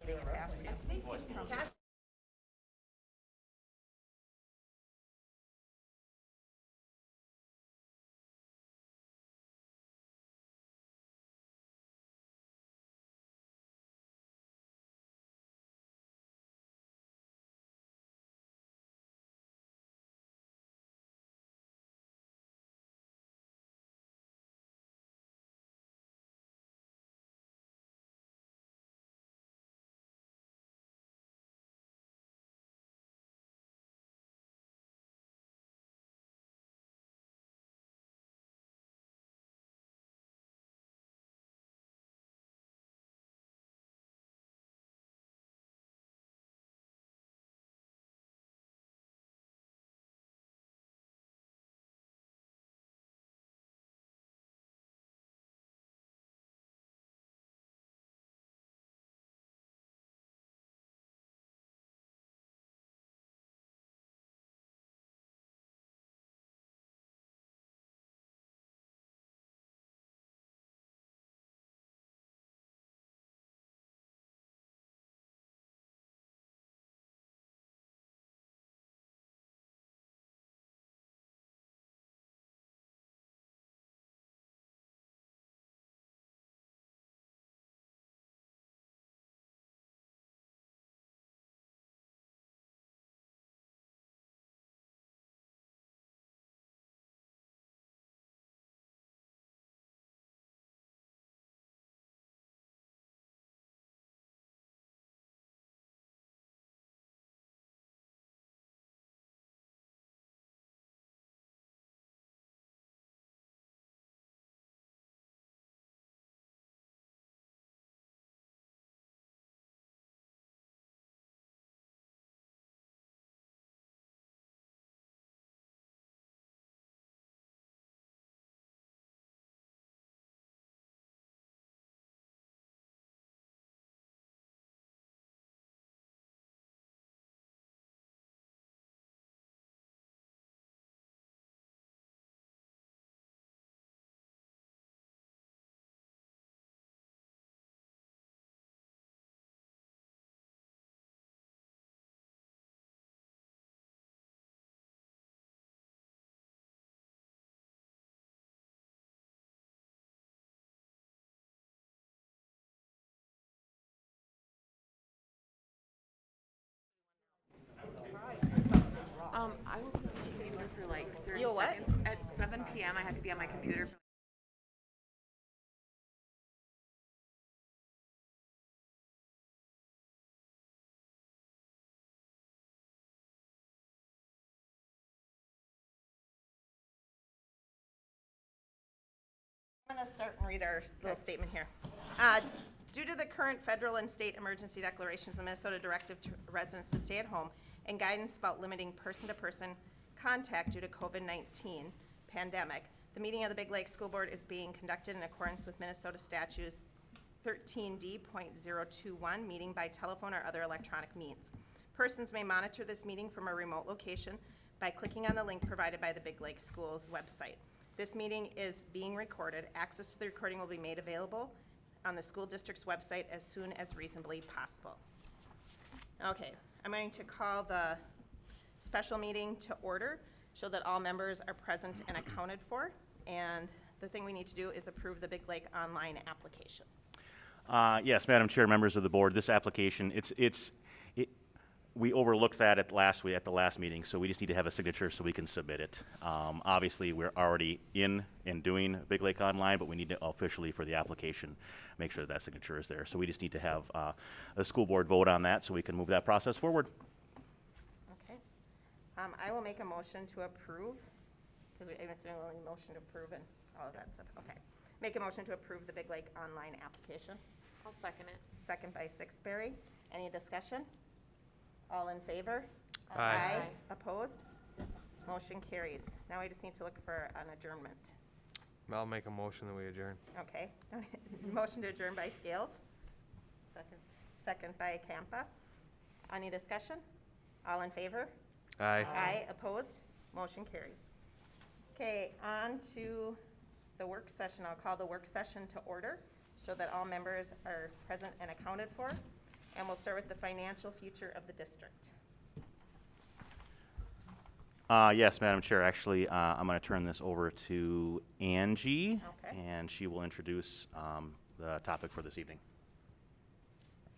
You have to. I will be able for like 30 You'll what? seconds. At 7 p.m. I have to be on my computer for I'm going to start and read our little statement here. Due to the current federal and state emergency declarations and Minnesota directive to residents to stay at home and guidance about limiting person-to-person contact due to COVID-19 pandemic, the meeting of the Biglake School Board is being conducted in accordance with Minnesota statutes 13D.021, meeting by telephone or other electronic means. Persons may monitor this meeting from a remote location by clicking on the link provided by the Biglake Schools website. This meeting is being recorded. Access to the recording will be made available on the school district's website as soon as reasonably possible. Okay, I'm going to call the special meeting to order so that all members are present and accounted for. And the thing we need to do is approve the Biglake online application. Yes, Madam Chair, members of the board, this application, we overlooked that at the last meeting, so we just need to have a signature so we can submit it. Obviously, we're already in and doing Biglake Online, but we need to officially, for the application, make sure that signature is there. So we just need to have the school board vote on that so we can move that process forward. Okay. I will make a motion to approve, because I'm assuming we'll need a motion to approve and all of that stuff. Okay. Make a motion to approve the Biglake Online application. I'll second it. Second by Sixberry. Any discussion? All in favor? Aye. Opposed? Motion carries. Now we just need to look for an adjournment. I'll make a motion that we adjourn. Okay. Motion to adjourn by Scales. Second. Second by Campa. Any discussion? All in favor? Aye. Aye. Opposed? Motion carries. Okay, on to the work session. I'll call the work session to order so that all members are present and accounted for. And we'll start with the financial future of the district. Yes, Madam Chair, actually, I'm going to turn this over to Angie, Okay. and she will introduce the topic for this evening.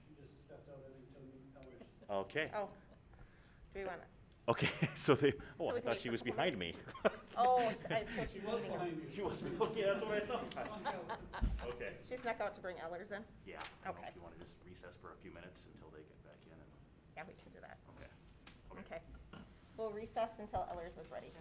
She just stepped out, I think, to meet Ellers. Okay. Oh, do we want to? Okay, so they, So I we can thought wait she for a was couple behind me. Oh, so she's She was leaving him. behind you. She was, okay, that's what I thought. Okay. She snuck out to bring Ellers in? Yeah. I don't know Okay. if you want to just recess for a few minutes until they get back in and, Yeah, we can do that. okay. Okay. We'll recess until Ellers is ready.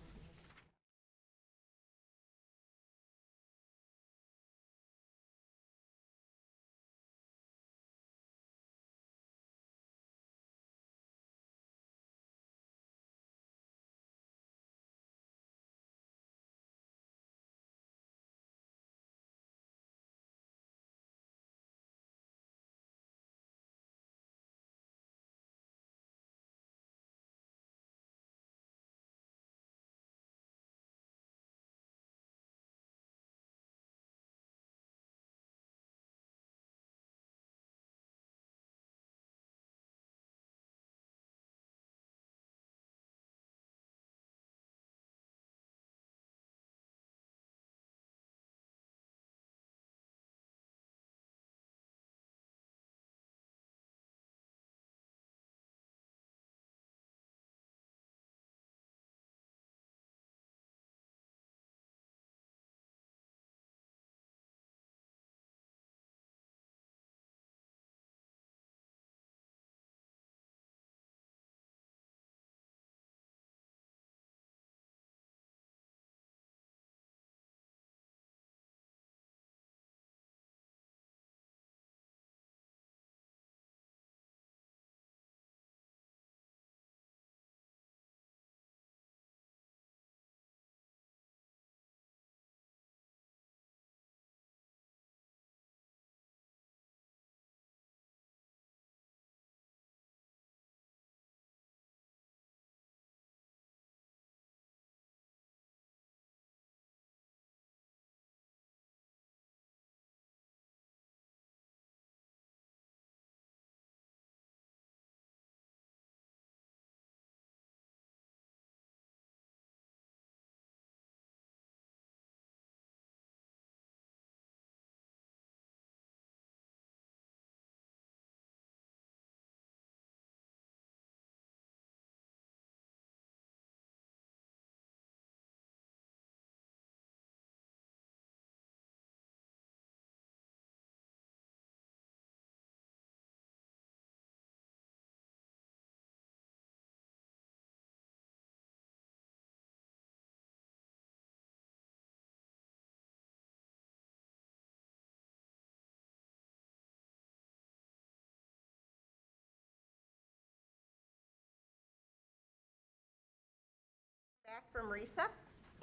Back from recess,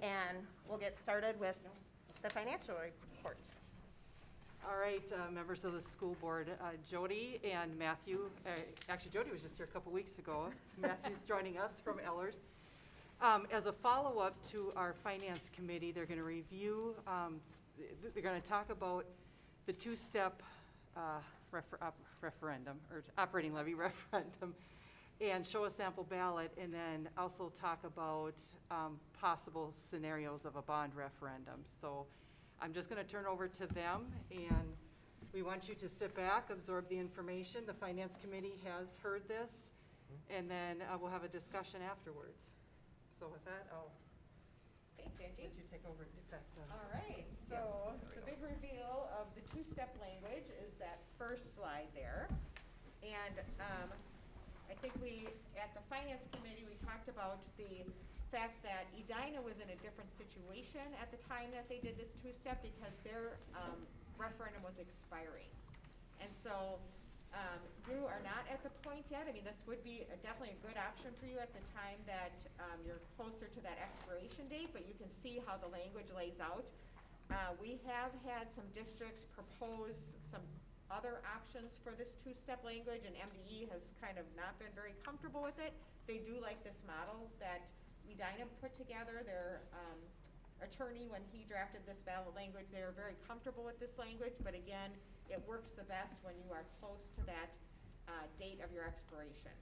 and we'll get started with the financial report. All right, members of the school board, Jody and Matthew, actually Jody was just here a couple weeks ago. Matthew's joining us from Ellers. As a follow-up to our finance committee, they're gonna review, they're gonna talk about the two-step referendum, or operating levy referendum, and show a sample ballot, and then also talk about possible scenarios of a bond referendum. So I'm just gonna turn over to them, and we want you to sit back, absorb the information. The finance committee has heard this, and then we'll have a discussion afterwards. So with that, I'll Thanks, Angie. let you take over. In fact, All right, so the big reveal of the two-step language is that first slide there. And I think at the finance committee, we talked about the fact that Edina was in a different situation at the time that they did this two-step because their referendum was expiring. And so you are not at the point yet. I mean, this would be definitely a good option for you at the time that you're closer to that expiration date, but you can see how the language lays out. We have had some districts propose some other options for this two-step language, and MDE has kind of not been very comfortable with it. They do like this model that Edina put together. Their attorney, when he drafted this ballot language, they were very comfortable with this language, but again, it works the best when you are close to that date of your expiration.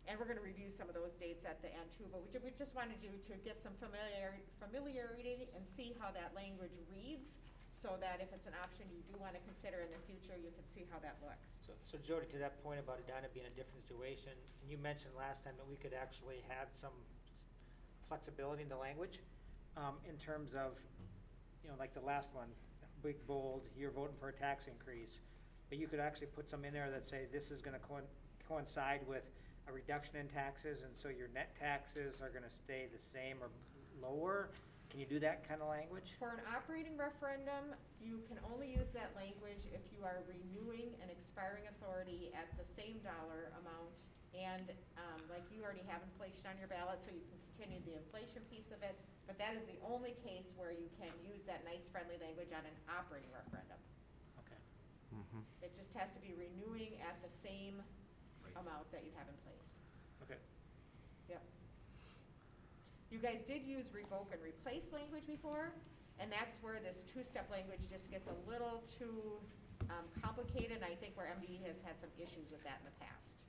And we're gonna review some of those dates at the end too, but we just wanted you to get some familiarity and see how that language reads, so that if it's an option you do wanna consider in the future, you can see how that looks. So Jody, to that point about Edina being a different situation, and you mentioned last time that we could actually have some flexibility in the language, in terms of, you know, like the last one, big bold, you're voting for a tax increase, but you could actually put some in there that say this is gonna coincide with a reduction in taxes, and so your net taxes are gonna stay the same or lower. Can you do that kind of language? For an operating referendum, you can only use that language if you are renewing an expiring authority at the same dollar amount. And, like you already have inflation on your ballot, so you can continue the inflation piece of it. But that is the only case where you can use that nice friendly language on an operating referendum. Okay. It just has to be renewing at the same amount that you have in place. Okay. Yep. You guys did use revoke and replace language before, and that's where this two-step language just gets a little too complicated, and I think where MDE has had some issues with that in the past.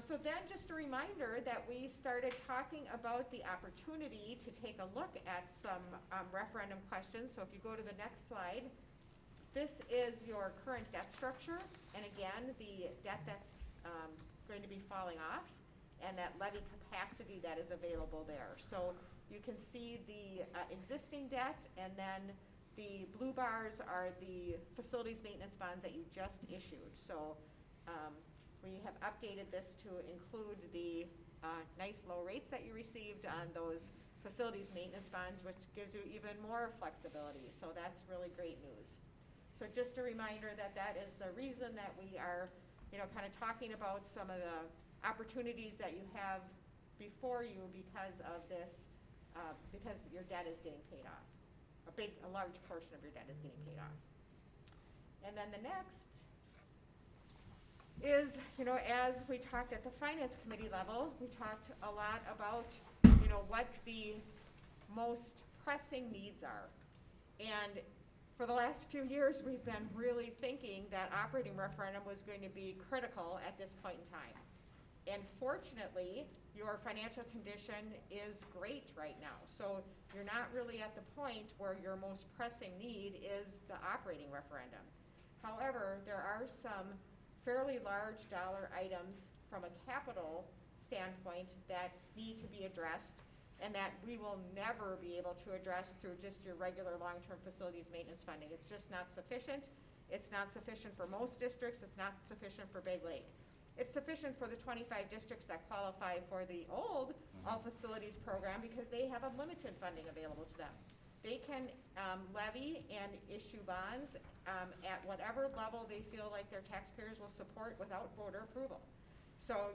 So then just a reminder that we started talking about the opportunity to take a look at some referendum questions. So if you go to the next slide, this is your current debt structure, and again, the debt that's going to be falling off, and that levy capacity that is available there. So you can see the existing debt, and then the blue bars are the facilities maintenance bonds that you just issued. So we have updated this to include the nice low rates that you received on those facilities maintenance bonds, which gives you even more flexibility. So that's really great news. So just a reminder that that is the reason that we are, you know, kind of talking about some of the opportunities that you have before you because of this, because your debt is getting paid off. A large portion of your debt is getting paid off. And then the next is, you know, as we talked at the finance committee level, we talked a lot about, you know, what the most pressing needs are. And for the last few years, we've been really thinking that operating referendum was going to be critical at this point in time. And fortunately, your financial condition is great right now. So you're not really at the point where your most pressing need is the operating referendum. However, there are some fairly large dollar items from a capital standpoint that need to be addressed, and that we will never be able to address through just your regular long-term facilities maintenance funding. It's just not sufficient. It's not sufficient for most districts. It's not sufficient for Biglake. It's sufficient for the 25 districts that qualify for the old all facilities program because they have unlimited funding available to them. They can levy and issue bonds at whatever level they feel like their taxpayers will support without voter approval. So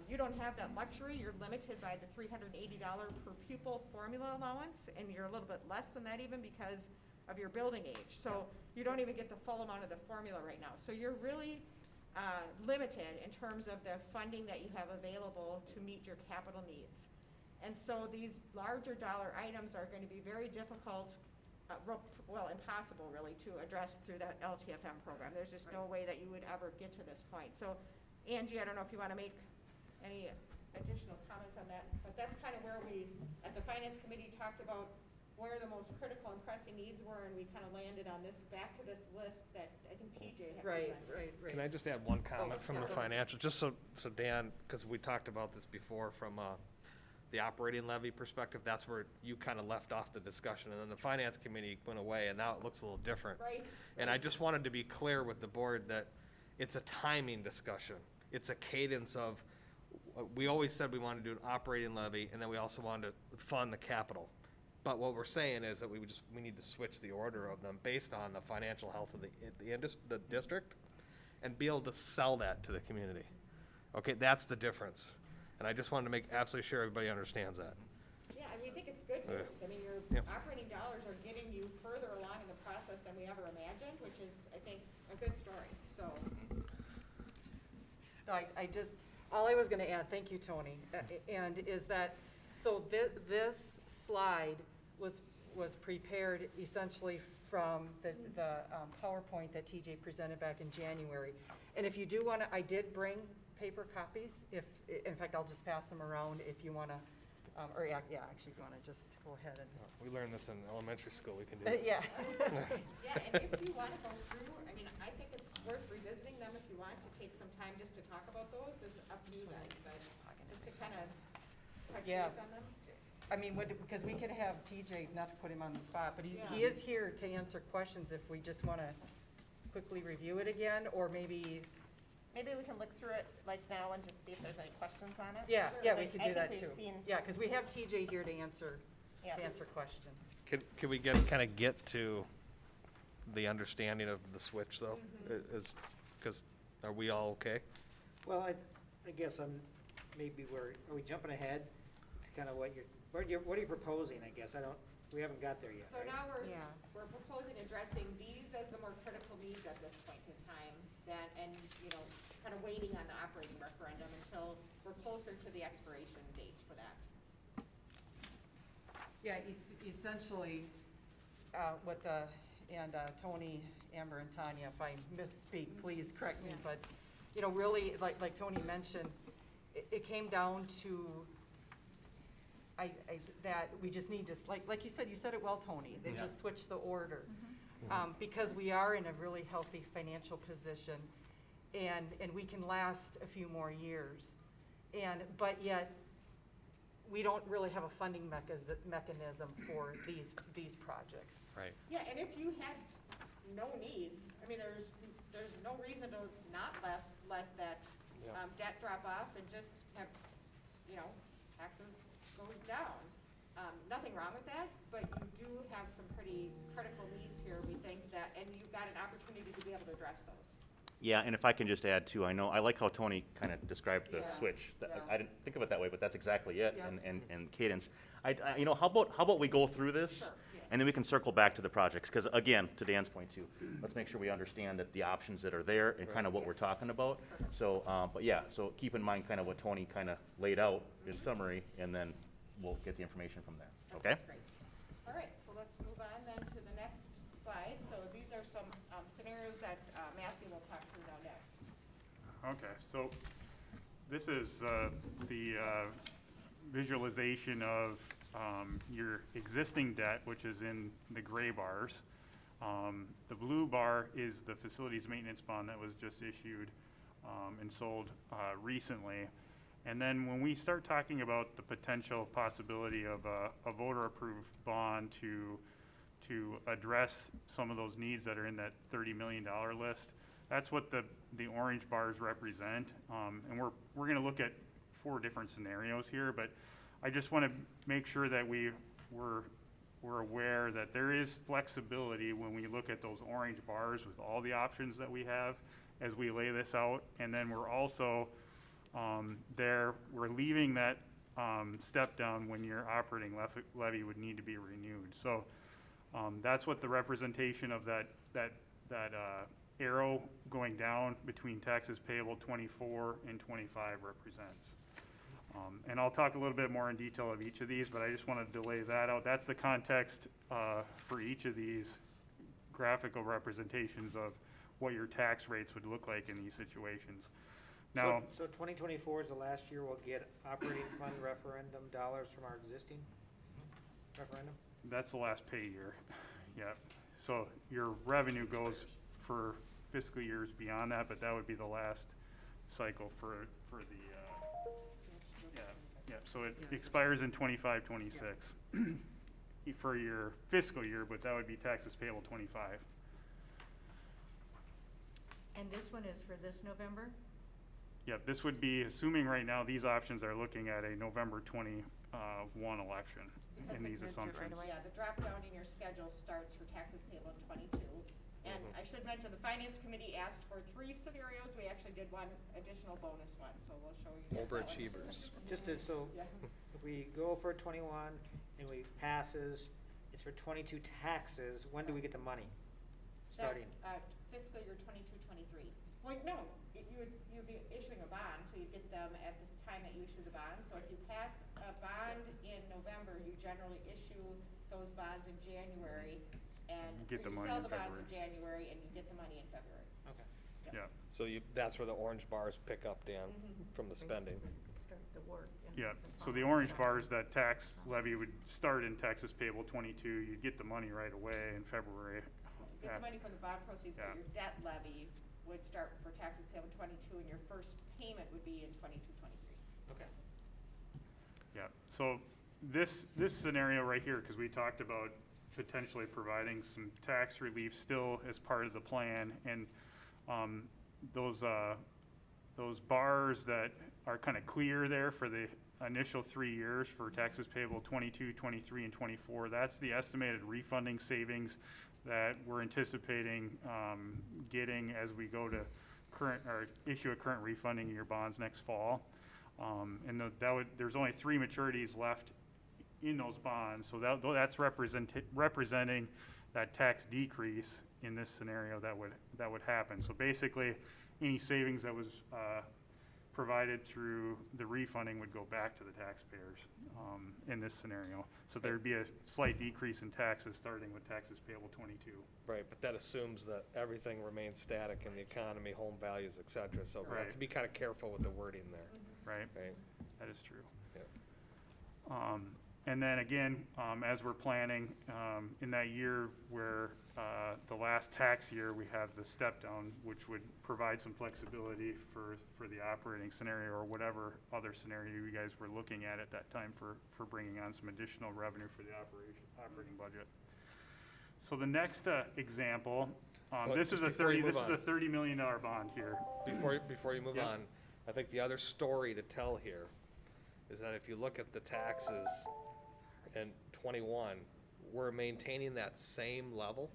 you don't have that luxury. You're limited by the $380 per pupil formula allowance, and you're a little bit less than that even because of your building age. So you don't even get the full amount of the formula right now. So you're really limited in terms of the funding that you have available to meet your capital needs. And so these larger dollar items are going to be very difficult, well, impossible really, to address through that LTFM program. There's just no way that you would ever get to this point. So Angie, I don't know if you want to make any additional comments on that, but that's kind of where we, at the Finance Committee, talked about where the most critical and pressing needs were, and we kind of landed on this, back to this list that I think TJ had presented. Right. Can I just add one comment from yeah, the go ahead. financial, just so Dan, because we talked about this before from the operating levy perspective, that's where you kind of left off the discussion, and then the finance committee went away, and now it looks a little different. Right. And I just wanted to be clear with the board that it's a timing discussion. It's a cadence of, we always said we wanted to do an operating levy, and then we also wanted to fund the capital. But what we're saying is that we need to switch the order of them based on the financial health of the district, and be able to sell that to the community. Okay, that's the difference. And I just wanted to make absolutely sure everybody understands that. Yeah, and we think it's good Okay. news. I mean, your Yep. operating dollars are getting you further along in the process than we ever imagined, which is, I think, a good story, so. No, I just, all I was gonna add, thank you, Tony, and is that, so this slide was prepared essentially from the PowerPoint that TJ presented back in January. And if you do want to, I did bring paper copies. In fact, I'll just pass them around if you want to, actually, if you want to just go ahead and. We learned this in elementary school, we can do this. Yeah. Yeah, and if you want to go through, I mean, I think it's worth revisiting them if you want to take some time just to talk about those. It's up to you guys, but just to kind of touch Yeah. base on them. I mean, because we could have TJ, not to put him on the spot, but he Yeah. is here to answer questions if we just want to quickly review it again, or maybe, Maybe we can look through it like now and just see if there's any questions on it. yeah, Sure. yeah, we Like, could I do think that too. we've seen- Yeah, because we have TJ here to answer Yeah. questions. Could we kind of get to the understanding of the switch though? Is, because are we all okay? Well, I guess maybe are we jumping ahead to kind of what are you proposing, I guess? We haven't got there yet, So right? now Yeah. we're proposing addressing these as the more critical needs at this point in time, and, kind of waiting on the operating referendum until we're closer to the expiration date for that. Yeah, essentially, Tony, Amber, and Tanya, if I misspeak, please correct me, but, really, like Tony mentioned, it came down to, that we just need to, like you said it well, Tony, they just switched the order. Because we are in a really healthy financial position, and we can last a few more years. But yet, we don't really have a funding mechanism for these projects. Right. Yeah, and if you had no needs, I mean, there's no reason to not let that Yeah. debt drop off and just have, taxes go down. Nothing wrong with that, but you do have some pretty critical needs here, we think that, and you've got an opportunity to be able to address those. Yeah, and if I can just add too, I like how Tony kind of described the Yeah, switch. yeah. I didn't think of it that way, but that's exactly it, Yeah. and cadence. How about we go through this? Sure, yeah. And then we can circle back to the projects, because again, to Dan's point too, let's make sure we understand that the options that are there and kind of what we're talking about. So, but yeah, so keep in mind kind of what Tony kind of laid out in summary, and then we'll get the information from there, okay? That's great. All right, so let's move on then to the next slide. So these are some scenarios that Matthew will talk through now next. Okay, so this is the visualization of your existing debt, which is in the gray bars. The blue bar is the facilities maintenance bond that was just issued and sold recently. And then when we start talking about the potential possibility of a voter-approved bond to address some of those needs that are in that $30 million list, that's what the orange bars represent. And we're going to look at 4 different scenarios here, but I just want to make sure that we're aware that there is flexibility when we look at those orange bars with all the options that we have as we lay this out. And then we're also we're leaving that step down when your operating levy would need to be renewed. So that's what the representation of that arrow going down between taxes payable 24 and 25 represents. And I'll talk a little bit more in detail of each of these, but I just wanted to lay that out. That's the context for each of these graphical representations of what your tax rates would look like in these situations. Now, So 2024 is the last year we'll get operating fund referendum dollars from our existing referendum? that's the last pay year, yeah. So your revenue goes for fiscal years beyond that, but that would be the last cycle for the, yeah, so it expires in 25, 26 for your fiscal year, but that would be taxes payable 25. And this one is for this November? Yeah, this would be, assuming right now, these options are looking at a November 21 election in these assumptions. Yeah, the drop down in your schedule starts for taxes payable in '22. And I should mention, the finance committee asked for 3 scenarios. We actually did one additional bonus one, so we'll show you. guys that one. Overachievers. So Yeah. if we go for 21 and we passes, it's for 22 taxes, when do we get the money? Starting? Fiscal year 22, 23. Well, no, you'd be issuing a bond, so you'd get them at the time that you issue the bond. So if you pass a bond in November, you generally issue those bonds in January, and You get the you money sell in the bonds in February. January, and you get the money in February. Okay. Yeah, So that's where the orange bars pick up, Dan, from the spending. Start the work. and yeah. the So the following orange summer. bars, that tax levy would start in taxes payable 22. You'd get the money right away in February. You get the money from the bond proceeds, Yeah. but your debt levy would start for taxes payable in 22, and your first payment would be in 22, 23. Okay. Yeah, so this scenario right here, because we talked about potentially providing some tax relief still as part of the plan, and those bars that are kind of clear there for the initial 3 years for taxes payable 22, 23, and 24, that's the estimated refunding savings that we're anticipating getting as we go to current, or issue a current refunding of your bonds next fall. And there's only 3 maturities left in those bonds, so that's representing that tax decrease in this scenario that would happen. So basically, any savings that was provided through the refunding would go back to the taxpayers in this scenario. So there'd be a slight decrease in taxes, starting with taxes payable 22. Right, but that assumes that everything remains static in the economy, home values, et cetera. So we have Right. to be kind of careful with the wording there, Right? right? That is true. Yeah. And then again, as we're planning, in that year where the last tax year, we have the step down, which would provide some flexibility for the operating scenario or whatever other scenario you guys were looking at that time for bringing on some additional revenue for the operating budget. So the next example, Well, this is just a before you move this is a on. $30 million bond here. Before you move Yeah. on, I think the other story to tell here is that if you look at the taxes in 21, we're maintaining that same level.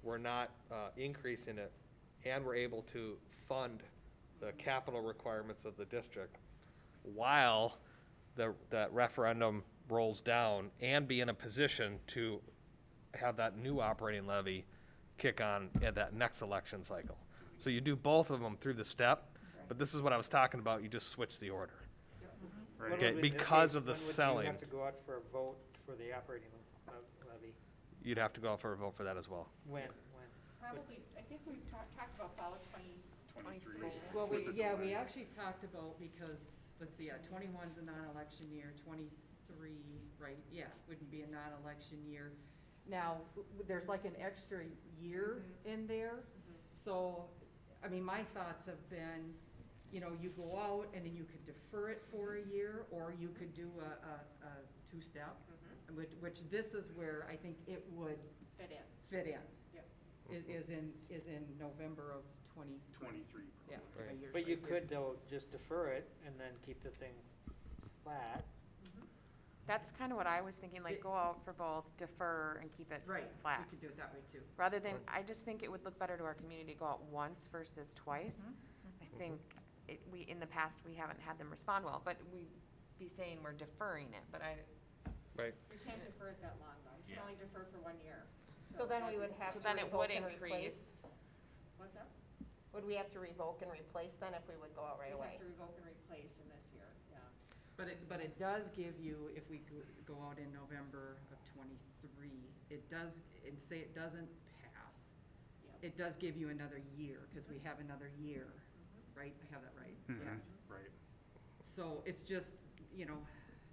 We're not increasing it, and we're able to fund the capital requirements of the district while that referendum rolls down, and be in a position to have that new operating levy kick on at that next election cycle. So you do both of them through the step, but this is what I was talking about, you just switch the order. Right. When Okay, would- in this because case, of the when would you selling. have to go out for a vote for the operating levy? You'd have to go out for a vote for that as well. When? Probably, I think we talked about fall of 2023. Well, we actually talked about, because, let's see, 21's a non-election year, 23, right, yeah, wouldn't be a non-election year. Now, there's like an extra year in there, so, I mean, my thoughts have been, you go out and then you could defer it for a year, or you could do a two-step, which this is where I think it would Fit in. fit in. Yep. Is in November of 23. Yeah. Right. a year But you later. could, though, just defer it and then keep the thing flat. That's kind of what I was thinking, like go out for both, defer and keep it Right, flat. we could do it that way too. Rather than, I just think it would look better to our community to go out once versus twice. I think in the past, we haven't had them respond well, but we'd be saying we're deferring it, but Right. You can't defer it that long, though. You can only defer for 1 year. So then we would have So to then it would revoke and increase. replace. What's up? Would we have to revoke and replace then if we would go out right We away? have to revoke and replace in this year, yeah. But it does give you, if we go out in November of '23, it does, and say it doesn't pass, Yep. it does give you another year, because we have another year, right? I have that right? Yeah. Right. So it's just,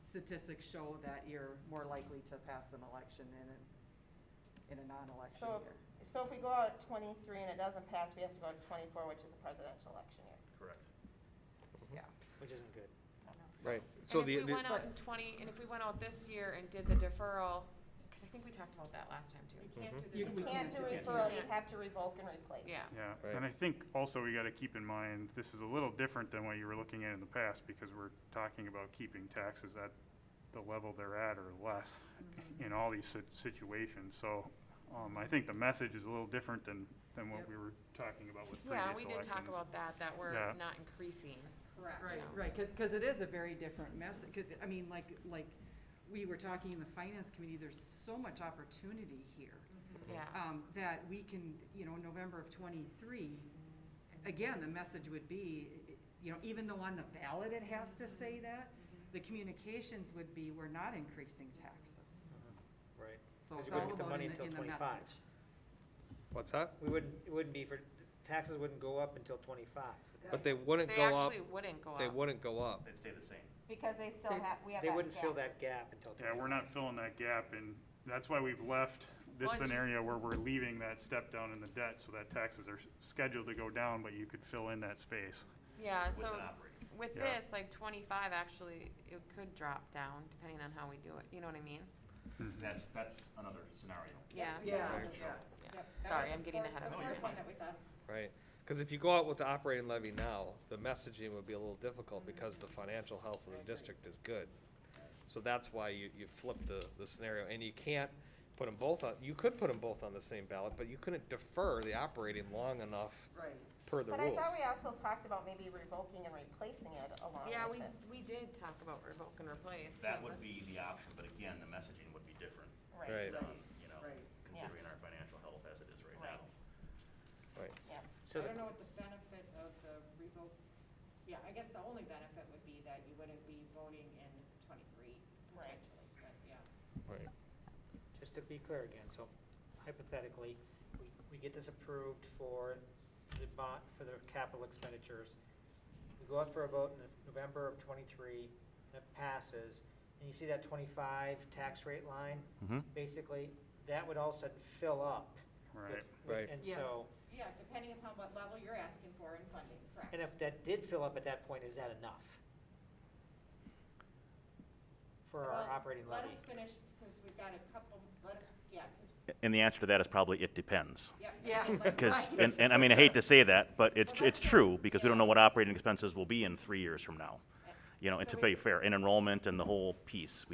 statistics show that you're more likely to pass an election in a non-election So, year. so if we go out at 23 and it doesn't pass, we have to go to 24, which is a presidential election year. Correct. Yeah. Which isn't good. Right. So And if we went out in and if we went out this year and did the deferral, because I think we talked about that last time too. You can't do the. You- You we can't do can't do referral, that. you have to revoke and replace. Yeah. Yeah, Right. and I think also we gotta keep in mind, this is a little different than what you were looking at in the past, because we're talking about keeping taxes at the level they're at or less in all these situations, so, I think the message is a little different than what Yep. we were talking about with previous Yeah, elections. we did talk about that we're Yeah. not increasing. Correct. Right, Yeah. right, because it is a very different message, I mean, like we were talking in the finance committee, there's so much opportunity here. Yeah. That we can, November of '23, again, the message would be, even though on the ballot it has to say that, the communications would be, we're not increasing taxes. Right. So 'Cause it's you wouldn't all get the about money in the, until in the 25. message. What's that? It wouldn't be for, taxes wouldn't go up until 25. But they wouldn't They go up, actually wouldn't go up. they wouldn't go up. They'd stay the same. Because they still They- have, we have They that wouldn't fill gap. that gap until Yeah, 25. we're not filling that gap, and that's why we've left this Well, and to- scenario where we're leaving that step down in the debt, so that taxes are scheduled to go down, but you could fill in that space. Yeah, With so an operating. with Yeah. this, like 25, actually, it could drop down depending on how we do it. You know what I mean? That's another scenario. Yeah. Yeah, Right. yeah. Yep, that Sorry, was I'm getting the ahead of fourth- No, you're the fourth one fine. that we thought. Right, because if you go out with the operating levy now, the messaging would be a little difficult because the financial health of the district is good. So that's why you flip the scenario, and you can't put them both on, you could put them both on the same ballot, but you couldn't defer the operating long enough Right. per the But I rules. thought we also talked about maybe revoking and replacing it along Yeah, with we, this. we did talk about revoke and replace. That too, would but- be the option, but again, the messaging would be different. Right. Right. based on, you know, Right. considering our financial health as it is right now. Right. Yeah. So I the- don't know what the benefit of the revoke, yeah, I guess the only benefit would be that you wouldn't be voting in 23 Right. potentially, but yeah. Right. Just to be clear again, so hypothetically, we get this approved for the bond, for the capital expenditures. We go out for a vote in November of 23, and it passes, and you see that 25 tax rate line, Mhm. basically, that would all of a sudden fill up. Right. Right. And Yes. so, Yeah, depending upon what level you're asking for in funding, correct? and if that did fill up at that point, is that enough? For our Well, operating levy? Let us finish, because we've got a couple, yeah, because, And the answer to that is probably it depends. yeah. Yeah. let's- Because, right. and I mean, I hate to say that, but it's true, because we don't know what operating expenses will be in 3 years from now. You know, and to So be we- fair, in enrollment and the whole piece,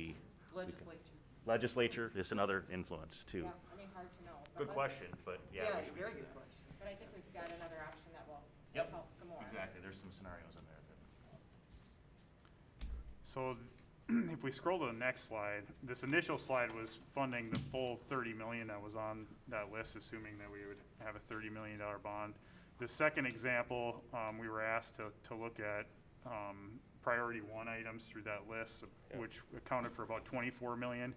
Legislature. legislature is another influence too. Yeah, I mean, hard to know. but Good let's- question, but yeah. Yeah, we should- very good question. But I think we've got another option that will Yep. help some more. Exactly, there's some scenarios in there that. So if we scroll to the next slide, this initial slide was funding the full 30 million that was on that list, assuming that we would have a $30 million bond. The second example, we were asked to look at priority one items through that list, Yeah. which accounted for about 24 million.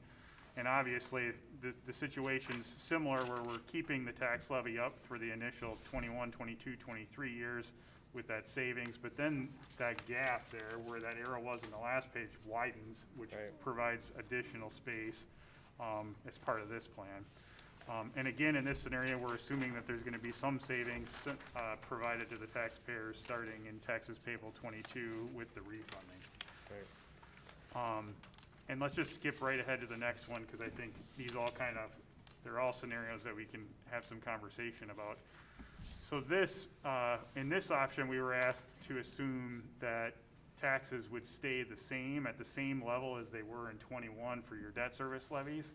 And obviously, the situation's similar where we're keeping the tax levy up for the initial 21, 22, 23 years with that savings, but then that gap there where that arrow was in the last page widens, which Right. provides additional space as part of this plan. And again, in this scenario, we're assuming that there's gonna be some savings provided to the taxpayers starting in taxes payable 22 with the refunding. Right. And let's just skip right ahead to the next one, because I think these all they're all scenarios that we can have some conversation about. So this, in this option, we were asked to assume that taxes would stay the same, at the same level as they were in 21 for your debt service levies.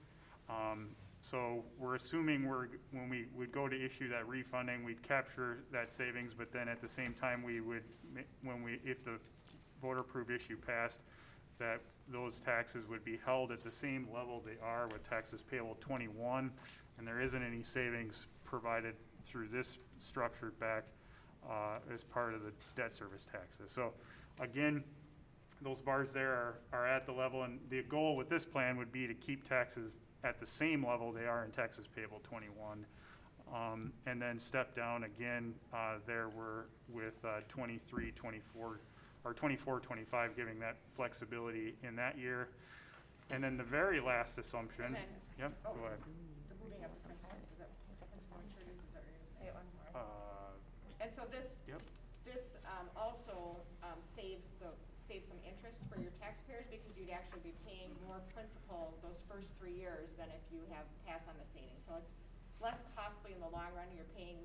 So we're assuming when we would go to issue that refunding, we'd capture that savings, but then at the same time, we would, if the voter-approved issue passed, that those taxes would be held at the same level they are with taxes payable 21, and there isn't any savings provided through this structure back as part of the debt service taxes. So again, those bars there are at the level, and the goal with this plan would be to keep taxes at the same level they are in taxes payable 21. And then step down again, there were with 23, 24, or 24, 25, giving that flexibility in that year. And then the very last assumption, And then- yep, oh, go ahead. The moving of principal, is that, principal maturities, is that what you're saying? Uh, And so this, Yep. this also saves some interest for your taxpayers, because you'd actually be paying more principal those first 3 years than if you have pass on the savings. So it's less costly in the long run, you're paying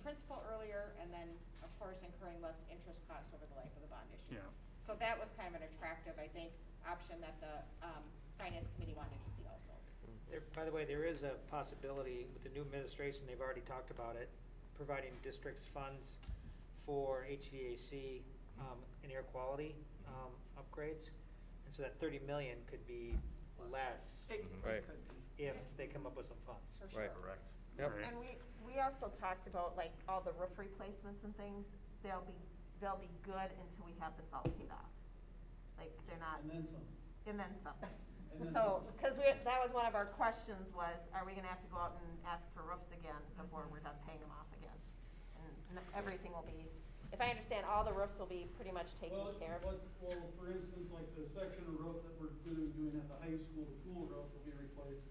principal earlier, and then, of course, incurring less interest costs over the life of the bond issue. Yeah. So that was kind of an attractive, I think, option that the finance committee wanted to see also. By the way, there is a possibility with the new administration, they've already talked about it, providing districts funds for HVAC and air quality upgrades. And so that 30 million could be less It Right. could be. if they come up with some funds. For Right. sure. Correct. Yep. Right. And we also talked about like all the roof replacements and things, they'll be good until we have this all paid off. Like, they're not. And then some. So, because that was one of our questions was, are we gonna have to go out and ask for roofs again before we're done paying them off again? And everything will be, if I understand, all the roofs will be pretty much taken care of. Well, for instance, like the section of roof that we're doing at the high school, the pool roof will be replaced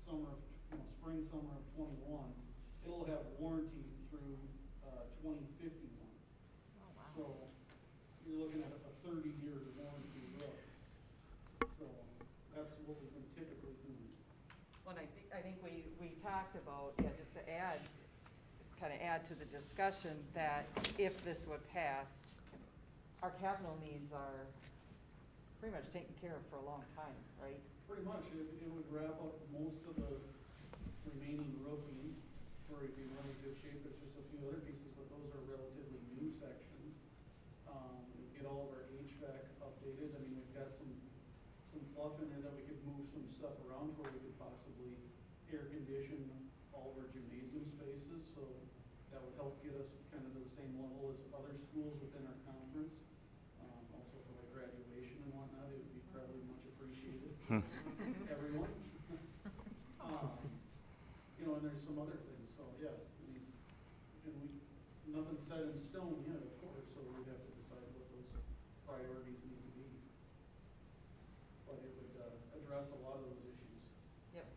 spring, summer of '21. It'll have warranty through, 2051. Oh, wow. So, you're looking at a 30-year warranty roof. So, that's what we've been typically doing. Well, and I think we talked about, just to kind of add to the discussion, that if this would pass, our capital needs are pretty much taken care of for a long time, right? Pretty much, it would wrap up most of the remaining roofing, where it'd be in really good shape. There's just a few other pieces, but those are relatively new sections. We'd get all of our HVAC updated. I mean, we've got some fluff in there that we could move some stuff around where we could possibly air condition all of our gymnasium spaces, so that would help get us kind of to the same level as other schools within our conference. Also for like graduation and whatnot, it would be probably much appreciated. Everyone. And there's some other things, so yeah, I mean, nothing's set in stone yet, of course, so we'd have to decide what those priorities need to be. But it would, address a lot of those issues. Yep.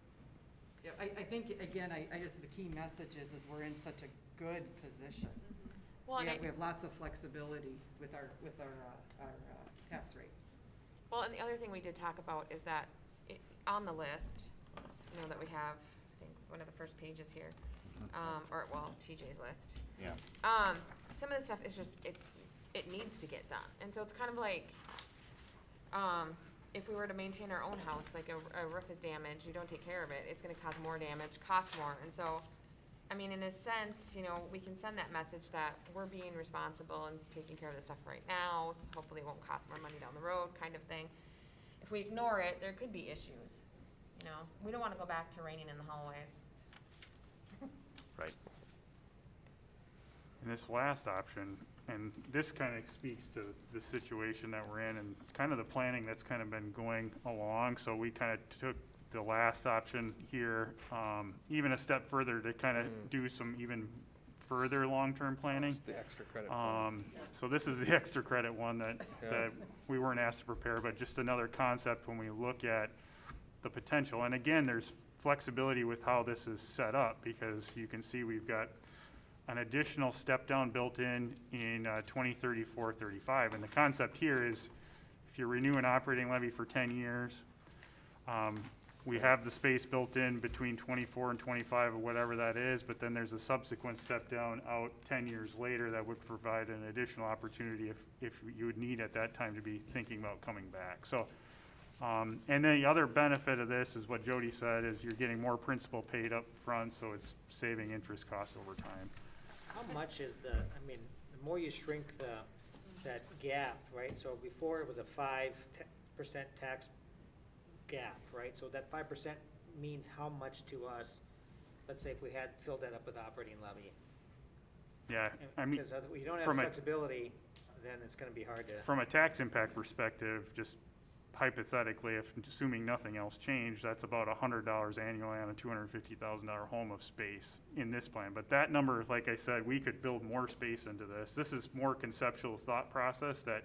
Yeah, I think, again, I just, the key message is we're in such a good position. Well, and We have lots of flexibility with our tax rate. Well, and the other thing we did talk about is that on the list, that we have, I think, one of the first pages here, TJ's list. Yeah. Some of the stuff is just, it needs to get done. And so it's kind of like, if we were to maintain our own house, like a roof is damaged, you don't take care of it, it's gonna cause more damage, cost more. And so, I mean, in a sense, we can send that message that we're being responsible and taking care of this stuff right now, so hopefully it won't cost more money down the road, kind of thing. If we ignore it, there could be issues, We don't wanna go back to raining in the hallways. Right. And this last option, and this kind of speaks to the situation that we're in and kind of the planning that's kind of been going along. So we kind of took the last option here, even a step further to kind of do some even further long-term planning. The extra credit. So this is the extra credit one that we weren't asked to prepare, but just another concept when we look at the potential. And again, there's flexibility with how this is set up, because you can see we've got an additional step down built in 2034-35. And the concept here is if you renew an operating levy for 10 years, we have the space built in between 24 and 25 or whatever that is, but then there's a subsequent step down out 10 years later that would provide an additional opportunity if you would need at that time to be thinking about coming back. So, and then the other benefit of this is what Jody said, is you're getting more principal paid up front, so it's saving interest costs over time. How much is the more you shrink that gap, right? So before it was a 5% tax gap, right? So that 5% means how much to us, let's say if we had filled that up with operating levy? Yeah, I mean, Because if you don't have from a- flexibility, then it's gonna be hard to. from a tax impact perspective, just hypothetically, if assuming nothing else changed, that's about $100 annually on a $250,000 home of space in this plan. But that number, like I said, we could build more space into this. This is more conceptual thought process that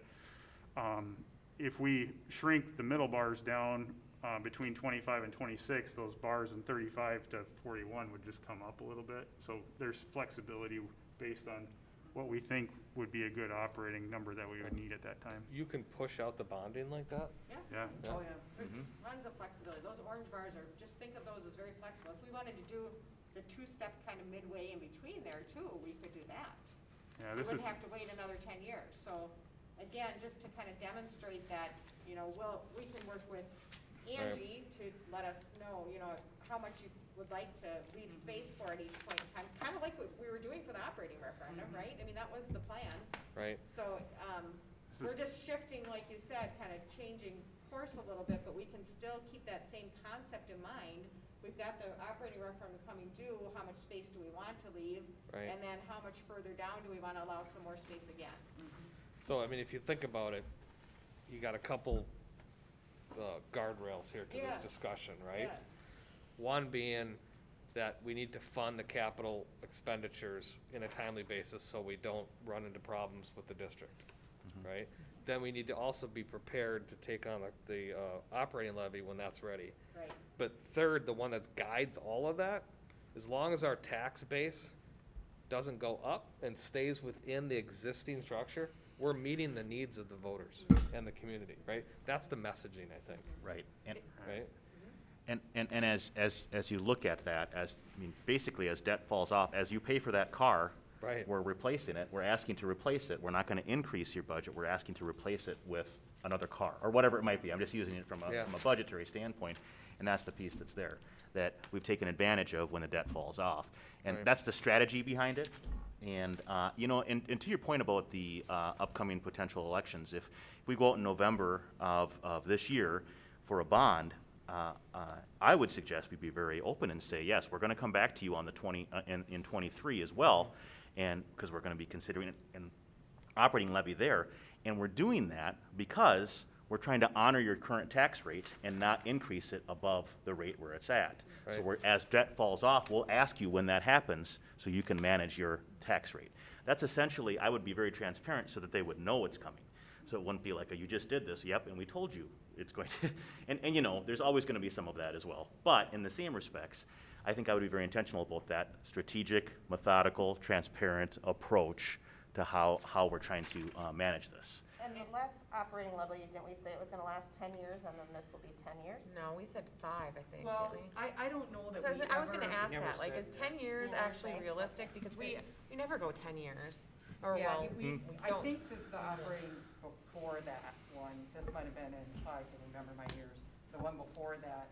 if we shrink the middle bars down between 25 and 26, those bars in 35 to 41 would just come up a little bit. So there's flexibility based on what we think would be a good operating number that we would need at that time. You can push out the bonding like that? Yeah. Oh, yeah. Runs of flexibility. Those orange bars are, just think of those as very flexible. If we wanted to do the two-step kind of midway in between there too, we could do that. Yeah, We this is, wouldn't have to wait another 10 years. So again, just to kind of demonstrate that, we can work with Angie to let us know, how much you would like to leave space for at each point in time. Kind of like what we were doing for the operating referendum, right? I mean, that was the plan. Right. So, This we're is- just shifting, like you said, kind of changing course a little bit, but we can still keep that same concept in mind. We've got the operating referendum coming due, how much space do we want to leave? Right. And then how much further down do we want to allow some more space again? So, I mean, if you think about it, you got a couple, guardrails here to this Yes. discussion, right? Yes. One being that we need to fund the capital expenditures in a timely basis so we don't run into problems with the district, right? Then we need to also be prepared to take on the operating levy when that's ready. Right. But third, the one that guides all of that, as long as our tax base doesn't go up and stays within the existing structure, we're meeting the needs of the voters and the community, right? That's the messaging, I think, Right. And, right? and as you look at that, basically as debt falls off, as you pay for that car, Right. we're replacing it, we're asking to replace it, we're not gonna increase your budget, we're asking to replace it with another car, or whatever it might be, I'm just using it from Yeah. a budgetary standpoint, and that's the piece that's there, that we've taken advantage of when the debt falls off. And Right. that's the strategy behind it, and, and to your point about the, upcoming potential elections, if we go out in November of this year for a bond, I would suggest we be very open and say, yes, we're gonna come back to you on the in 23 as well, and, because we're gonna be considering an operating levy there, and we're doing that because we're trying to honor your current tax rate and not increase it above the rate where it's at. So Right. as debt falls off, we'll ask you when that happens, so you can manage your tax rate. That's essentially, I would be very transparent so that they would know it's coming. So it wouldn't be like, oh, you just did this, yep, and we told you it's going to, and there's always gonna be some of that as well. But in the same respects, I think I would be very intentional about that strategic, methodical, transparent approach to how we're trying to manage this. And the last operating levy, didn't we say it was gonna last 10 years, and then this will be 10 years? No, we said 5, I think, Well, didn't we? I don't know that So we I was gonna ever- ask never that, like, said is that. 10 years Yeah, actually okay. realistic? Because we never go 10 years, or Yeah, well, we, I don't. think that the operating before that one, this might have been in, I can remember my years. The one before that,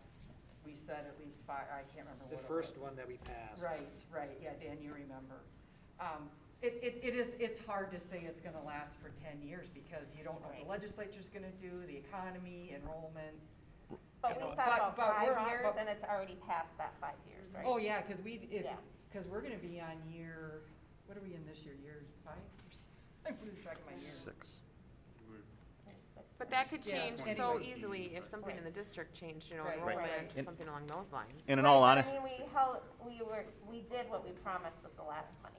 we said at least 5, I can't remember The what it first was. one that we passed. Right, yeah, Dan, you remember. It's hard to say it's gonna last for 10 years because you don't know what the legislature's gonna do, the economy, enrollment. But we you know, thought about but we're 5 on- years, but- and it's already past that 5 years, right? Oh, yeah, because Yeah. because we're gonna be on year, what are we in this year, year 5? I'm losing track of my years. There's 6 But that could Yeah, change so anyway. easily if something in the district changed, Right. enrollment Right. or And- something along those lines. And in Right, all but honesty, I mean, we did what we promised with the last money.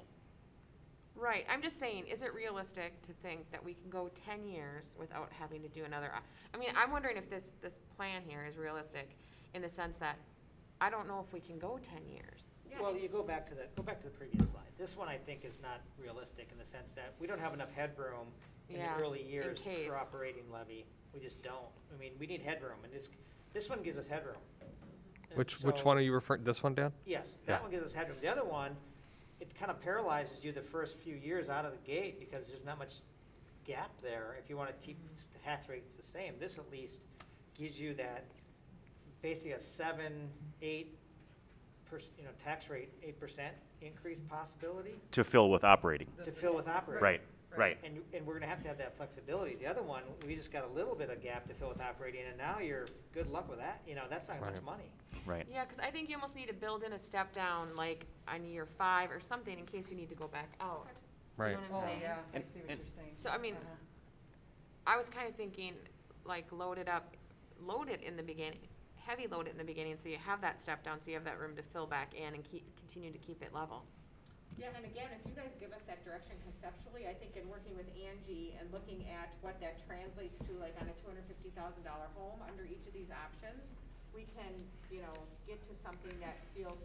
Right, I'm just saying, is it realistic to think that we can go 10 years without having to do another, I mean, I'm wondering if this plan here is realistic in the sense that I don't know if we can go 10 years. Well, you go back to the previous slide. This one, I think, is not realistic in the sense that we don't have enough headroom in the Yeah, early in years case. for operating levy. We just don't. I mean, we need headroom, and this one gives us headroom. And Which so- one are you referring, this one, Dan? Yes, Yeah. that one gives us headroom. The other one, it kind of paralyzes you the first few years out of the gate because there's not much gap there if you want to keep the tax rates the same. This at least gives you that, basically a 7-8 tax rate, 8% increase possibility to fill with operating. to fill with operating. Right. And we're gonna have to have that flexibility. The other one, we just got a little bit of gap to fill with operating, and now good luck with that. That's not much Right. money. Right. Yeah, because I think you almost need to build in a step down, like on year 5 or something, in case you need to go back out. Right. You know what Oh, I'm saying? yeah, I And- see what and- you're saying. So, I mean, Uh-huh. I was kind of thinking, like, load it in the beginning, heavy load it in the beginning, so you have that step down, so you have that room to fill back in and continue to keep it level. Yeah, and again, if you guys give us that direction conceptually, I think in working with Angie and looking at what that translates to, like on a $250,000 home under each of these options, we can, get to something that feels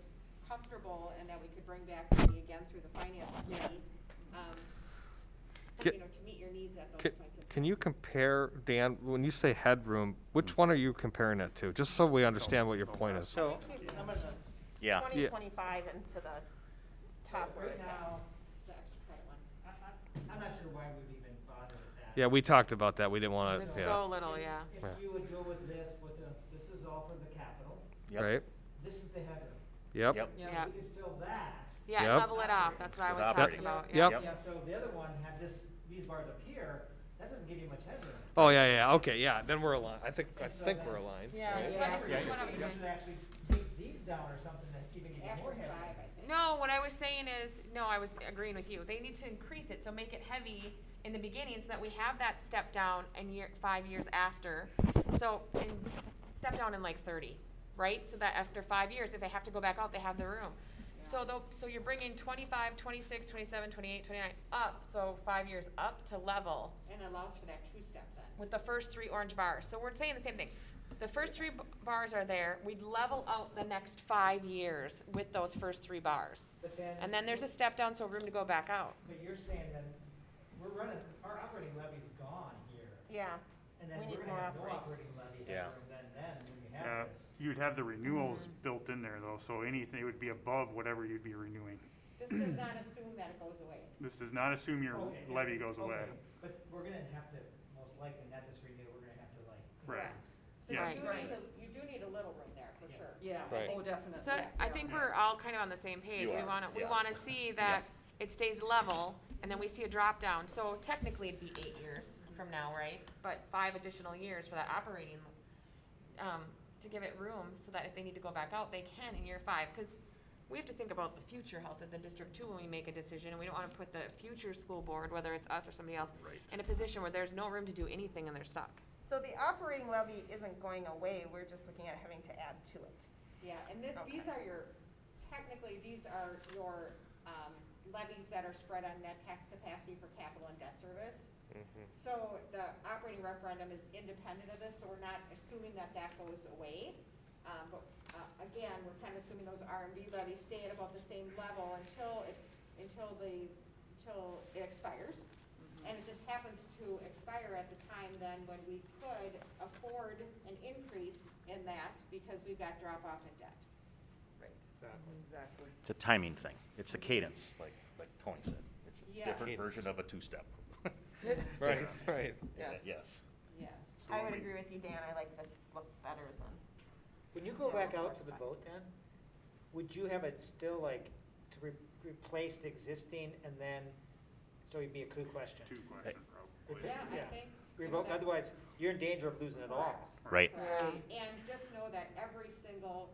comfortable and that we could bring back maybe again through the finance committee, Get- to meet your needs at those Can, points of can you compare, Dan, when you say headroom, which one are you comparing it to? Just so we understand what your point is. So, I'm Yeah. 2025 into the top right right now, the extra credit one. I'm not sure why we'd even bother with that. Yeah, we talked about that. We didn't want It's to, so little, yeah. If Right. you would go with this, this is all for the capital, Yep. right? this is the header. Yep. Yep. Yeah. We could fill that. Yeah, Yep. level it off, that's what I With was operating. talking about. Yep. Yeah, so the other one had these bars up here, that doesn't give you much headroom. Oh, yeah, okay, yeah, then we're aligned. I think And so we're then- aligned. Yeah, right? it's Yeah, what- yeah, it's what I was you saying. should actually take these down or something to even give you more After headroom. 5, I think. No, what I was saying is, no, I was agreeing with you. They need to increase it, so make it heavy in the beginning so that we have that step down in 5 years after. So, step down in like 30, right? So that after 5 years, if they have to go back out, they have the room. So you're bringing 25, 26, 27, 28, 29 up, so 5 years up to level And allows for that two-step then. with the first 3 orange bars. So we're saying the same thing. The first 3 bars are there. We'd level out the next 5 years with those first 3 bars. But then. And then there's a step down, so room to go back out. But you're saying then, we're running, our operating levy's gone here, Yeah, and then We we're need gonna more have no operating. operating levy Yeah. ever, then when we Uh, have this. You'd have the renewals built in there though, so anything, it would be above whatever you'd be renewing. This does not assume that it goes away. This does not assume your Okay, levy goes away. okay, but we're gonna have to, most likely, not just renew, we're gonna have to like. Right. increase. So Yeah. you do need a little room there, for Yeah. sure. Yeah, Right. oh, definitely. So I think we're all kind of on the same page. You We are, wanna, we yeah. wanna see that it stays level, and then we see a drop down. So technically it'd be 8 years from now, right? But 5 additional years for that operating, to give it room so that if they need to go back out, they can in year 5. Cause we have to think about the future health of the district too when we make a decision, and we don't wanna put the future school board, whether it's us or somebody else, Right. in a position where there's no room to do anything and they're stuck. so the operating levy isn't going away, we're just looking at having to add to it. Yeah, and these are your, technically, these are your, levies that are spread on net tax capacity for capital and debt service. So the operating referendum is independent of this, so we're not assuming that that goes away. But, again, we're kind of assuming those RMD levies stay at about the same level until it expires. And it just happens to expire at the time then when we could afford an increase in that because we've got drop off in debt. Exactly. It's a timing thing. It's a cadence, like Tony said. It's a Yes. different version of a two-step. Right, right. Yes. Yes. I would agree with you, Dan, I like this look better than. When you go Yeah, back of out course, to the but- vote then, would you have it still like to replace the existing and then, so it'd be a coup question? Two question probably. Yeah, I think. Revoke, that's- otherwise you're in danger of losing it all. Right. Right, and just know that every single,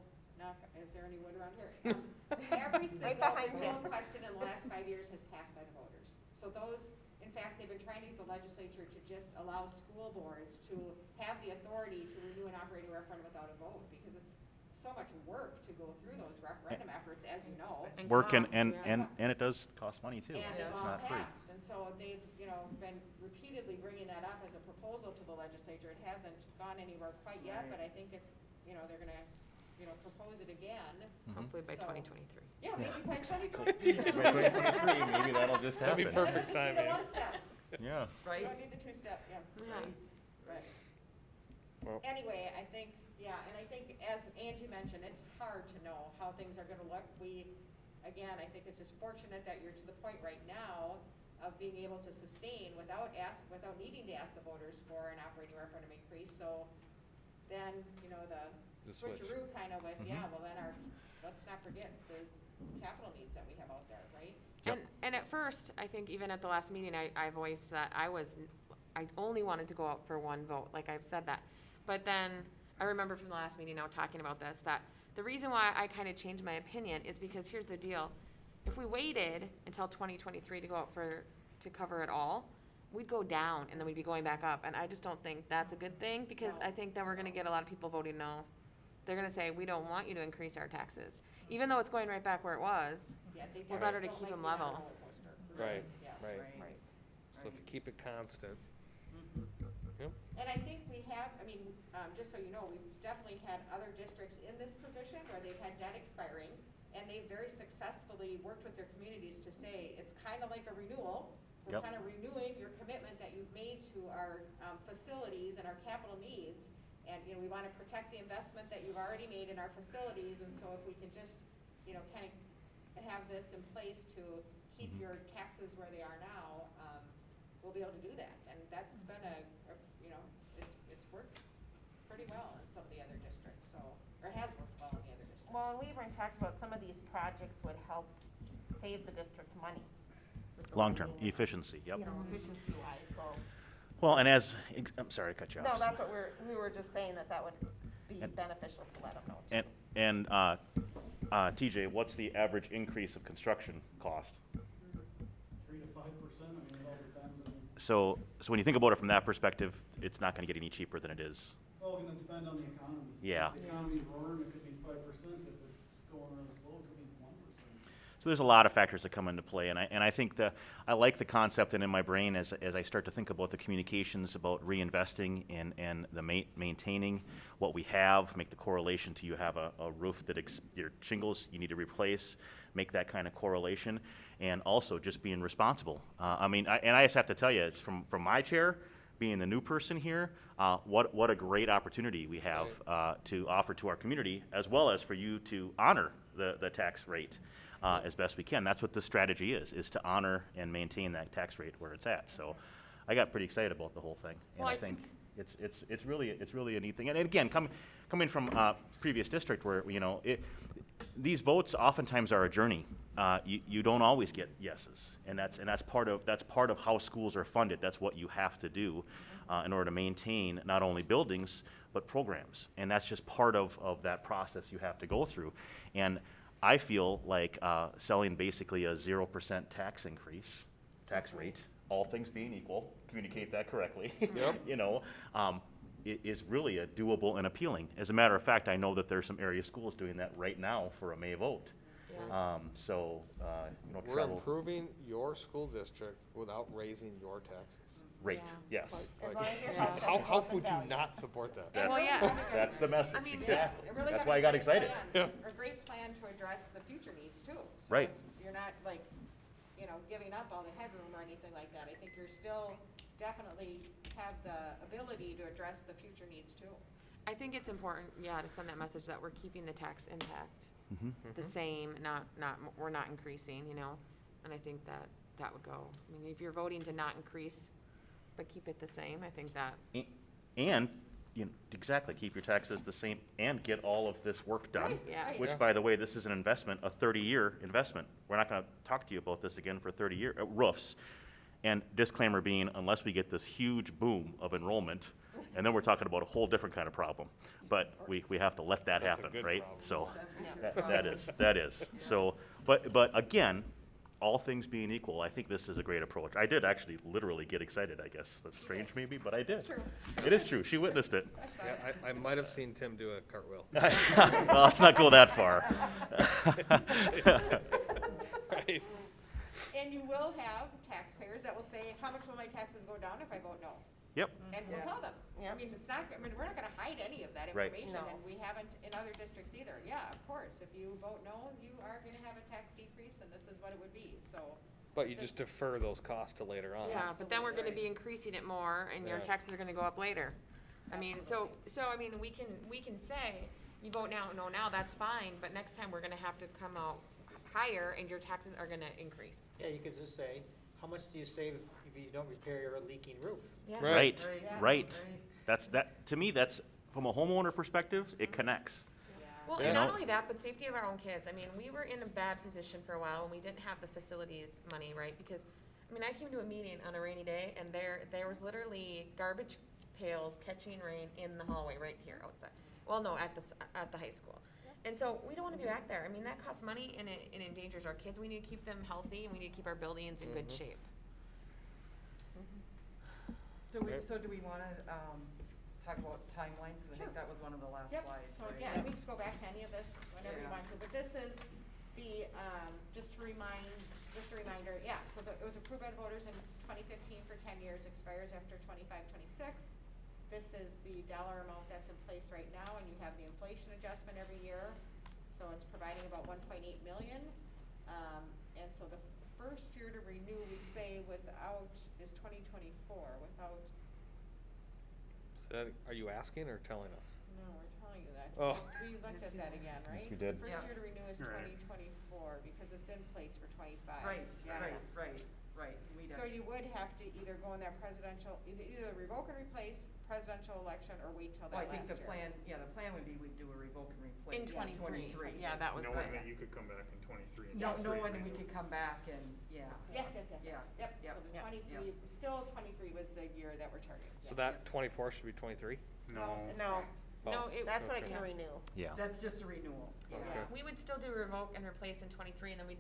is there any wood around here? Every single behind you. poll question in the last 5 years has passed by the voters. So those, in fact, they've been trying to get the legislature to just allow school boards to have the authority to renew an operating referendum without a vote, because it's so much work to go through those referendum efforts, as you know. Work and, cost, and, yeah. and it does cost money too. And they've It's all not free. passed, and so they've, been repeatedly bringing that up as a proposal to the legislature. It hasn't gone anywhere quite yet, but I think it's, they're gonna, propose it again. Hopefully by So- 2023. Yeah, maybe by 2023. Maybe that'll just That'd be happen. perfect Just need a timing. one-step. Yeah. You Right? don't need the two-step, yeah. Yeah. Right. Well- Anyway, I think, and I think as Angie mentioned, it's hard to know how things are gonna look. Again, I think it's just fortunate that you're to the point right now of being able to sustain without needing to ask the voters for an operating referendum increase. So then, the The switch. switcheroo kind of with, well then let's not forget the capital needs that we have out there, right? Yep. And at first, I think even at the last meeting, I voiced that I only wanted to go out for one vote, like I've said that. But then, I remember from the last meeting now talking about this, that the reason why I kind of changed my opinion is because here's the deal. If we waited until 2023 to go out to cover it all, we'd go down and then we'd be going back up. And I just don't think that's a good thing, because I think then we're gonna get a lot of people voting no. They're gonna say, we don't want you to increase our taxes, even though it's going right back where it was. Yeah, they We're don't- better to don't keep like them being on a level. roller coaster, for sure. Right, Yeah. right. Right. So if you keep it constant. And I think we have, just so you know, we've definitely had other districts in this position where they've had debt expiring, and they've very successfully worked with their communities to say, it's kind of like a renewal. We're Yep. kind of renewing your commitment that you've made to our facilities and our capital needs. And, we want to protect the investment that you've already made in our facilities, and so if we can just, kind of have this in place to keep your taxes where they are now, we'll be able to do that. And that's been it's worked pretty well in some of the other districts, so, or has worked well in the other districts. Well, and we even talked about some of these projects would help save the district money. with the Long-term lending, efficiency, yep. Efficiency wise, so. Well, and I'm sorry, I cut you off. No, that's what we were just saying, that would be And- beneficial to let them know too. And TJ, what's the average increase of construction cost? 3 to 5%, it all depends on. So when you think about it from that perspective, it's not gonna get any cheaper than it is It's all gonna depend on the economy. Yeah. If the economy's roaring, it could be 5%. If it's going really slow, it could be 1%. So there's a lot of factors that come into play, and I think I like the concept, and in my brain as I start to think about the communications about reinvesting and the maintaining what we have, make the correlation to you have a roof that your shingles you need to replace, make that kind of correlation, and also just being responsible. I just have to tell you, it's from my chair, being the new person here, what a great opportunity we have to offer to our community, as well as for you to honor the tax rate. As best we can. That's what the strategy is to honor and maintain that tax rate where it's at. So I got pretty excited about the whole thing. And Well, I I think it's really a neat thing. And again, coming from previous district where, these votes oftentimes are a journey. You don't always get yeses. And that's part of how schools are funded. That's what you have to do in order to maintain not only buildings, but programs. And that's just part of that process you have to go through. And I feel like selling basically a 0% tax rate, all things being equal, communicate that correctly, Yep. is really a doable and appealing. As a matter of fact, I know that there's some area schools doing that right now for a May vote. Yeah. We're travel improving your school district without raising your taxes. rate, Yeah. yes. As long as your Yeah. house How doesn't go up in would you value. not support that? That's, Well, yeah. that's the message, I mean, exactly. You really That's got why a I got great excited. plan, A great plan to address the future needs too. So Right. You're not like, giving up all the headroom or anything like that. I think you're still definitely have the ability to address the future needs too. I think it's important, to send that message that we're keeping the tax impact the same, we're not increasing, and I think that would go. I mean, if you're voting to not increase, but keep it the same, I think that, And, exactly, keep your taxes the same and get all of this work done. Right, Yeah. right. Which, by the way, this is an investment, a 30-year investment. We're not gonna talk to you about this again for 30 year, roofs. And disclaimer being, unless we get this huge boom of enrollment, and then we're talking about a whole different kind of problem. But we have to let that That's a happen, good right? problem. So, that is. So, but again, all things being equal, I think this is a great approach. I did actually literally get excited, I guess. That's strange maybe, but I did. It's true. It is true, she witnessed it. Yeah, I might have seen Tim do a cartwheel. Well, let's not go that far. Right. And you will have taxpayers that will say, how much will my taxes go down if I vote no? Yep, And we'll tell them. Yeah. We're not gonna hide any of that Right. information, No. and we haven't in other districts either. Yeah, of course, if you vote no, you are gonna have a tax decrease, and this is what it would be, so. But you just defer those costs to later on. but then we're gonna be increasing it more, and your Yeah. taxes are gonna go up later. I mean, we can say, you vote no now, that's fine, but next time we're gonna have to come out higher, and your taxes are gonna increase. Yeah, you could just say, how much do you save if you don't repair your leaking roof? Yeah. right, Yeah. right. To me, that's, from a homeowner perspective, it connects. Well, You and not know? only that, but safety of our own kids. I mean, we were in a bad position for a while when we didn't have the facilities money, right? Because, I came to a meeting on a rainy day, and there was literally garbage pails catching rain in the hallway right here outside. Well, no, at the high school. And so we don't want to be back there. I mean, that costs money, and it endangers our kids. We need to keep them healthy, and we need to keep our buildings in good shape. So do we wanna, talk about timelines? 'Cause I think that was one of the last Yep, slides, so right? again, we can go back to any of this whenever you Yeah. want to, but this is the, just a reminder, so it was approved by the voters in 2015 for 10 years, expires after 25-26. This is the dollar amount that's in place right now, and you have the inflation adjustment every year, so it's providing about 1.8 million. And so the first year to renew, we say is 2024, without, So are you asking or telling us? no, we're telling you that. Oh. We looked at that again, right? we did. First Yeah. year to renew is Right. 2024, because it's in place for 25. Right, Yeah. right. So you would have to either go in that either revoke and replace presidential election, or wait till Well, I that think last the year. plan would be we'd do a revoke and replace. In 23, but yeah, that was Knowing the, that you could come back in 23 and No, just knowing renew. we could come back and, yeah. Yes, Yeah. yep, Yep. so the Yep. 23, still 23 was the year that we're targeting. So Yes. that 24 should be 23? No. it's No. correct. no, Oh. it, That's what it Okay. can renew. Yeah. That's just a renewal. Yeah. Okay. we would still do revoke and replace in 23, and then we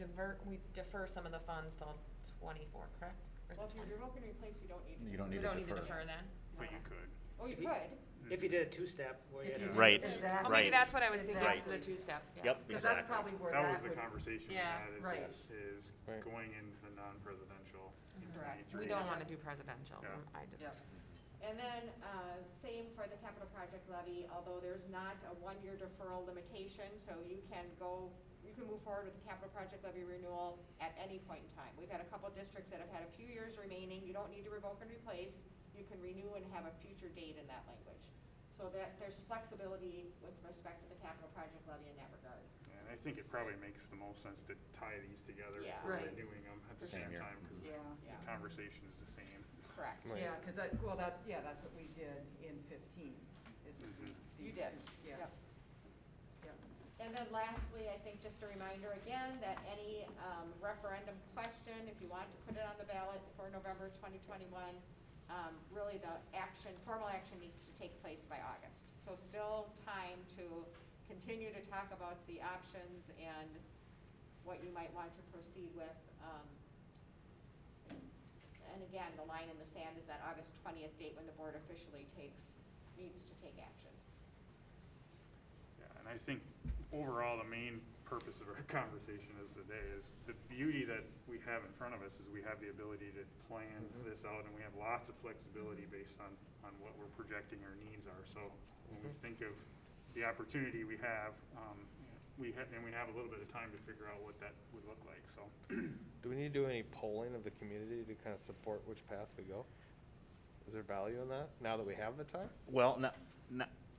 defer some of the funds till 24, correct? Or is Well, it if you 20? revoke and replace, you don't need to. You don't We need don't to need to defer. defer then? But you could. Oh, you If you- could. If you did a two-step, where you had to. Right, Exactly. Oh, maybe right. that's what I was thinking, Right. for the two-step, yeah. Yep, Because that's exactly. probably where That that was the would, conversation we Yeah. had, Right. is Right. going into the non-presidential in Correct. 23. We don't wanna do presidential, Yeah. I just. Yep. And then, same for the capital project levy, although there's not a one-year deferral limitation, so you can move forward with the capital project levy renewal at any point in time. We've had a couple districts that have had a few years remaining, you don't need to revoke and replace, you can renew and have a future date in that language. So that, there's flexibility with respect to the capital project levy in that regard. And I think it probably makes the most sense to tie these together Yeah. for Right. renewing them at the Same same here. time, because yeah. Yeah, the conversation is the same. correct. Right. Yeah, because that, well, that, yeah, that's what we did in 15, is Mhm. You these did. two, yeah. Yep. Yep. And then lastly, I think just a reminder again that any referendum question, if you want to put it on the ballot for November 2021, really the formal action needs to take place by August. So still time to continue to talk about the options and what you might want to proceed with. And again, the line in the sand is that August 20th date when the board officially needs to take action. Yeah, and I think overall, the main purpose of our conversation is today is the beauty that we have in front of us is we have the ability to plan this out, and we have lots of flexibility based on what we're projecting our needs are. So when we think of the opportunity we have, we have a little bit of time to figure out what that would look like, so. Do we need to do any polling of the community to kind of support which path we go? Is there value in that, now that we have the time? Well,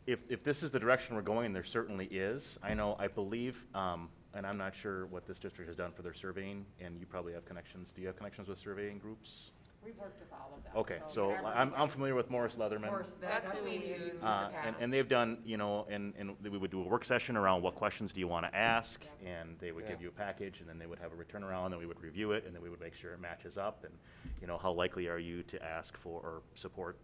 if this is the direction we're going, and there certainly is, I believe, and I'm not sure what this district has done for their surveying, and you probably have connections. Do you have connections with surveying groups? We've worked with all of them. Okay, so whatever I'm we- familiar with Morris Leatherman. Morris, That's who what we've we used in the And past. they've done, and we would do a work session around what questions do you want to ask, and they would give Yeah. you a package, and then they would have a return around, and we would review it, and then we would make sure it matches up, and, how likely are you to ask for or support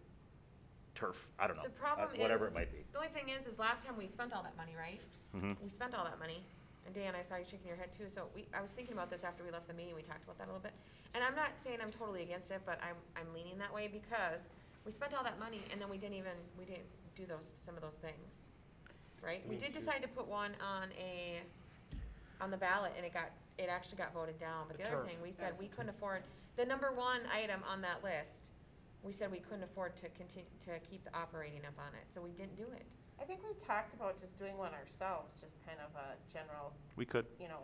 turf? I don't know. The problem Whatever is- it might be. The only thing is last time we spent all that money, right? Mhm. We spent all that money, and Dan, I saw you shaking your head too, so I was thinking about this after we left the meeting, we talked about that a little bit. And I'm not saying I'm totally against it, but I'm leaning that way because we spent all that money and then we didn't do some of those things, right? We did decide to put one on the ballot and it actually got voted down, but The the other turf. thing, we said we couldn't afford, the number one item on that list, we said we couldn't afford to continue, to keep the operating up on it, so we didn't do it. I think we talked about just doing one ourselves, just kind of a general, We could. didn't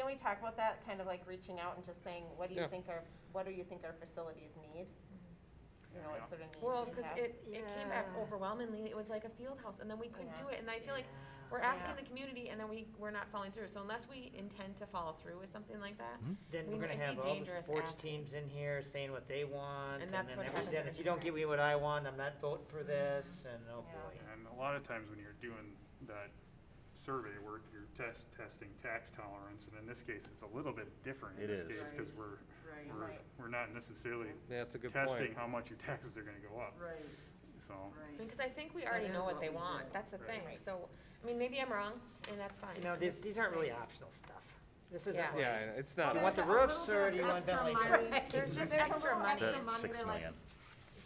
we talk about that, kind of like reaching out and just saying, what do you Yeah. think our facilities need? What sort of needs Well, we because have? it came back Yeah. overwhelmingly, it was like a field house, and then we couldn't do it, and I feel like we're asking the community, and then we're not following through, so unless we intend to follow through with something like that, Then We we're gonna might be have all the dangerous sports asking. teams in here saying what they want, And and that's then what happens then every if you don't time. give me what I want, I'm not voting for this, and oh Yeah. boy. And a lot of times when you're doing that survey work, you're testing tax tolerance, and in this case, it's a little bit different in It this is. case, because Right. Right. Right. we're not necessarily Yeah, that's a good testing point. how much your taxes are gonna go up, Right, so. right. because I think we already is know what what they we want, do. that's the Right. thing, Right. so, I mean, maybe I'm wrong, and that's fine. You know, I'm these just aren't really saying. optional stuff. This isn't Yeah. like, Yeah, it's do not. you want the There's a roofs little or bit do you of want extra ventilation? money. There's just There's a extra little money. extra The money, 6 they're like million.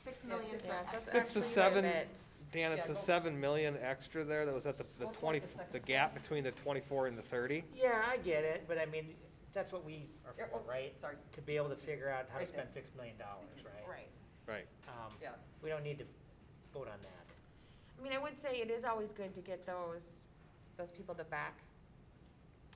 6 million for Yeah, so extra. It's the actually seven- quite a bit. Dan, it's Yeah, the go- 7 million extra there that was at the Go for 20, the second the gap between the 24 and the 30. Yeah, I get it, but I mean, that's what we are Yeah, for, oh, right? sorry. To be able to figure out how to Right spend there. $6 million, right? Right. Right. Yeah. We don't need to vote on that. I mean, I would say it is always good to get those people to back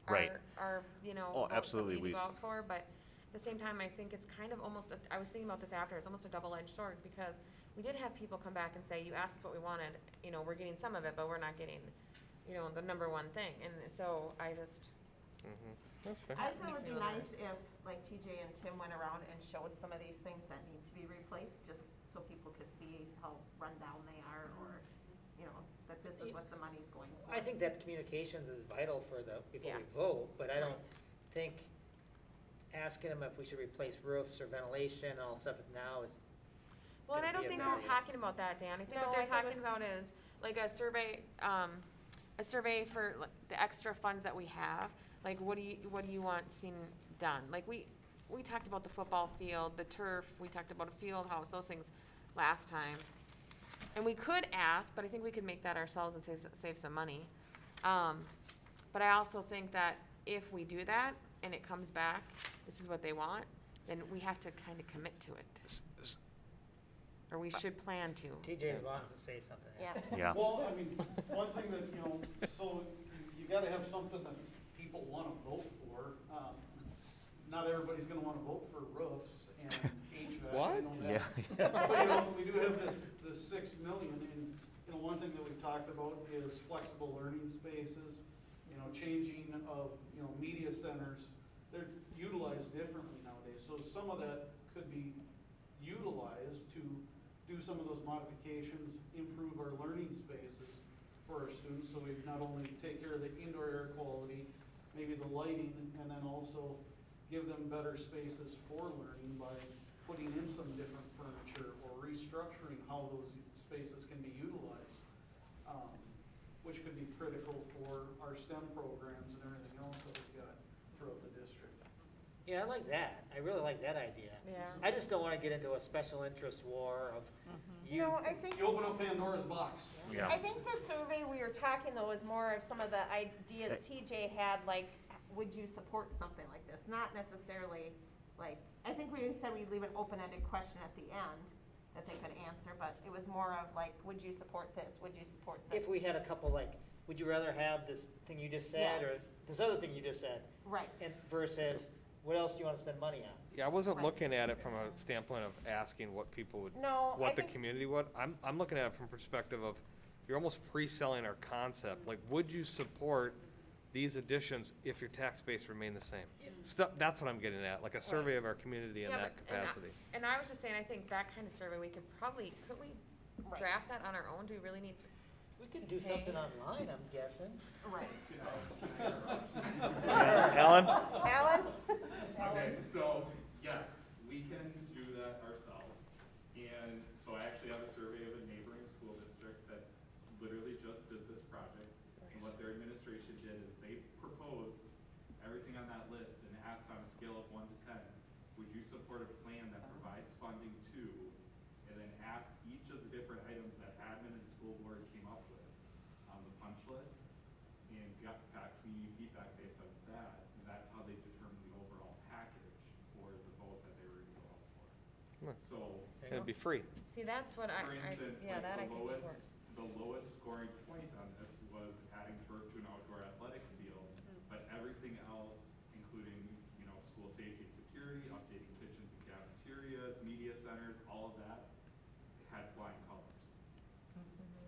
Right. our, Oh, votes that absolutely, we we- need to go out for, but at the same time, I think it's kind of almost, I was thinking about this after, it's almost a double-edged sword, because we did have people come back and say, you asked us what we wanted, we're getting some of it, but we're not getting, the number one thing, and so I just, That's fair. I just thought it Makes would be me a little nice if, like TJ and Tim went around and showed some of these things that need to be replaced, just so people could see how rundown they are, or, that this is what the money's going for. I think that communications is vital for before Yeah. we vote, but I don't Right. think asking them if we should replace roofs or ventilation and all that stuff now is, well, and I Gonna don't be think a they're no. talking about that, Dan, I think No, what they're I think it talking was- about is, like, a survey for like, the extra funds that we have, like, what do you want seen done? Like, we talked about the football field, the turf, we talked about a field house, those things last time. And we could ask, but I think we could make that ourselves and save some money. But I also think that if we do that and it comes back, this is what they want, then we have to kind of commit to it. Or we should plan to. TJ wants to say something. Yeah. Yeah. Well, I mean, one thing that, so you gotta have something that people wanna vote for. Not everybody's gonna wanna vote for roofs and HVAC. What? I know that. But, we do have this 6 million, and, one thing that we've talked about is flexible learning spaces, changing of, media centers. They're utilized differently nowadays, so some of that could be utilized to do some of those modifications, improve our learning spaces for our students, so we not only take care of the indoor air quality, maybe the lighting, and then also give them better spaces for learning by putting in some different furniture or restructuring how those spaces can be utilized, which could be critical for our STEM programs and everything else that we've got throughout the district. Yeah, I like that. I really like that idea. Yeah. I just don't wanna get into a special interest war of you. No, I think, You open up Pandora's box. Yeah. I think the survey we were talking though is more of some of the ideas TJ had, like, would you support something like this? Not necessarily, like, I think we said we'd leave an open-ended question at the end that they could answer, but it was more of like, would you support this? Would you support this? If we had a couple like, would you rather have this thing you just said Yeah. or this other thing you just said? Right. And versus, what else do you wanna spend money on? Yeah, I wasn't Right. looking at it from a standpoint of asking what people would, No, I what the think, community would. I'm looking at it from perspective of, you're almost pre-selling our concept. Like, would you support these additions if your tax base remained the same? Stuff, that's what I'm getting at, like a survey of our community in Yeah, that but- capacity. And I was just saying, I think that kind of survey, we could probably, could we Right. draft that on our own? Do we really need? We could do something online, I'm guessing. right. Alan? Alan? Okay, so, yes, we can do that ourselves. And so I actually have a survey of a neighboring school district that literally just did this project. And what their administration did is they proposed everything on that list and asked on a scale of 1 to 10, would you support a plan that provides funding to, and then ask each of the different items that admin and school board came up with on the punch list, and got community feedback based on that, and that's how they determined the overall package for the vote that they were gonna go out for. Hmm. So, It'd be free. See, that's what for instance, yeah, that I like can support. the lowest scoring point on this was adding turf to an outdoor athletic field, but everything else, including, school safety and security, updating kitchens and cafeterias, media centers, all of that, had flying colors.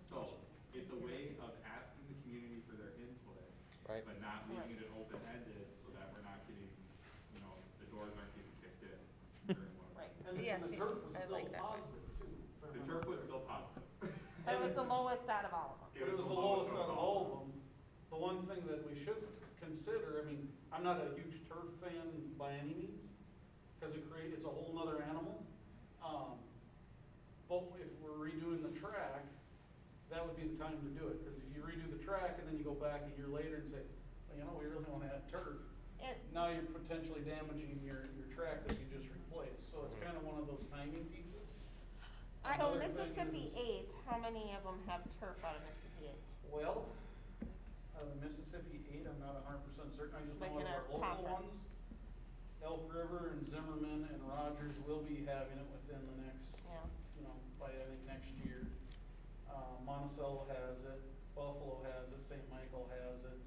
So, it's a way of asking the community for their input, Right. but not leaving it open-ended so that we're not getting, the doors aren't getting kicked in during one of Right. And Yes, the turf was I still like that. positive too. if I The remember turf was correctly. still positive. That was the lowest out of all of them. But it was the lowest out of all of them. The one thing that we should consider, I mean, I'm not a huge turf fan by any means, because it's a whole nother animal. But if we're redoing the track, that would be the time to do it, because if you redo the track and then you go back a year later and say, well, we really wanna add turf, And, now you're potentially damaging your track that you just replaced, so it's kinda one of those timing pieces. so Another thing Mississippi is- 8, how many of them have turf out of Mississippi 8? Well, out of the Mississippi 8, I'm not 100% certain, I just know Like out in of our a local conference. ones, Elk River and Zimmerman and Rogers will be having it within the next, Yeah. by I think next year. Monticello has it, Buffalo has it, St. Michael has it.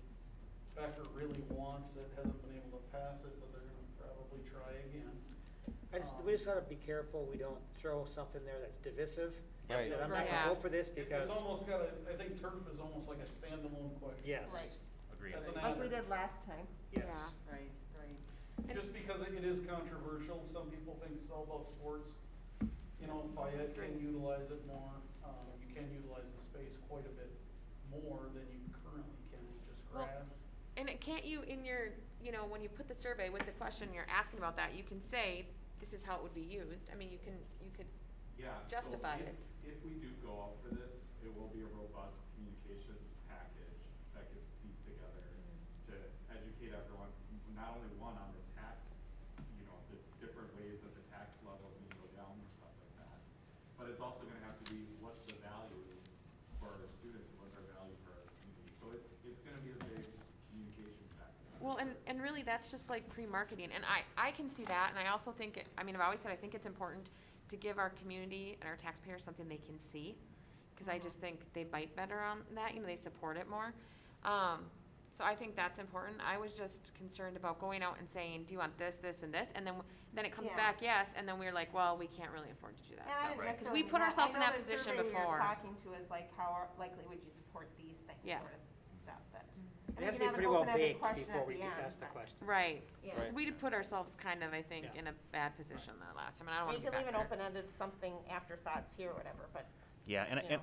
Becker really wants it, hasn't been able to pass it, but they're gonna probably try again. We just gotta be careful, we don't throw something there that's divisive. Right. That I'm not Yeah. gonna vote for this It's because, almost I think turf is almost like a standalone question. yes. Right. Agreed. That's an Like we add-on. did last time. Yes. Yeah. Right, right. Just because it is controversial, some people think it's all about sports. Fayette can utilize it more, you can utilize the space quite a bit more than you currently can with just Well, grass. And can't you, in your, when you put the survey with the question you're asking about that, you can say, this is how it would be used. I mean, you could Yeah. so justify it. If we do go out for this, it will be a robust communications package that gets pieced together to educate everyone, not only on the tax, the different ways that the tax levels need to go down and stuff like that, but it's also gonna have to be, what's the value Well, and really, that's just like pre-marketing, and I can see that, and I also think, I've always said, I think it's important to give our community and our taxpayers something they can see, because I just think they bite better on that, they support it more. So I think that's important. I was just concerned about going out and saying, do you want this, this, and this, and then it comes Yeah. back, yes, and then we're like, well, we can't really afford to do that, And I so. didn't Because necessarily we put mean ourselves in I that know the position survey we before. were talking to is like, how likely would you support these things, Yeah. sort of stuff, that. It has to be pretty well baked before we ask the question. Right, Yeah. because we did put ourselves kind of, I think, Yeah. in a bad position that last time, and I don't want You to be can leave back it there. open-ended, something afterthoughts here or whatever, but. Yeah, You know.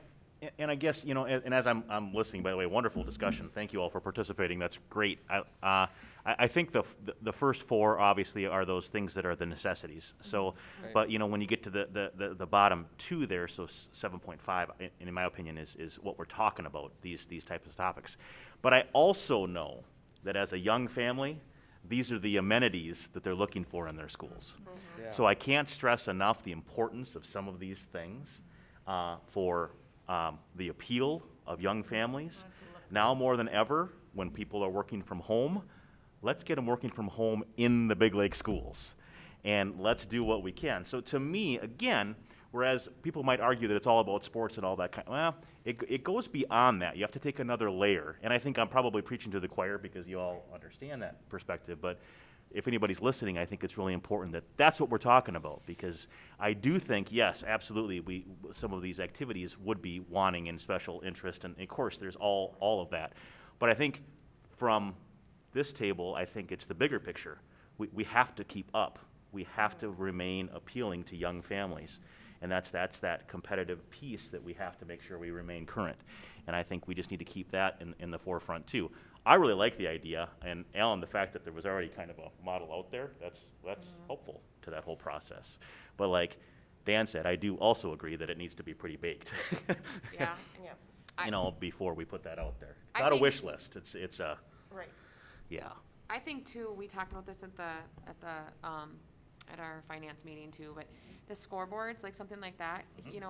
and I guess, and as I'm listening, by the way, wonderful discussion. Thank you all for participating. That's great. I think the first four obviously are those things that are the necessities. So, Right. but when you get to the bottom two there, so 7.5, in my opinion, is what we're talking about, these types of topics. But I also know that as a young family, these are the amenities that they're looking for in their schools. Yeah. So I can't stress enough the importance of some of these things for the appeal of young families. Now more than ever, when people are working from home, let's get them working from home in the Biglake schools. And let's do what we can. So to me, again, whereas people might argue that it's all about sports and all that well, it goes beyond that. You have to take another layer. And I think I'm probably preaching to the choir because you all understand that perspective. But if anybody's listening, I think it's really important that that's what we're talking about, because I do think, yes, absolutely, some of these activities would be wanting in special interest, and of course, there's all of that. But I think from this table, I think it's the bigger picture. We have to keep up. We have to remain appealing to young families, and that's that competitive piece that we have to make sure we remain current. And I think we just need to keep that in the forefront too. I really like the idea, and Alan, the fact that there was already kind of a model out there, that's helpful to that whole process. But like Dan said, I do also agree that it needs to be pretty baked. Yeah. Yeah, Before we put that out there. It's I not a think- wish list, it's a, right. yeah. I think too, we talked about this at our finance meeting too, but the scoreboards, like something like that, he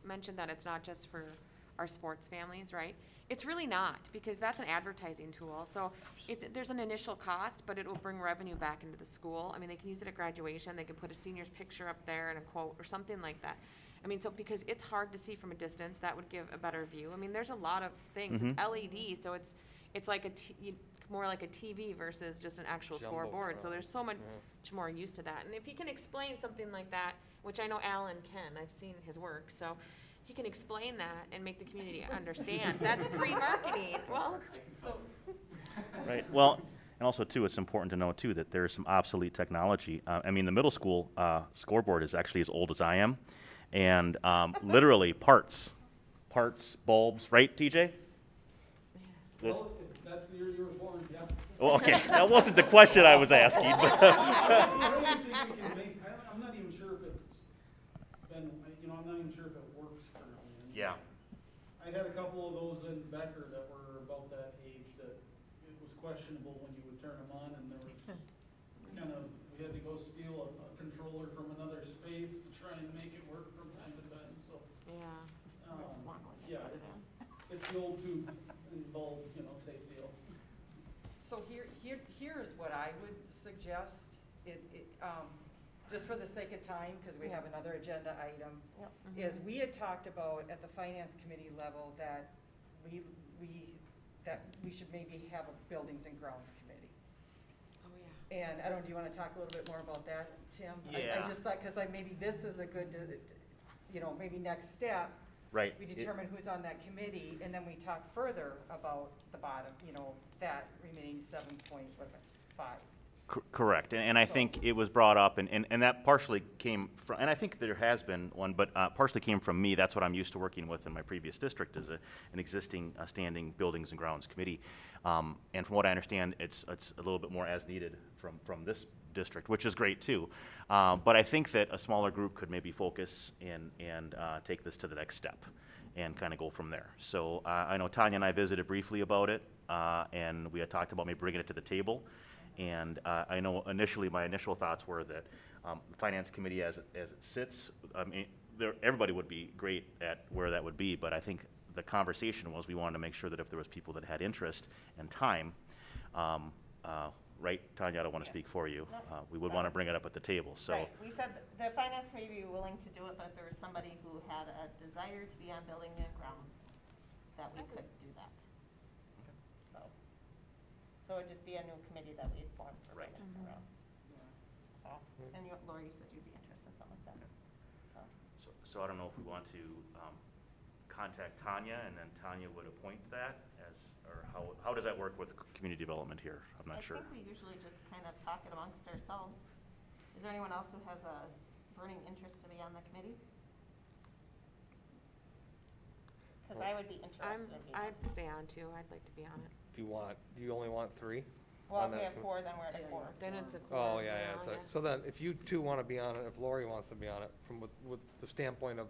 mentioned that it's not just for our sports families, right? It's really not, because that's an advertising tool. So there's an initial cost, but it will bring revenue back into the school. They can use it at graduation. They can put a senior's picture up there and a quote or something like that. Because it's hard to see from a distance, that would give a better view. There's a lot of things. It's LED, so it's like more like a TV versus just an actual scoreboard. So there's so much more use to that. And if you can explain something like that, which I know Alan can, I've seen his work, so he can explain that and make the community understand. That's pre-marketing. Well, it's just so. Right, well, and also too, it's important to know too that there's some obsolete technology. The middle school scoreboard is actually as old as I am, and literally parts, bulbs, right, TJ? Well, if that's the year you were born, yeah. Oh, okay, that wasn't the question I was asking, but. I don't even think we can make, I'm not even sure if it's been, I'm not even sure if it works currently. Yeah. I had a couple of those in Becker that were about that age that it was questionable when you would turn them on, and there was we had to go steal a controller from another space to try and make it work from time to time, so. Yeah. Yeah, it's the old tube and bulb, type deal. So here is what I would suggest, just for the sake of time, because we have another agenda item, is we had talked about at the finance committee level that we should maybe have a buildings and grounds committee. Oh, yeah. And do you want to talk a little bit more about that, Tim? Yeah. I just thought, because maybe this is a good, maybe next step. Right. We determine who's on that committee, and then we talk further about the bottom, that remaining 7.5. Correct, and I think it was brought up, and that partially came from, and I think there has been one, but partially came from me. That's what I'm used to working with in my previous district, is an existing standing buildings and grounds committee. And from what I understand, it's a little bit more as needed from this district, which is great too. But I think that a smaller group could maybe focus and take this to the next step and kind of go from there. So I know Tanya and I visited briefly about it, and we had talked about maybe bringing it to the table. And I know initially, my initial thoughts were that the finance committee, as it sits, everybody would be great at where that would be. But I think the conversation was we wanted to make sure that if there was people that had interest and time, right, Tanya, I don't want to Yes. speak for you. No, We would that want to was- bring it up at the table, so. Right, we said the finance committee would be willing to do it, but if there was somebody who had a desire to be on building and grounds, that we could do that. So it'd just be a new committee that we'd form for Right. finance and grounds. So, and you, Lori, you said you'd be interested in something like that, so. So I don't know if we want to contact Tanya, and then Tanya would appoint that as, or how does that work with community development here? I'm not sure. I think we usually just kind of talk it amongst ourselves. Is there anyone else who has a burning interest to be on the committee? Because I would be interested in being. I'd stay on too, I'd like to be on it. Do you only want 3? Well, on if we that have 4, then we're at a 4. Then it's a. Oh, quorum, yeah, you yeah, know, it's so then, if you two wanna be on it, if Lori wants to be on it, from with the standpoint of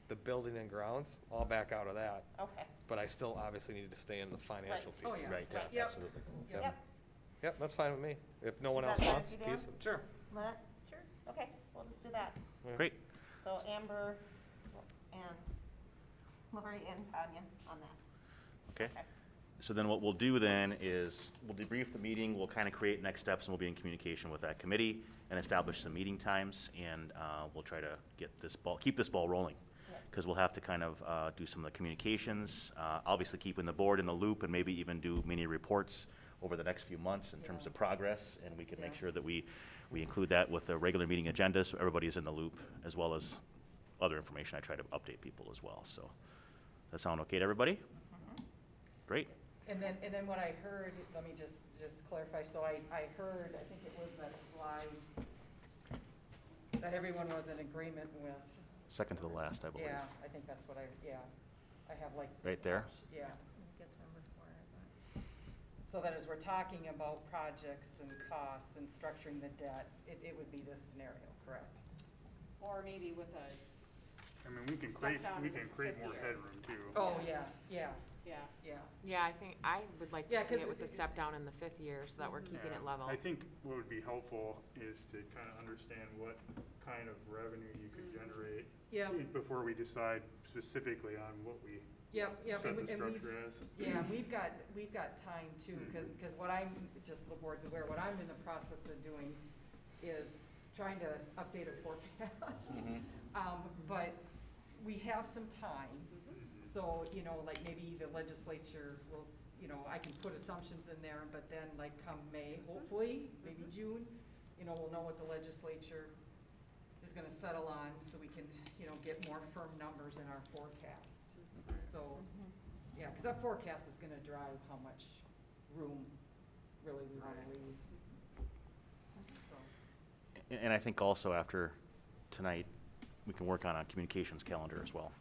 the building and grounds, I'll back out of that, Okay, but I still obviously need to stay in the financial piece. Right. Oh, yeah. Right, Right. Yep. absolutely. Yep. yep. Yep, that's fine with me, if no Is one that else fine wants, with you, Dan? piece. Sure. Lynette? Sure. Okay, we'll just do that. Great. So Amber and Lori and Tanya on that. Okay. So then what we'll do then is, we'll debrief the meeting, we'll kind of create next steps, and we'll be in communication with that committee and establish some meeting times, and we'll try to keep this ball rolling. Yeah. Because we'll have to kind of do some of the communications, obviously keeping the board in the loop, and maybe even do mini reports over the next few months in terms of progress, and we can make Yeah. sure that we include that with the regular meeting agenda, so everybody's in the loop, as well as other information. I try to update people as well, so. That sound okay to everybody? Great. And then what I heard, let me just clarify, so I heard, I think it was that slide that everyone was in agreement with. Second to the last, I believe. Yeah, I think that's what I have like. Right this there? Yeah. So that as we're talking about projects and costs and structuring the debt, it would be this scenario, correct? Or maybe with a, I mean, we can Step create, down we to the can create more 50 or- headroom too. Oh, yeah, yeah. yeah. Yeah, I think, I would like to Yeah, see 'cause it with the step down in the 5th year, so that we're keeping Yeah. it level. I think what would be helpful is to kind of understand what kind of revenue you could generate Yeah, before we decide specifically on what we yep. set the and we've- structure as. Yeah, we've got time too, because what I'm, just the board's aware, what I'm in the process of doing is trying to update a forecast. But we have some time, so, like maybe the legislature will, I can put assumptions in there, but then like come May, hopefully, maybe June, we'll know what the legislature is gonna settle on, so we can, get more firm numbers in our forecast. So, yeah, because that forecast is gonna drive how much room really we wanna leave. So, And I think also after tonight, we can work on a communications calendar as well.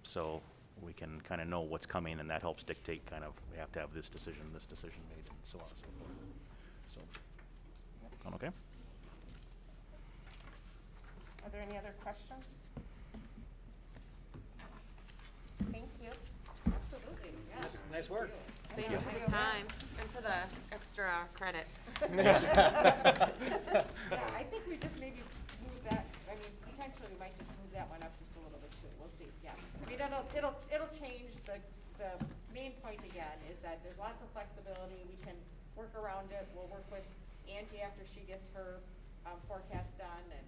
So we can kind of know what's coming, and that helps dictate kind of, we have to have this decision made, and so on and so forth. So, sound okay? Are there any other questions? Thank you. Absolutely, yes. Nice work. Thanks for the time and for the extra credit. Yeah, I think we just maybe move that, I mean, potentially we might just move that one up just a little bit too, we'll see, yeah. I mean, it'll change, the main point again is that there's lots of flexibility, we can work around it, we'll work with Angie after she gets her, forecast done, and,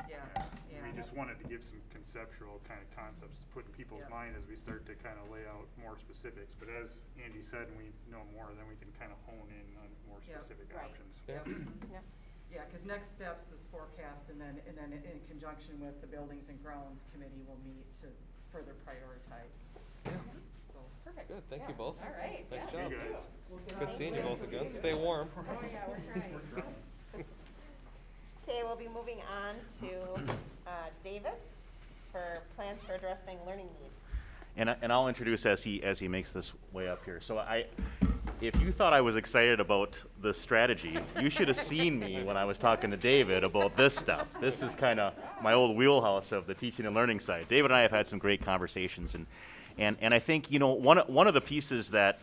yeah, yeah. We just wanted to give some conceptual kind of concepts to put in people's Yeah. mind as we start to kind of lay out more specifics. But as Andy said, when we know more, then we can kind of hone in on more Yep. specific Right. options. Yep. Yep. Yeah, because next steps is forecast, and then in conjunction with the Buildings and Grounds Committee, we'll meet to further prioritize. So, perfect. Good, thank you Yeah. both. All right, Nice yeah, job. thank you. Good seeing you both again, stay warm. Oh, yeah, we're trying. Okay, we'll be moving on to David for plans for addressing learning needs. And I'll introduce as he makes this way up here. So if you thought I was excited about the strategy, you should have seen me when I was talking to David about this stuff. This is kind of my old wheelhouse of the teaching and learning side. David and I have had some great conversations, and I think one of the pieces that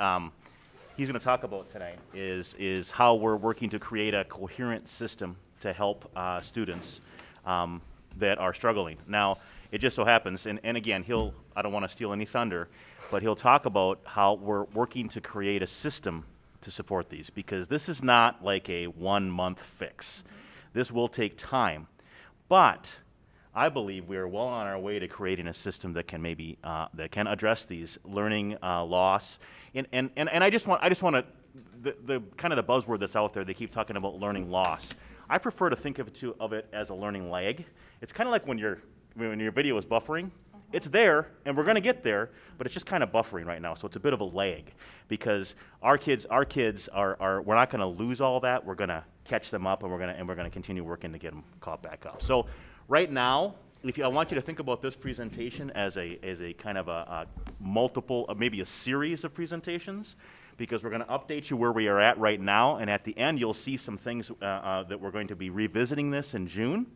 he's going to talk about tonight is how we're working to create a coherent system to help students that are struggling. Now, it just so happens, and again, I don't want to steal any thunder, but he'll talk about how we're working to create a system to support these, because this is not like a 1-month fix. This will take time. But I believe we are well on our way to creating a system that can maybe, that can address these learning loss. And I just want to, the kind of the buzzword that's out there, they keep talking about learning loss. I prefer to think of it as a learning lag. It's kind of like when your video is buffering. It's there, and we're going to get there, but it's just kind of buffering right now, so it's a bit of a lag, because our kids are we're not going to lose all that. We're going to catch them up, and we're going to continue working to get them caught back up. So right now, I want you to think about this presentation as a kind of a multiple, maybe a series of presentations, because we're going to update you where we are at right now, and at the end you'll see some things that we're going to be revisiting this in June.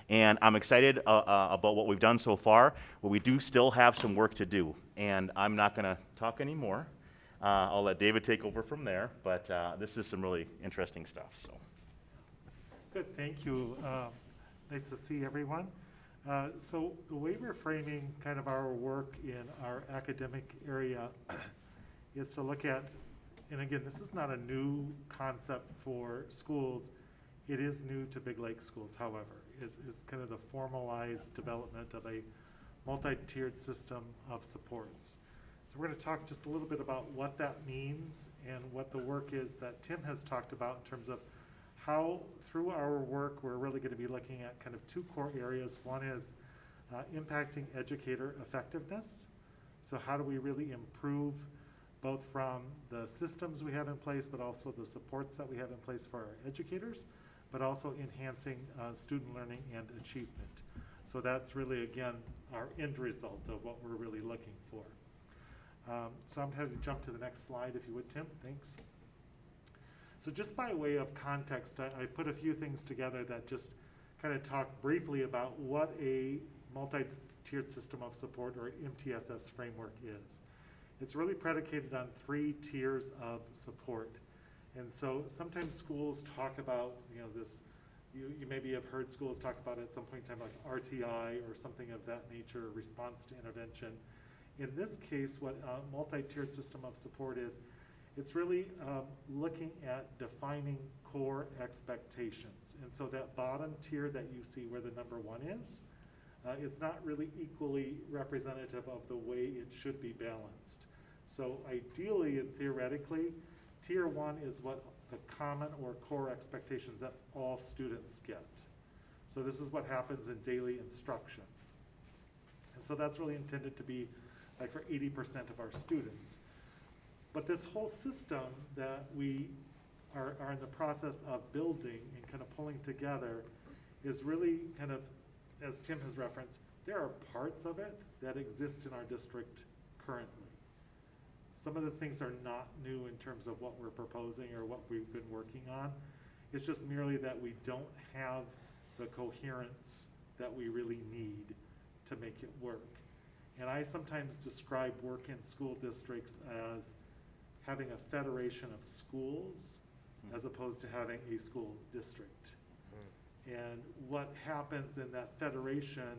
And I'm excited about what we've done so far, but we do still have some work to do. And I'm not going to talk anymore. I'll let David take over from there, but this is some really interesting stuff. So. Good, thank you. Nice to see everyone. So the way we're framing kind of our work in our academic area is to look at, and again, this is not a new concept for schools. It is new to Biglake schools, however, is kind of the formalized development of a multi-tiered system of supports. So we're going to talk just a little bit about what that means and what the work is that Tim has talked about in terms of how, through our work, we're really going to be looking at kind of two core areas. One is impacting educator effectiveness. So how do we really improve both from the systems we have in place, but also the supports that we have in place for our educators, but also enhancing student learning and achievement. So that's really, again, our end result of what we're really looking for. So I'm going to jump to the next slide, if you would, Tim. Thanks. So just by way of context, I put a few things together that just kind of talk briefly about what a multi-tiered system of support, or MTSS framework, is. It's really predicated on 3 tiers of support. And so sometimes schools talk about, this, you maybe have heard schools talk about it at some point in time, like RTI or something of that nature, response to intervention. In this case, what a multi-tiered system of support is, it's really looking at defining core expectations. And so that bottom tier that you see where the number 1 is, it's not really equally representative of the way it should be balanced. So ideally and theoretically, Tier 1 is what the common or core expectations that all students get. So this is what happens in daily instruction. And so that's really intended to be like for 80% of our students. But this whole system that we are in the process of building and kind of pulling together is really kind of, as Tim has referenced, there are parts of it that exist in our district currently. Some of the things are not new in terms of what we're proposing or what we've been working on. It's just merely that we don't have the coherence that we really need to make it work. And I sometimes describe work in school districts as having a federation of schools as opposed to having a school district. And what happens in that federation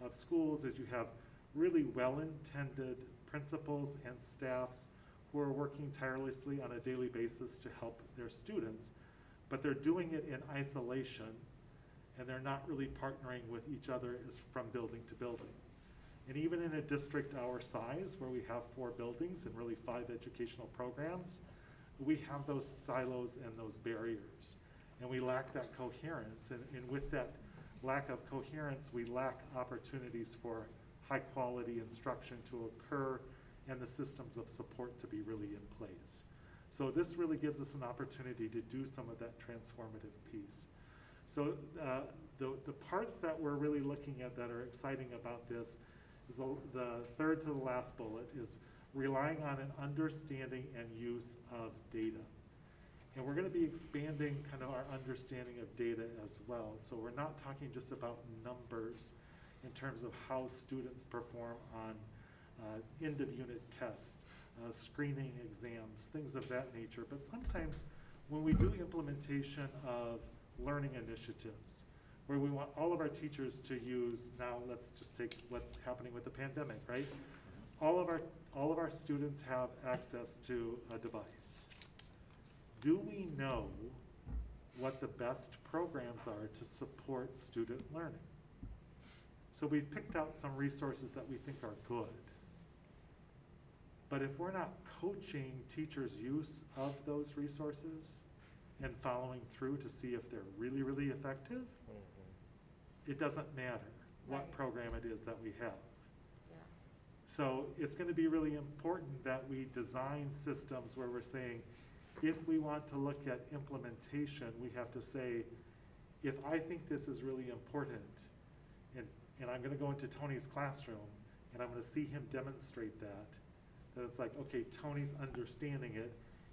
of schools is you have really well-intended principals and staffs who are working tirelessly on a daily basis to help their students, but they're doing it in isolation, and they're not really partnering with each other from building to building. And even in a district our size, where we have 4 buildings and really 5 educational programs, we have those silos and those barriers, and we lack that coherence. And with that lack of coherence, we lack opportunities for high-quality instruction to occur and the systems of support to be really in place. So this really gives us an opportunity to do some of that transformative piece. So the parts that we're really looking at that are exciting about this is the third to the last bullet is relying on an understanding and use of data. And we're going to be expanding kind of our understanding of data as well. So we're not talking just about numbers in terms of how students perform on end-of-unit tests, screening exams, things of that nature. But sometimes when we do implementation of learning initiatives, where we want all of our teachers to use, now let's just take what's happening with the pandemic, right? All of our students have access to a device. do we know what the best programs are to support student learning? So we've picked out some resources that we think are good. But if we're not coaching teachers' use of those resources and following through to see if they're really, really effective, it doesn't matter what Right. program it is that we have. Yeah. So it's going to be really important that we design systems where we're saying, if we want to look at implementation, we have to say, if I think this is really important, and I'm going to go into Tony's classroom, and I'm going to see him demonstrate that, then it's like, okay, Tony's understanding it.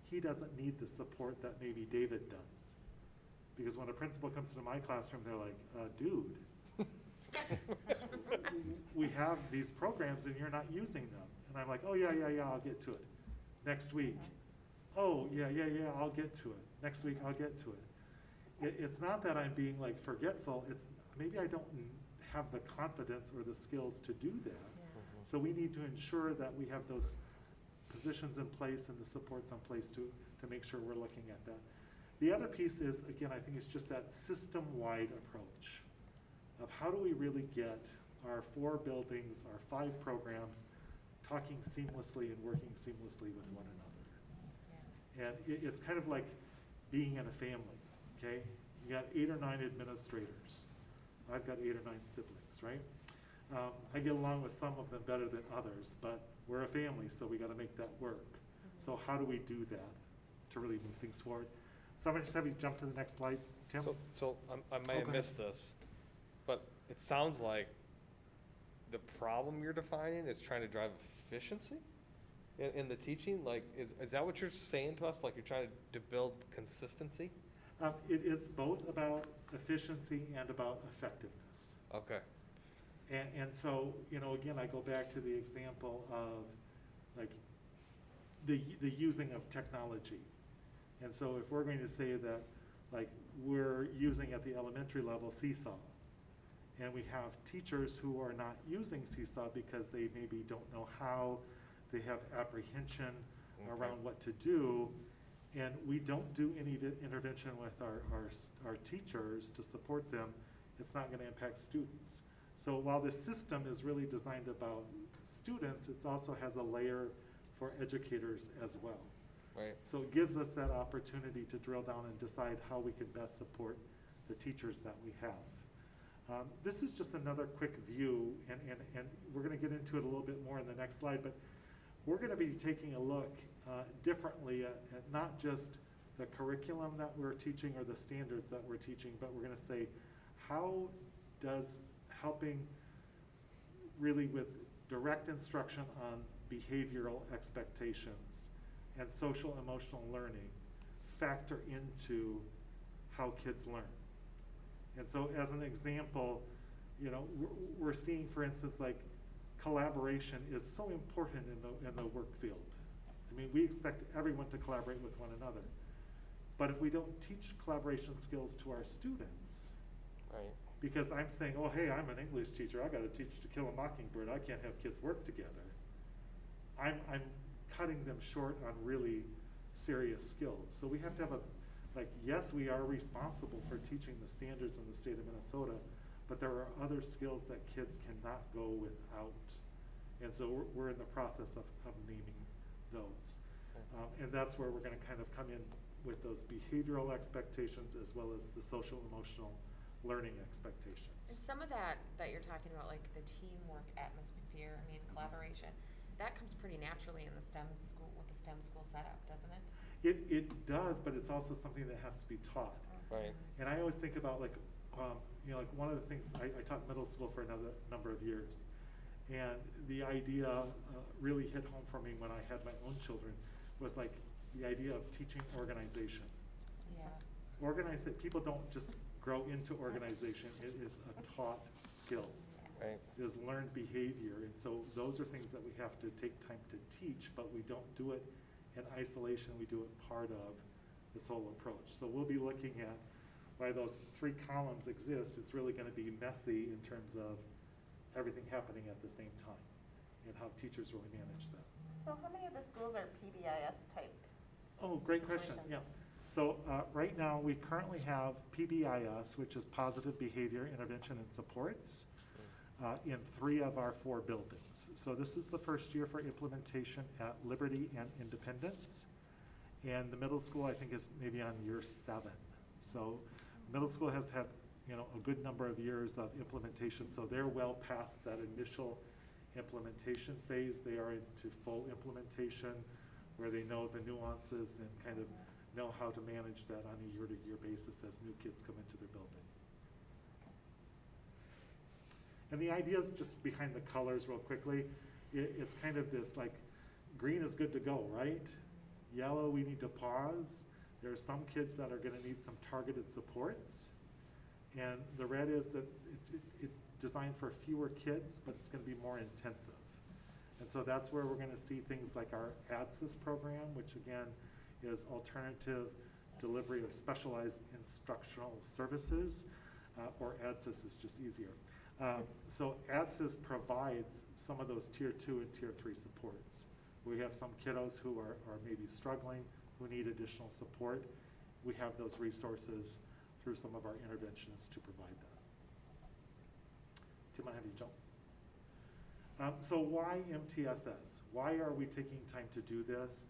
He doesn't need the support that maybe David does. Because when a principal comes into my classroom, they're like, dude, we have these programs and you're not using them. And I'm like, oh, yeah, I'll get to it. Next week, oh, yeah, I'll get to it. Next week, I'll get to it. It's not that I'm being like forgetful, it's maybe I don't have the confidence or the skills to do that. Yeah. So we need to ensure that we have those positions in place and the supports in place to make sure we're looking at that. The other piece is, again, I think it's just that system-wide approach of how do we really get our 4 buildings, our 5 programs, talking seamlessly and working seamlessly with one another. And it's kind of like being in a family, okay? You got 8 or 9 administrators. I've got 8 or 9 siblings, right? I get along with some of them better than others, but we're a family, so we got to make that work. So how do we do that to really move things forward? So I'm going to just have you jump to the next slide, Tim. So I might have Okay. missed this, but it sounds like the problem you're defining is trying to drive efficiency in the teaching? Like, is that what you're saying to us? Like you're trying to build consistency? It is both about efficiency and about effectiveness. Okay. And so, you know, again, I go back to the example of like the using of technology. And so if we're going to say that like we're using at the elementary level Seesaw, and we have teachers who are not using Seesaw because they maybe don't know how, they have apprehension around what to do, and we don't do any intervention with our teachers to support them, it's not going to impact students. So while the system is really designed about students, it also has a layer for educators as well. Right. So it gives us that opportunity to drill down and decide how we can best support the teachers that we have. This is just another quick view, and we're going to get into it a little bit more in the next slide, but we're going to be taking a look differently at not just the curriculum that we're teaching or the standards that we're teaching, but we're going to say, how does helping really with direct instruction on behavioral expectations and social emotional learning factor into how kids learn? And so as an example, you know, we're seeing, for instance, like collaboration is so important in the work field. I mean, we expect everyone to collaborate with one another. But if we don't teach collaboration skills to our students, Right. because I'm saying, oh, hey, I'm an English teacher, I got to teach To Kill a Mockingbird, I can't have kids work together. I'm cutting them short on really serious skills. So we have to have yes, we are responsible for teaching the standards in the state of Minnesota, but there are other skills that kids cannot go without. And so we're in the process of naming those. And that's where we're going to kind of come in with those behavioral expectations as well as the social emotional learning expectations. And some of that you're talking about, like the teamwork atmosphere, I mean, collaboration, that comes pretty naturally in the STEM school, with the STEM school setup, doesn't it? It does, but it's also something that has to be taught. Right. And I always think about like one of the things, I taught middle school for another number of years. And the idea really hit home for me when I had my own children was like the idea of teaching organization. Yeah. People don't just grow into organization, it is a taught skill. Right. It is learned behavior, and so those are things that we have to take time to teach, but we don't do it in isolation, we do it part of this whole approach. So we'll be looking at why those 3 columns exist. It's really going to be messy in terms of everything happening at the same time and how teachers really manage that. So how many of the schools are PBIS type? Oh, great question, yeah. Situations. So right now, we currently have PBIS, which is Positive Behavior Intervention and Supports, in 3 of our 4 buildings. So this is the first year for implementation at Liberty and Independence. And the middle school, I think, is maybe on year 7. So middle school has had, you know, a good number of years of implementation, so they're well past that initial implementation phase. They are into full implementation, where they know the nuances and kind of know how to manage that on a year-to-year basis as new kids come into their building. And the idea is just behind the colors real quickly. It's kind of this like, green is good to go, right? Yellow, we need to pause. There are some kids that are gonna need some targeted supports. And the red is that it's designed for fewer kids, but it's gonna be more intensive. And so that's where we're gonna see things like our ADSIS program, which again is alternative delivery of specialized instructional services, or ADSIS is just easier. So ADSIS provides some of those tier 2 and tier 3 supports. We have some kiddos who are maybe struggling, who need additional support. We have those resources through some of our interventionists to provide that. Tim, I have you jump. So why MTSS? Why are we taking time to do this?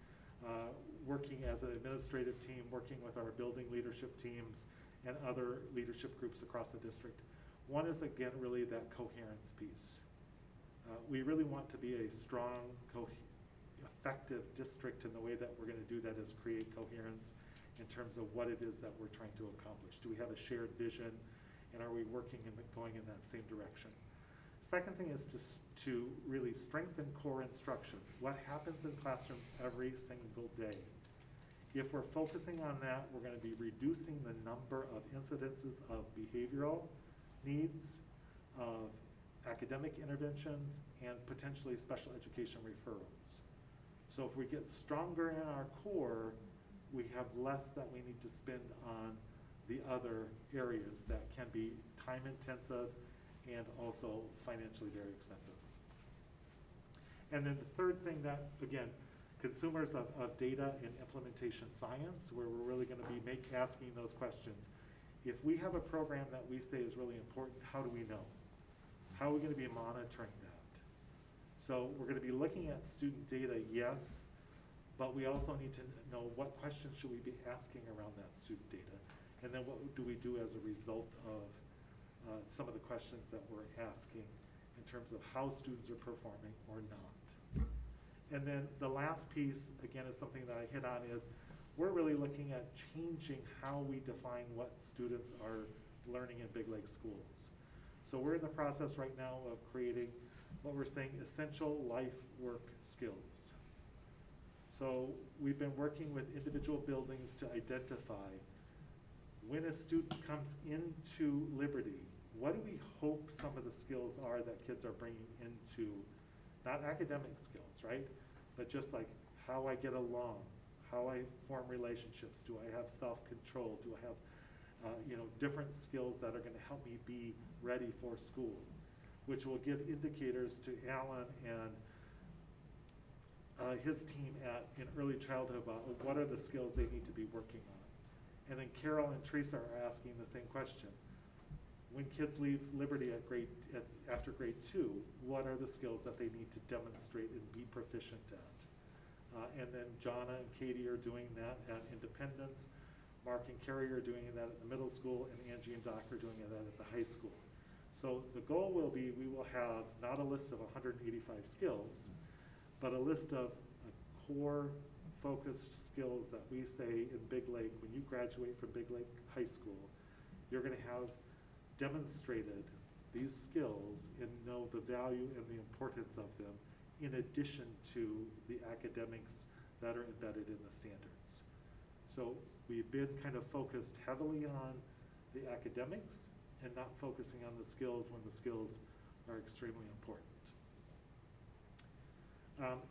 Working as an administrative team, working with our building leadership teams and other leadership groups across the district. One is, again, really that coherence piece. We really want to be a strong, effective district, and the way that we're gonna do that is create coherence in terms of what it is that we're trying to accomplish. Do we have a shared vision, and are we working and going in that same direction? Second thing is just to really strengthen core instruction. What happens in classrooms every single day? If we're focusing on that, we're gonna be reducing the number of incidences of behavioral needs, of academic interventions, and potentially special education referrals. So if we get stronger in our core, we have less that we need to spend on the other areas that can be time intensive and also financially very expensive. And then the third thing that, again, consumers of data and implementation science, where we're really gonna be asking those questions. If we have a program that we say is really important, how do we know? How are we gonna be monitoring that? So we're gonna be looking at student data, yes, but we also need to know what questions should we be asking around that student data? And then what do we do as a result of some of the questions that we're asking in terms of how students are performing or not. And then the last piece, again, is something that I hit on, is we're really looking at changing how we define what students are learning in Biglake schools. So we're in the process right now of creating what we're saying essential life work skills. So we've been working with individual buildings to identify when a student comes into Liberty, what do we hope some of the skills are that kids are bringing into, not academic skills, right? But just like how I get along, how I form relationships, do I have self-control, do I have different skills that are gonna help me be ready for school, which will give indicators to Alan and his team in early childhood about what are the skills they need to be working on. And then Carol and Teresa are asking the same question. When kids leave Liberty after grade 2, what are the skills that they need to demonstrate and be proficient at? And then Jonna and Katie are doing that at Independence. Mark and Carrie are doing that at the middle school, and Angie and Doc are doing that at the high school. So the goal will be, we will have not a list of 185 skills, but a list of core focused skills that we say in Biglake, when you graduate from Biglake High School, you're gonna have demonstrated these skills and know the value and the importance of them, in addition to the academics that are embedded in the standards. So we've been kind of focused heavily on the academics and not focusing on the skills when the skills are extremely important.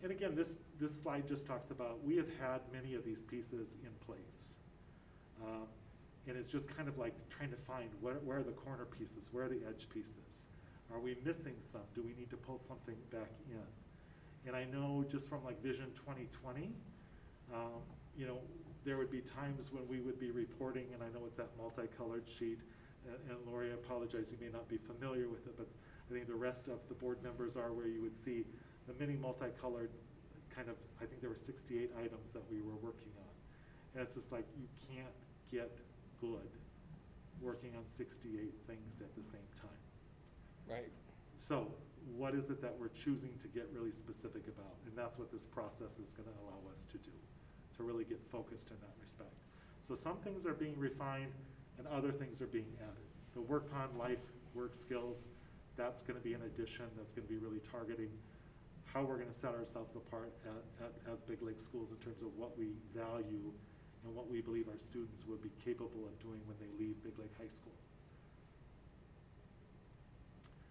And again, this slide just talks about, we have had many of these pieces in place. And it's just kind of like trying to find where are the corner pieces, where are the edge pieces? Are we missing some? Do we need to pull something back in? And I know just from like Vision 2020, there would be times when we would be reporting, and I know it's that multicolored sheet, and Lori, I apologize, you may not be familiar with it, but I think the rest of the board members are, where you would see the many multicolored kind of, I think there were 68 items that we were working on. And it's just like, you can't get good working on 68 things at the same time. Right. So what is it that we're choosing to get really specific about? And that's what this process is gonna allow us to do, to really get focused in that respect. So some things are being refined and other things are being added. The work on life, work skills, that's gonna be an addition, that's gonna be really targeting how we're gonna set ourselves apart as Biglake schools in terms of what we value and what we believe our students would be capable of doing when they leave Biglake High School.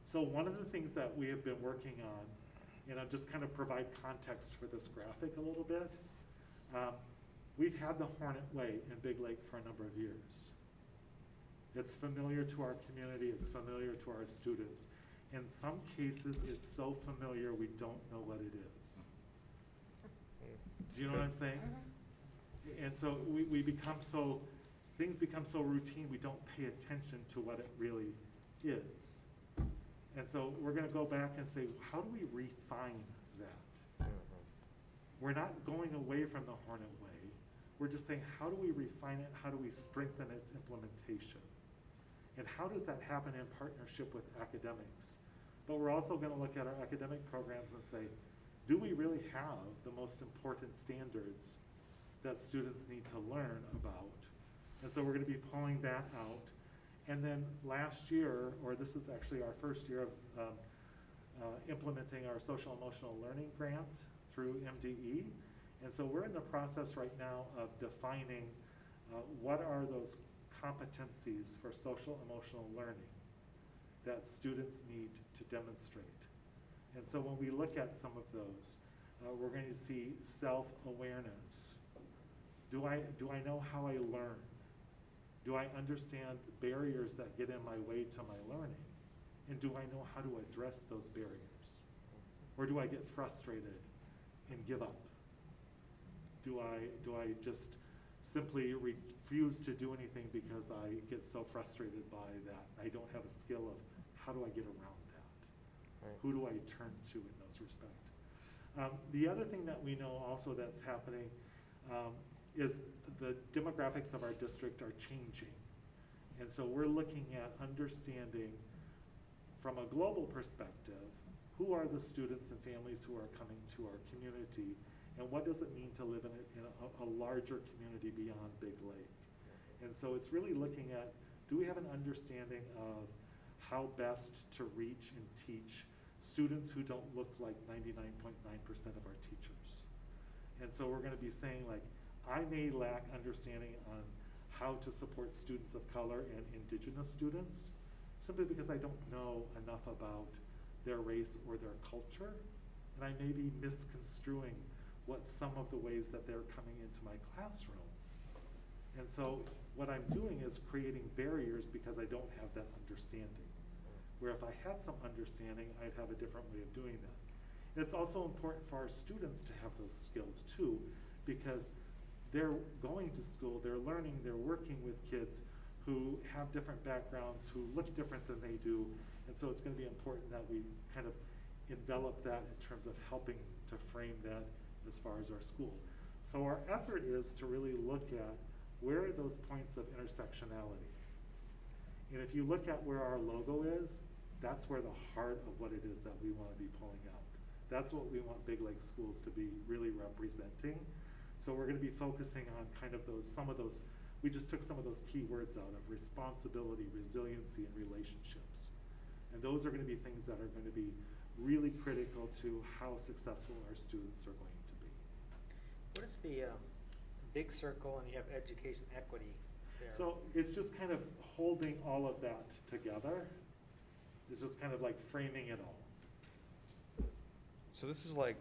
So one of the things that we have been working on, and I'll just kind of provide context for this graphic a little bit. We've had the Hornet Way in Biglake for a number of years. It's familiar to our community, it's familiar to our students. In some cases, it's so familiar we don't know what it is. Do you know what I'm saying? And so we become so, things become so routine, we don't pay attention to what it really is. And so we're gonna go back and say, how do we refine that? We're not going away from the Hornet Way. We're just saying, how do we refine it? How do we strengthen its implementation? And how does that happen in partnership with academics? But we're also gonna look at our academic programs and say, do we really have the most important standards that students need to learn about? And so we're gonna be pulling that out. And then last year, or this is actually our first year of implementing our social emotional learning grant through MDE. And so we're in the process right now of defining what are those competencies for social emotional learning that students need to demonstrate. And so when we look at some of those, we're going to see self-awareness. Do I know how I learn? Do I understand barriers that get in my way to my learning? And do I know how to address those barriers? Or do I get frustrated and give up? Do I just simply refuse to do anything because I get so frustrated by that? I don't have a skill of how do I get around that? Right. Who do I turn to in those respects? The other thing that we know also that's happening is the demographics of our district are changing. And so we're looking at understanding from a global perspective, who are the students and families who are coming to our community, and what does it mean to live in a larger community beyond Biglake? And so it's really looking at, do we have an understanding of how best to reach and teach students who don't look like 99.9% of our teachers? And so we're gonna be saying, like, I may lack understanding on how to support students of color and indigenous students, simply because I don't know enough about their race or their culture, and I may be misconstruing what some of the ways that they're coming into my classroom. And so what I'm doing is creating barriers because I don't have that understanding. Where if I had some understanding, I'd have a different way of doing that. And it's also important for our students to have those skills too, because they're going to school, they're learning, they're working with kids who have different backgrounds, who look different than they do. And so it's gonna be important that we kind of envelop that in terms of helping to frame that as far as our school. So our effort is to really look at where are those points of intersectionality. And if you look at where our logo is, that's where the heart of what it is that we want to be pulling out. That's what we want Biglake schools to be really representing. So we're going to be focusing on kind of some of those, we just took some of those key words out of responsibility, resiliency, and relationships. And those are going to be things that are going to be really critical to how successful our students are going to be. What is the big circle, and you have education equity there? So it's just kind of holding all of that together. It's just kind of like framing it all. So this is like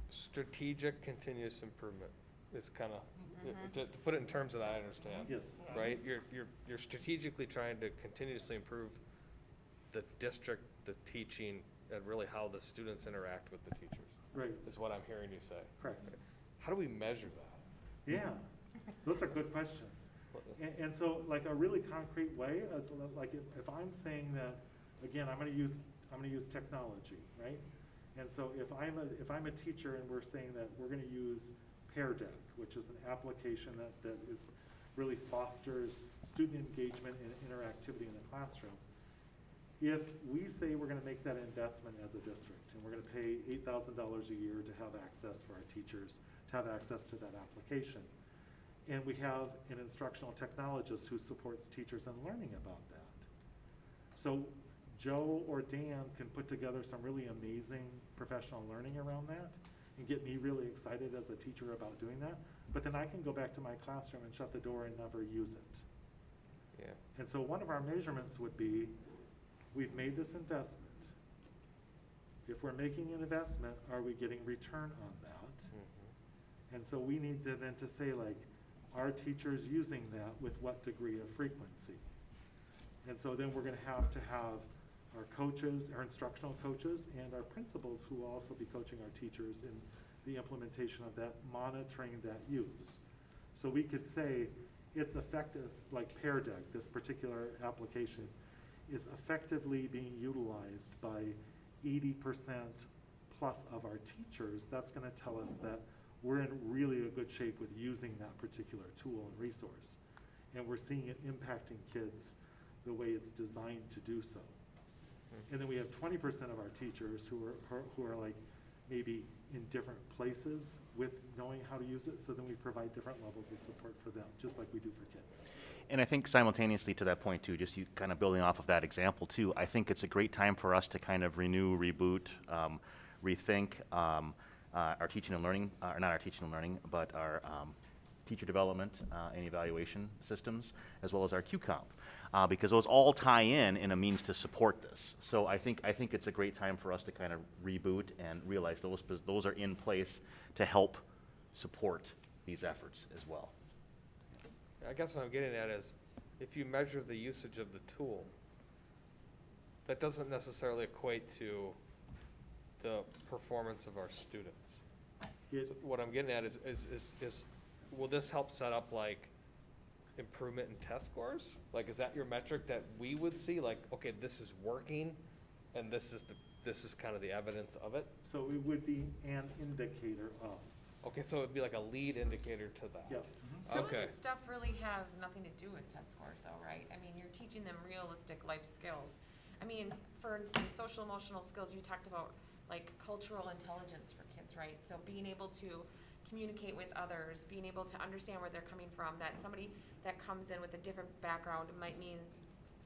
strategic continuous improvement. It's kind of, to put it in terms that I understand. Yes. Right? You're strategically trying to continuously improve the district, the teaching, and really how the students interact with the teachers. Right. Is what I'm hearing you say. Correct. How do we measure that? Yeah, those are good questions. And so like a really concrete way is like if I'm saying that, again, I'm gonna use technology, right? And so if I'm a teacher and we're saying that we're gonna use Pear Deck, which is an application that really fosters student engagement and interactivity in the classroom. If we say we're gonna make that investment as a district and we're gonna pay $8,000 a year to have access for our teachers, to have access to that application, and we have an instructional technologist who supports teachers in learning about that. So Joe or Dan can put together some really amazing professional learning around that and get me really excited as a teacher about doing that. But then I can go back to my classroom and shut the door and never use it. Yeah. And so one of our measurements would be, we've made this investment. If we're making an investment, are we getting return on that? And so we need to then to say, like, are teachers using that with what degree of frequency? And so then we're gonna have our coaches, our instructional coaches, and our principals who will also be coaching our teachers in the implementation of that, monitoring that use. So we could say it's effective, like Pear Deck, this particular application, is effectively being utilized by 80% plus of our teachers. That's gonna tell us that we're in really a good shape with using that particular tool and resource. And we're seeing it impacting kids the way it's designed to do so. And then we have 20% of our teachers who are like maybe in different places with knowing how to use it, so then we provide different levels of support for them, just like we do for kids. And I think simultaneously to that point too, just you kind of building off of that example too, I think it's a great time for us to kind of renew, reboot, rethink our teaching and learning, or not our teaching and learning, but our teacher development and evaluation systems, as well as our QComp, because those all tie in a means to support this. So I think it's a great time for us to kind of reboot and realize those are in place to help support these efforts as well. I guess what I'm getting at is, if you measure the usage of the tool, that doesn't necessarily equate to the performance of our students. So what I'm getting at is will this help set up like improvement in test scores? Like, is that your metric that we would see? Like, okay, this is working, and this is kind of the evidence of it. So it would be an indicator of. Okay, so it'd be like a lead indicator to that. Yeah. Some of Okay. this stuff really has nothing to do with test scores though, right? I mean, you're teaching them realistic life skills. I mean, for instance, social emotional skills, you talked about like cultural intelligence for kids, right? So being able to communicate with others, being able to understand where they're coming from, that somebody that comes in with a different background might mean,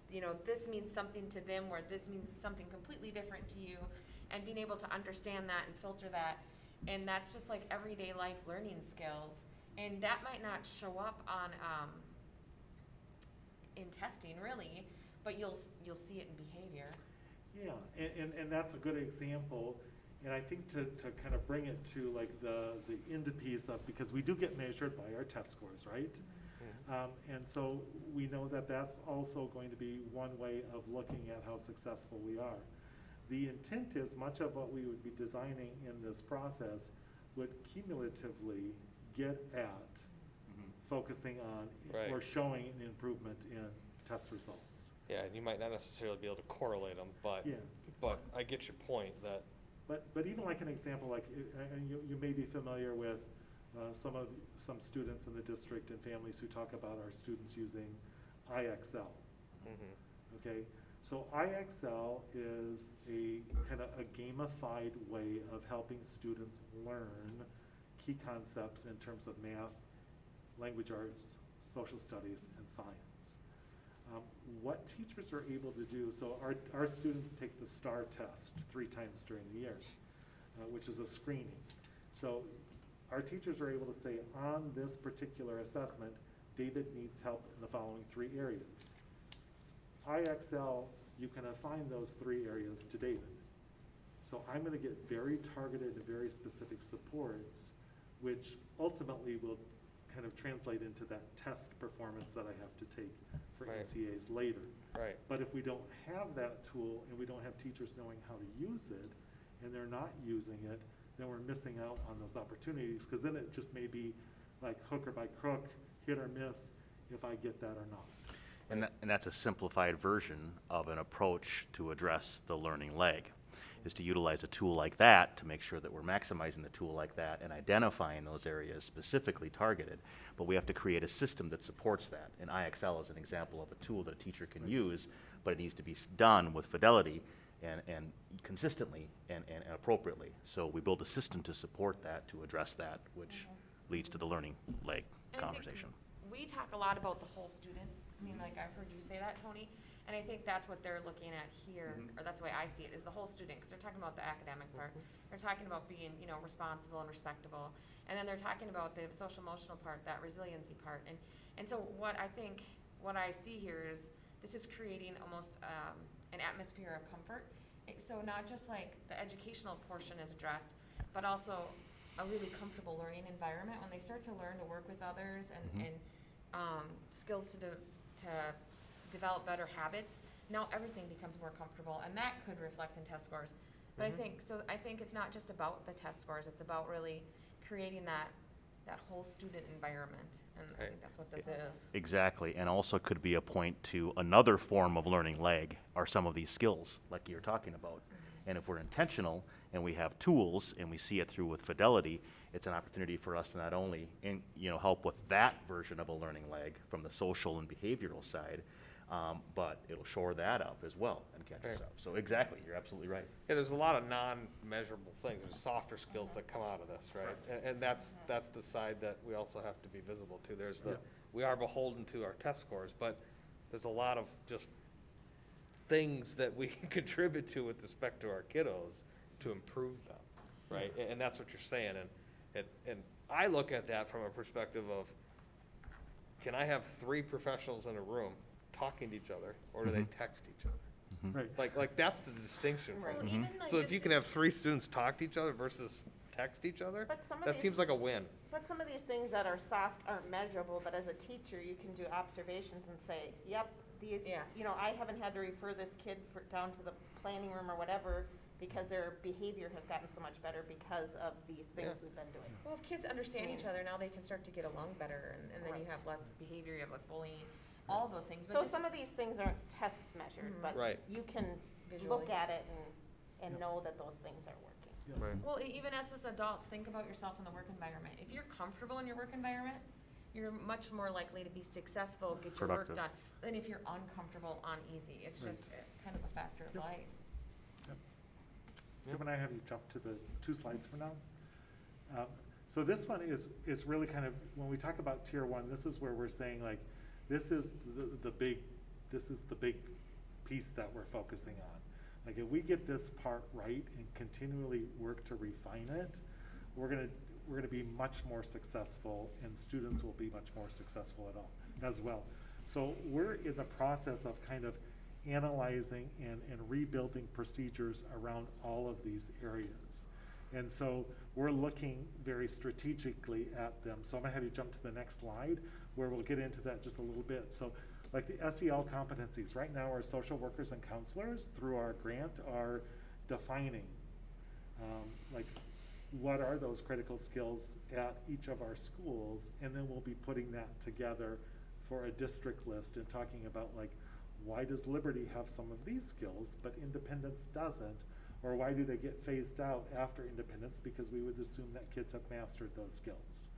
you know, this means something to them where this means something completely different to you, and being able to understand that and filter that. And that's just like everyday life learning skills. And that might not show up on, in testing really, but you'll see it in behavior. Yeah, and that's a good example. And I think to kind of bring it to like the end piece of, because we do get measured by our test scores, right? And so we know that that's also going to be one way of looking at how successful we are. The intent is much of what we would be designing in this process would cumulatively get at focusing on or showing an improvement in test results. Yeah, and you might not necessarily be able to correlate them, but I get your point that. But even like an example, like and you may be familiar with some students in the district and families who talk about our students using IXL. Okay, so IXL is a kind of a gamified way of helping students learn key concepts in terms of math, language arts, social studies, and science. What teachers are able to do, so our students take the STAR test 3 times during the year, which is a screening. So our teachers are able to say, on this particular assessment, David needs help in the following 3 areas. IXL, you can assign those 3 areas to David. So I'm going to get very targeted and very specific supports, which ultimately will kind of translate into that test performance that I have to take for NCAs later. Right. But if we don't have that tool and we don't have teachers knowing how to use it, and they're not using it, then we're missing out on those opportunities, because then it just may be like hook or by crook, hit or miss, if I get that or not. And that's a simplified version of an approach to address the learning lag, is to utilize a tool like that to make sure that we're maximizing the tool like that and identifying those areas specifically targeted. But we have to create a system that supports that. And IXL is an example of a tool that a teacher can use, but it needs to be done with fidelity and consistently and appropriately. So we build a system to support that, to address that, which leads to the learning lag And I think conversation. We talk a lot about the whole student. I mean, like, I've heard you say that, Tony, and I think that's what they're looking at here, or that's the way I see it, is the whole student, because they're talking about the academic part. They're talking about being, you know, responsible and respectable, and then they're talking about the social emotional part, that resiliency part, and so what I see here is, this is creating almost, an atmosphere of comfort. So not just like the educational portion is addressed, but also a really comfortable learning environment when they start to learn to work with others and skills to develop better habits. Now everything becomes more comfortable, and that could reflect in test scores. But I think it's not just about the test scores. It's about really creating that whole student environment, and I think that's what this is. Exactly, and also could be a point to another form of learning lag are some of these skills, like you're talking about. And if we're intentional and we have tools and we see it through with fidelity, it's an opportunity for us to not only help with that version of a learning lag from the social and behavioral side, but it'll shore that up as well and catch us up. So exactly, you're absolutely right. Yeah, there's a lot of non-measurable things, there's softer skills that come out of this, right? And that's the side that we also have to be visible to. There's we are beholden to our test scores, but there's a lot of just things that we can contribute to with respect to our kiddos to improve them, right? And that's what you're saying, and I look at that from a perspective of, can I have 3 professionals in a room talking to each other, or do they text each other? Right. Like that's the distinction. Well, From it. even like So if just you can have 3 students talk to each other versus text each other, But some of that these- seems like a win. But some of these things that are soft aren't measurable, but as a teacher, you can do observations and say, yep, these, Yeah. I haven't had to refer this kid down to the planning room or whatever, because their behavior has gotten so much better because of these things Yeah. we've been doing. Well, if kids understand each other, now they can start to get along better, and then you Right. have less behavior, you have less bullying, all of those things. But So just some of these things aren't test measured, but Right. you can Visually. look at it and know that those things are working. Right. Well, even as adults, think about yourself in the work environment. If you're comfortable in your work environment, you're much more likely to be get your work Productive. done, than if you're uncomfortable, uneasy. It's just kind of a factor of life. Jim and I have you jump to the 2 slides for now. So this one is really kind of, when we talk about tier 1, this is where we're saying like, this is the big piece that we're focusing on. Like if we get this part right and continually work to refine it, we're gonna be much more successful, and students will be much more successful as well. So we're in the process of kind of analyzing and rebuilding procedures around all of these areas. And so we're looking very strategically at them. So I'm gonna have you jump to the next slide where we'll get into that just a little bit. So like the SEL competencies, right now our social workers and counselors through our grant are defining like what are those critical skills at each of our schools, and then we'll be putting that together for a district list and talking about like, why does Liberty have some of these skills but Independence doesn't, or why do they get phased out after Independence, because we would assume that kids have mastered those skills.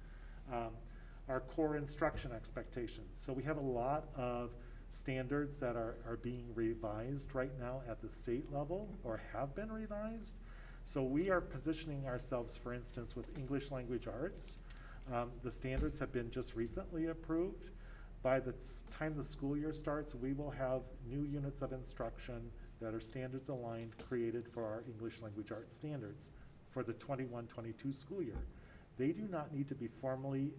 Our core instruction expectations. So we have a lot of standards that are being revised right now at the state level or have been revised. So we are positioning ourselves, for instance, with English language arts. The standards have been just recently approved. By the time the school year starts, we will have new units of instruction that are standards aligned created for our English language arts standards for the 21-22 school year. They do not need to be formally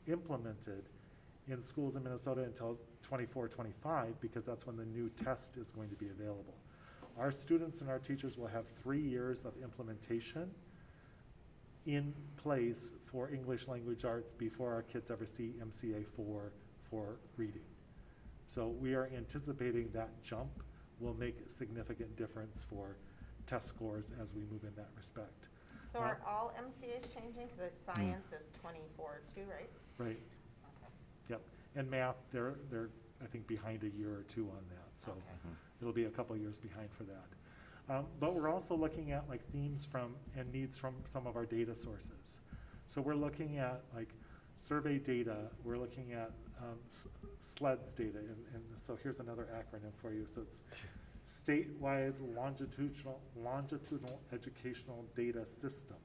implemented in schools in Minnesota until 24-25, because that's when the new test is going to be available. Our students and our teachers will have 3 years of implementation in place for English language arts before our kids ever see MCA 4 for reading. So we are anticipating that jump will make a significant difference for test scores as we move in that respect. So are all MCAs changing? Because science is 24 too, right? Right, yep. And math, they're, I think, behind a year or two on that, so it'll be a couple of years behind for that. But we're also looking at like themes from, and needs from some of our data sources. So we're looking at like survey data, we're looking at SLEDS data, and so here's another acronym for you. So it's Statewide Longitudinal Educational Data System.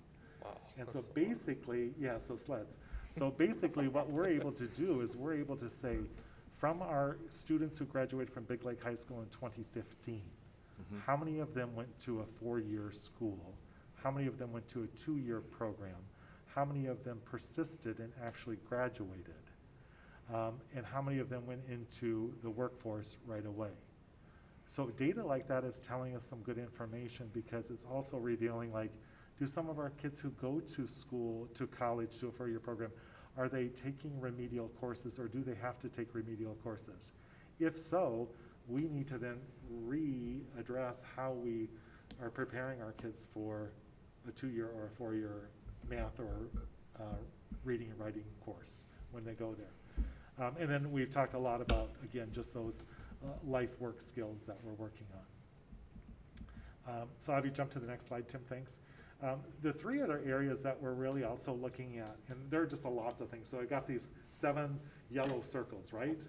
Wow. And so that's a lot. basically, yeah, so SLEDS. So basically what we're able to do is we're able to say, from our students who graduated from Biglake High School in 2015, how many of them went to a 4-year school? How many of them went to a 2-year program? How many of them persisted and actually graduated? And how many of them went into the workforce right away? So data like that is telling us some good information because it's also revealing, like, do some of our kids who go to school, to college, to a 4-year program, are they taking remedial courses or do they have to take remedial courses? If so, we need to then readdress how we are preparing our kids for a 2-year or a 4-year math or reading and writing course when they go there. And then we've talked a lot about, again, just those life work skills that we're working on. So have you jump to the next slide, Tim? Thanks. The 3 other areas that we're really also looking at, and there are just lots of things. So I got these 7 yellow circles, right?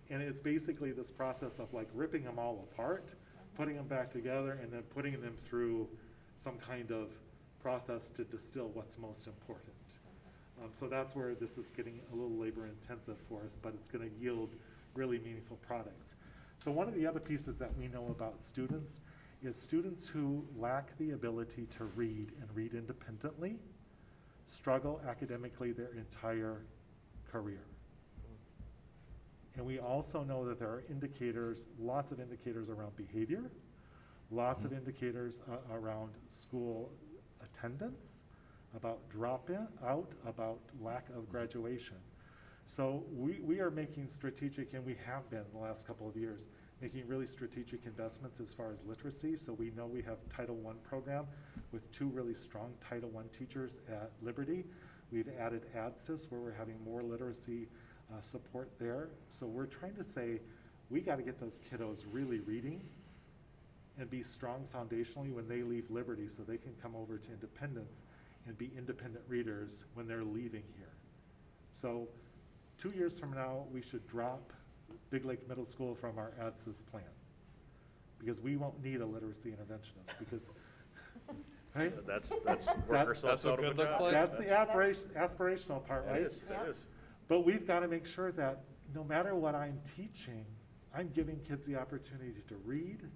And it's basically this process of like ripping them all apart, putting them back together, and then putting them through some kind of process to distill what's most important. So that's where this is getting a little labor intensive for us, but it's going to yield really meaningful products. So one of the other pieces that we know about students is students who lack the ability to read and read independently struggle academically their entire career. And we also know that there are indicators, lots of indicators around behavior, lots of indicators around school attendance, about drop-in out, about lack of graduation. So we are making strategic, and we have been the last couple of years, making really strategic investments as far as literacy. So we know we have Title I program with 2 really strong Title I teachers at Liberty. We've added ADSYS where we're having more literacy support there. So we're trying to say, we got to get those kiddos really reading and be strong foundationally when they leave Liberty so they can come over to independence and be independent readers when they're leaving here. So 2 years from now, we should drop Biglake Middle School from our ADSYS plan because we won't need a literacy interventionist because, right? That's work ourselves out of a good looks job. like. That's the aspirational part, right? It is. But we've got to make sure that no matter what I'm teaching, I'm giving kids the opportunity to read,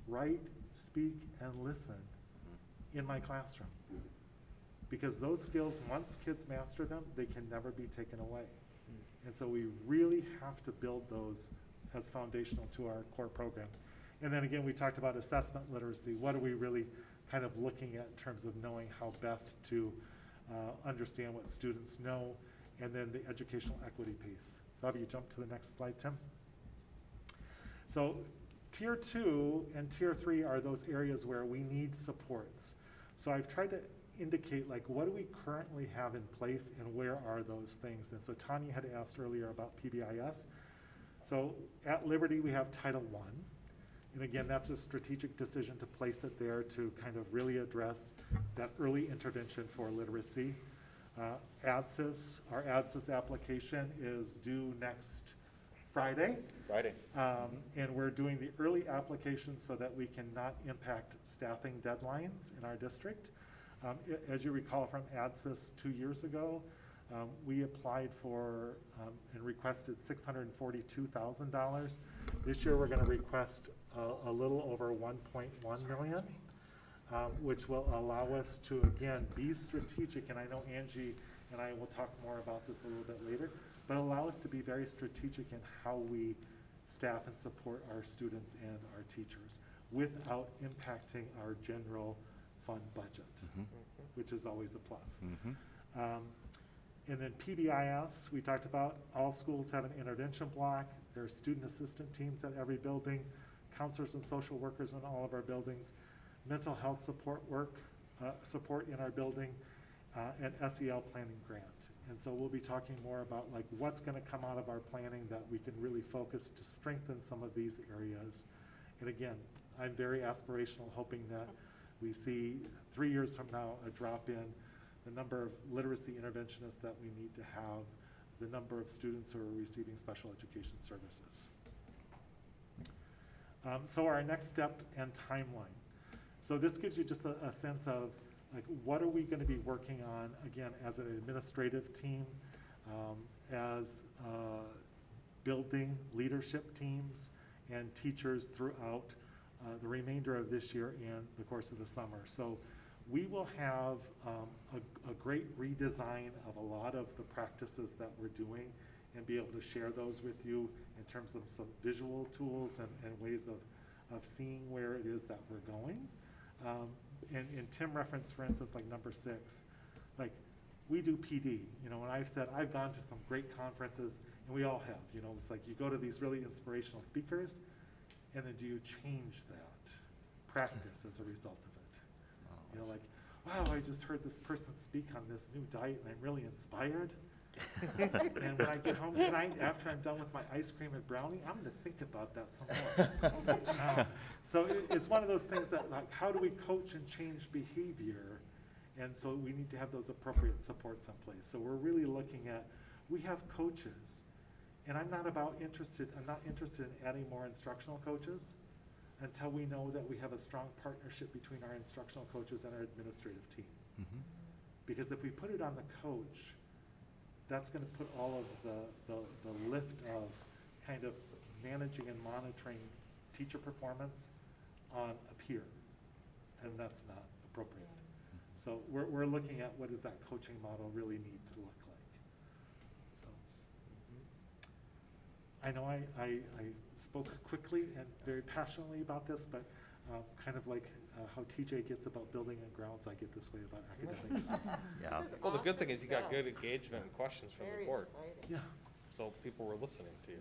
write, speak, and listen in my classroom. Because those skills, once kids master them, they can never be taken away. And so we really have to build those as foundational to our core program. And then again, we talked about assessment literacy. What are we really kind of looking at in terms of knowing how best to understand what students know, and then the educational equity piece. So have you jump to the next slide, Tim? So Tier 2 and Tier 3 are those areas where we need supports. So I've tried to indicate like what do we currently have in place and where are those things. And so Tanya had asked earlier about PBIS. So at Liberty we have Title I. And again, that's a strategic decision to place it there to kind of really address that early intervention for literacy. ADSYS, our ADSYS application is due next Friday. And we're doing the early application so that we can not impact staffing deadlines in our district. As you recall from ADSYS 2 years ago, we applied for and requested $642,000. This year we're going to request a little over 1.1 million, which will allow us to, again, be strategic. And I know Angie and I will talk more about this a little bit later, but allow us to be very strategic in how we staff and support our students and our teachers without impacting our general fund budget, which is always a plus. And then PBIS, we talked about, all schools have an intervention block. There are student assistant teams at every building, counselors and social workers in all of our buildings, mental health support work support in our building, an SEL planning grant. And so we'll be talking more about like what's gonna come out of our planning that we can really focus to strengthen some of these areas. And again, I'm very aspirational, hoping that we see 3 years from now a drop in the number of literacy interventionists that we need to have, the number of students who are receiving special education services. So our next step and timeline. So this gives you just a sense of like what are we going to be working on, again, as an administrative team, as building leadership teams and teachers throughout the remainder of this year and the course of the summer. So we will have a great redesign of a lot of the practices that we're doing and be able to share those with you in terms of some visual tools and ways of seeing where it is that we're going. And Tim referenced, for instance, like number 6, like we do PD, you know, and I've said I've gone to some great conferences, and we all have, you know, it's like you go to these really inspirational speakers, and then do you change that practice as a result of it? You know, like, wow, I just heard this person speak on this new diet, and I'm really inspired. And when I get home tonight, after I'm done with my ice cream and brownie, I'm gonna think about that some more. So it's one of those things that, like, how do we coach and change behavior? And so we need to have those appropriate supports in place. So we're really looking at, we have coaches, and I'm not interested in adding more instructional coaches until we know that we have a strong partnership between our instructional coaches and our administrative team. Mm-hmm. Because if we put it on the coach, that's going to put all of the lift of kind of managing and monitoring teacher performance on a peer, and that's not appropriate. So we're looking at what does that coaching model really need to look like. So I know I spoke quickly and very passionately about this, but kind of like how TJ gets about building and grounds, I get this way about academics. Yeah. Well, the good thing is you got good engagement and questions from the board, Yeah. so people were listening to you.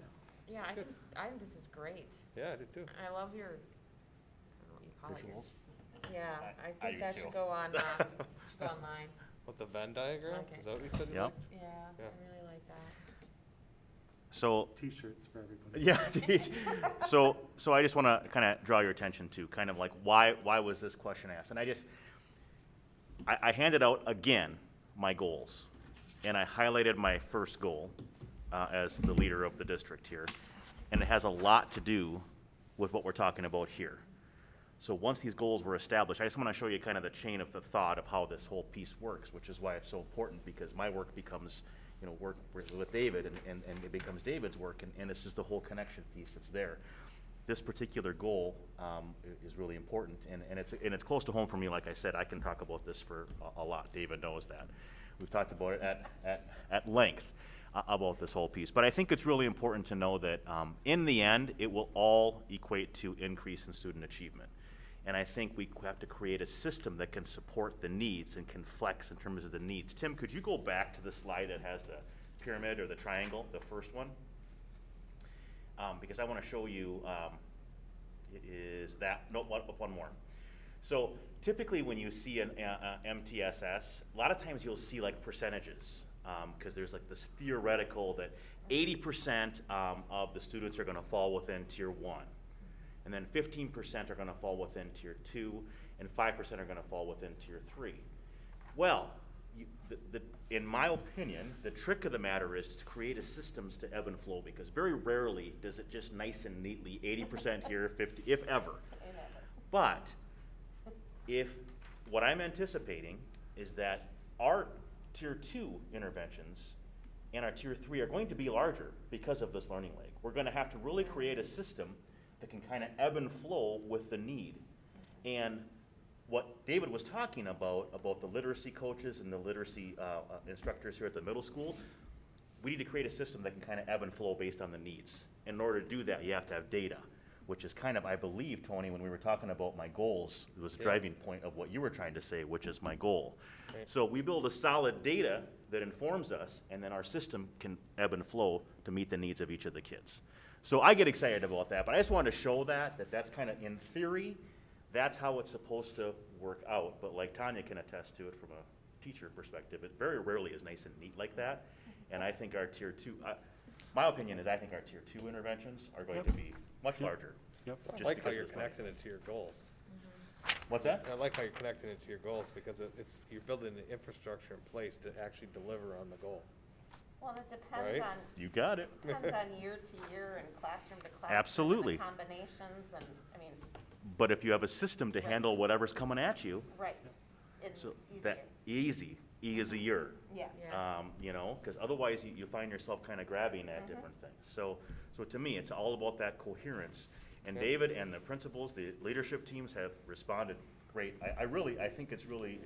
Yeah, I think this is great. Yeah, I did too. I love your, I don't know what you call it. Visuals. Yeah, I I do think that too. should go on, should go online. What, the Venn diagram? Okay. Is that what you said? you Yep. liked? Yeah, Yeah. I really like that. So, T-shirts for everybody. yeah, so I just want to kind of draw your attention to kind of like why was this question asked? And I handed out again my goals, and I highlighted my first goal as the leader of the district here, and it has a lot to do with what we're talking about here. So once these goals were established, I just want to show you kind of the chain of the thought of how this whole piece works, which is why it's so important, because my work becomes, you know, work with David, and it becomes David's work, and this is the whole connection piece that's there. This particular goal is really important, and it's close to home for me. Like I said, I can talk about this for a lot. David knows that. We've talked about it at length about this whole piece. But I think it's really important to know that in the end, it will all equate to increase in student achievement. And I think we have to create a system that can support the needs and can flex in terms of the needs. Tim, could you go back to the slide that has the pyramid or the triangle, the first one? Because I want to show you, it is that, no, one more. So typically when you see an MTSS, a lot of times you'll see like percentages, because there's like this theoretical that 80% of the students are going to fall within tier 1. And then 15% are going to fall within tier 2, and 5% are going to fall within tier 3. Well, in my opinion, the trick of the matter is to create a systems to ebb and flow, because very rarely does it just nice and neatly 80% here, 50, if ever. But if what I'm anticipating is that our tier 2 interventions and our tier 3 are going to be larger because of this learning leg. We're going to have to really create a system that can kind of ebb and flow with the need. And what David was talking about the literacy coaches and the literacy instructors here at the middle school, we need to create a system that can kind of ebb and flow based on the needs. In order to do that, you have to have data, which is kind of, I believe, Tony, when we were talking about my goals, it was a driving point of what you were trying to say, which is my goal. Right. So we build a solid data that informs us, and then our system can ebb and flow to meet the needs of each of the kids. So I get excited about that, but I just wanted to show that's kind of in theory, that's how it's supposed to work out, but like Tanya can attest to it from a teacher perspective, it very rarely is nice and neat like that. And I think our tier two, my opinion is I think our tier two interventions are going to be much larger. Yep. I just like how because you're of this money. connecting it to your goals. What's that? I like how you're connecting it to your goals, because it's, you're building the infrastructure in place to actually deliver on the goal. Well, and it depends Right? on, You got it. depends on year to year and classroom to classroom. Absolutely. And the combinations and, I mean, But if you have a system to handle whatever's coming at you, right, it's so easier. that easier. Yes. Yes. You know, because otherwise you find yourself kind of grabbing at different things. So to me, it's all about that coherence. And David and the principals, the leadership teams have responded great. I think it's really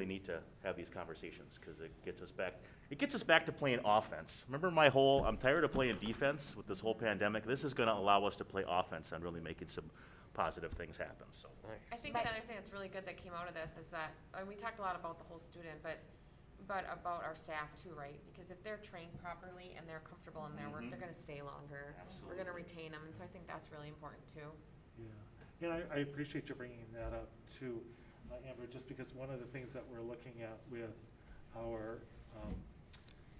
neat to have these conversations because it gets us back to playing offense. Remember I'm tired of playing defense with this whole pandemic. This is gonna allow us to play offense and really making some positive things happen, so. I think another thing that's really good that came out of this is that, we talked a lot about the whole student, but about our staff too, right? Because if they're trained properly and they're comfortable in their work, they're gonna stay longer. We're gonna retain them, and so I think that's really important too. Yeah, and I appreciate you bringing that up too, Amber, just because one of the things that we're looking at with our,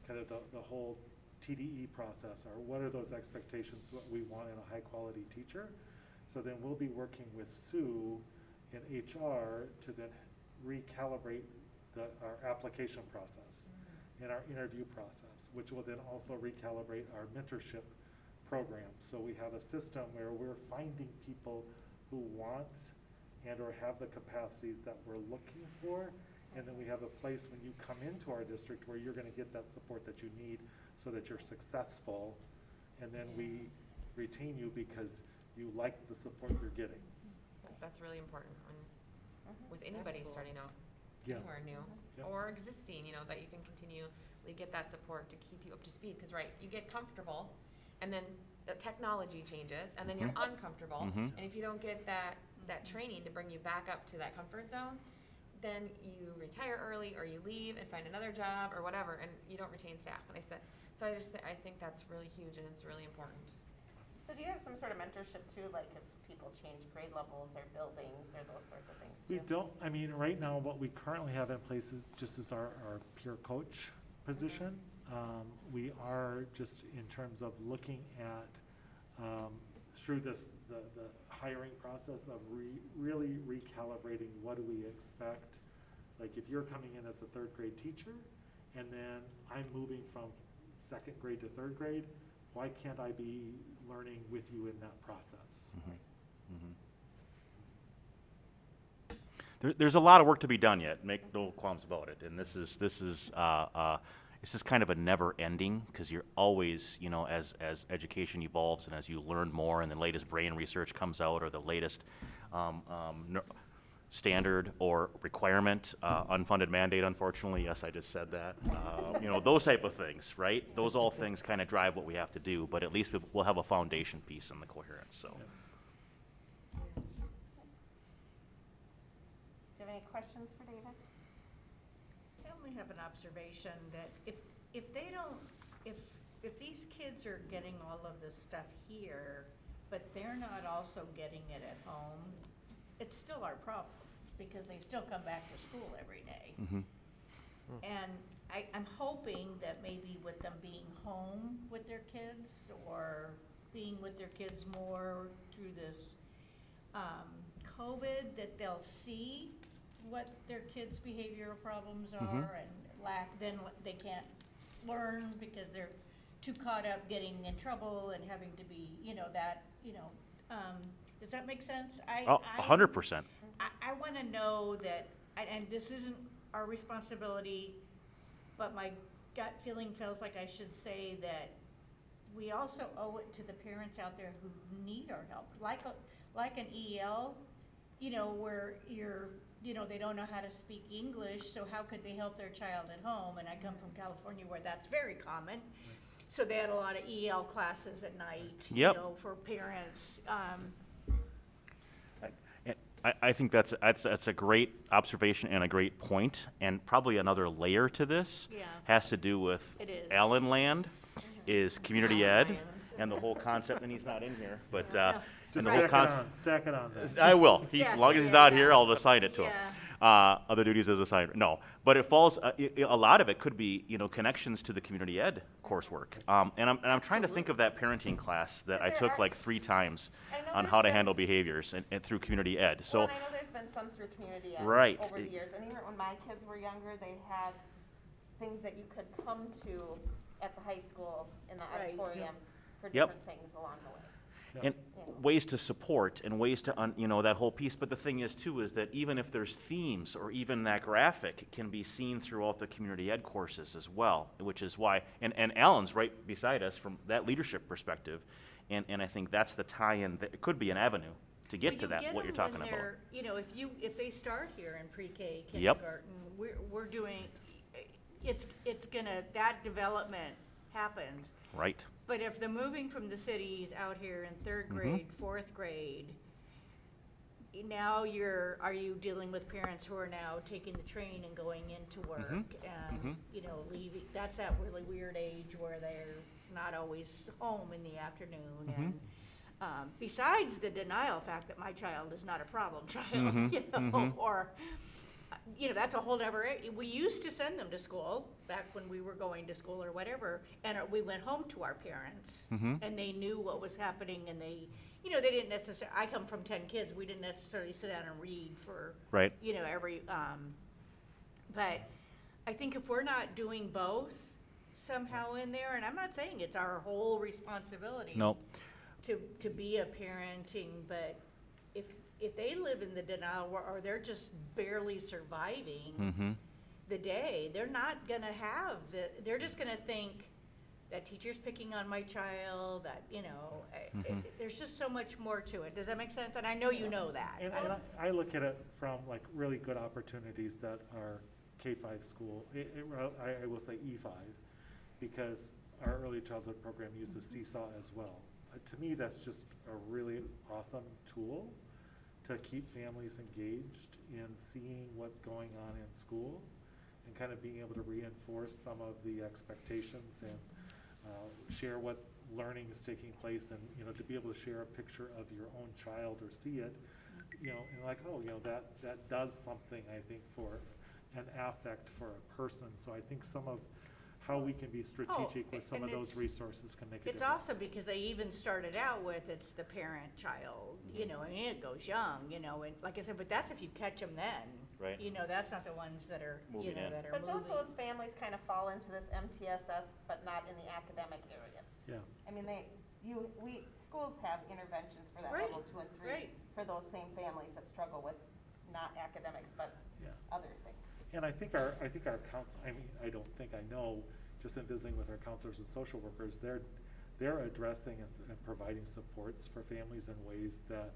kind of the whole TDE process are what are those expectations, what we want in a high-quality teacher? So then we'll be working with Sue in HR to then recalibrate our application process and our interview process, which will then also recalibrate our mentorship program. So we have a system where we're finding people who want and or have the capacities that we're looking for. And then we have a place when you come into our district where you're gonna get that support that you need so that you're successful. And then we retain you because you like the support you're getting. That's really important with anybody starting out Yeah. anywhere new Yep. or existing, that you can continually get that support to keep you up to speed. Because, right, you get comfortable and then the technology changes and then you're uncomfortable. Mhm. And if you don't get that training to bring you back up to that comfort zone, then you retire early or you leave and find another job or whatever, and you don't retain staff. And I think that's really huge and it's really important. So do you have some sort of mentorship too, like if people change grade levels or buildings or those sorts of things too? We don't, I mean, right now, what we currently have in place is just as our peer coach position. We are just in terms of looking at, through the hiring process of really recalibrating what do we expect. Like if you're coming in as a third grade teacher and then I'm moving from second grade to third grade, why can't I be learning with you in that process? There's a lot of work to be done yet, make no qualms about it, and this is kind of a never ending, because you're always, as education evolves and as you learn more and the latest brain research comes out or the latest standard or requirement, unfunded mandate, unfortunately, yes, I just said that, those type of things, right? Those all things kind of drive what we have to do, but at least we'll have a foundation piece in the coherence, so. Do you have any questions for David? I only have an observation that if they don't, if these kids are getting all of this stuff here, but they're not also getting it at home, it's still our problem, because they still come back to school every day. And I'm hoping that maybe with them being home with their kids or being with their kids more through this COVID, that they'll see what their kids' behavioral problems are and then they can't learn because they're too caught up getting in trouble and having to be, does that make sense? 100%. I want to know that, and this isn't our responsibility, but my gut feeling feels like I should say that we also owe it to the parents out there who need our help, like an EL, where they don't know how to speak English, so how could they help their child at home? And I come from California where that's very common. So they had a lot of EL classes at night, for parents. I think that's a great observation and a great point, and probably another layer to this has to do with It is. Allen Land is community ed, and the whole concept, and he's not in here, but, Just and the whole stack it concept. on, stack it on there. I will. Yeah, As long as he's yeah, not yeah. here, I'll assign it to him. Other duties as assigned. No, but it falls. A lot of it could be, connections to the community ed coursework. And I'm trying to think of that parenting class that I There took are- like 3 times I know on there's how to been- handle behaviors and through community ed. So Well, and I know there's been some through community ed Right. over the years, and even when my kids were younger, they had things that you could come to at the high school in the Right. auditorium for Yep. different things along the way. and ways to support and ways to that whole piece. But the thing is too is that even if there's themes or even that graphic can be seen throughout the community ed courses as well, which is why and Alan's right beside us from that leadership perspective, and I think that's the tie-in that it could be an avenue to get to that what you're talking about. If they start here in pre-K, Yep. kindergarten, we're doing, it's gonna, that development happens. Right. But if they're moving from the cities out here in third Mm-hmm. grade, fourth grade, now are you dealing with parents who are now taking the train and going into work and, leaving, that's that really weird age where they're not always home in the afternoon and, besides the denial fact that my child is not a problem child, or, that's a whole other, we used to send them to school back when we were going to school or whatever, and we went home to our parents, and they knew what was happening, and they didn't necessarily, I come from 10 kids, we didn't necessarily sit down and read for, Right. every, but I think if we're not doing both somehow in there, and I'm not saying it's our whole responsibility No. to be a parenting, but if they live in the denial or they're just barely surviving the day, they're not gonna have they're just gonna think that teacher's picking on my child, that, there's just so much more to it. Does that make sense? And I know you know that. And I look at it from like really good opportunities that are K-5 school, I will say E5, because our early childhood program uses Seesaw as well. To me, that's just a really awesome tool to keep families engaged in seeing what's going on in school and kind of being able to reinforce some of the expectations and share what learning is taking place, and to be able to share a picture of your own child or see it, and like, that does something, I think, for an affect for a person. So I think some of how we can be strategic with some of and those resources can make a difference. It's awesome because they even started out with, it's the parent-child, and it goes young, and like I said, but that's if you catch them then. Right. That's not the ones that are, Moving in. that are But don't moving. those families kind of fall into this MTSS, but not in the academic areas? Yeah. I mean, schools have interventions for that Right, level 2 and 3 right. for those same families that struggle with not academics, but Yeah. other things. And I think our counsel, I don't think, I know, just in visiting with our counselors and social workers, they're addressing and providing supports for families in ways that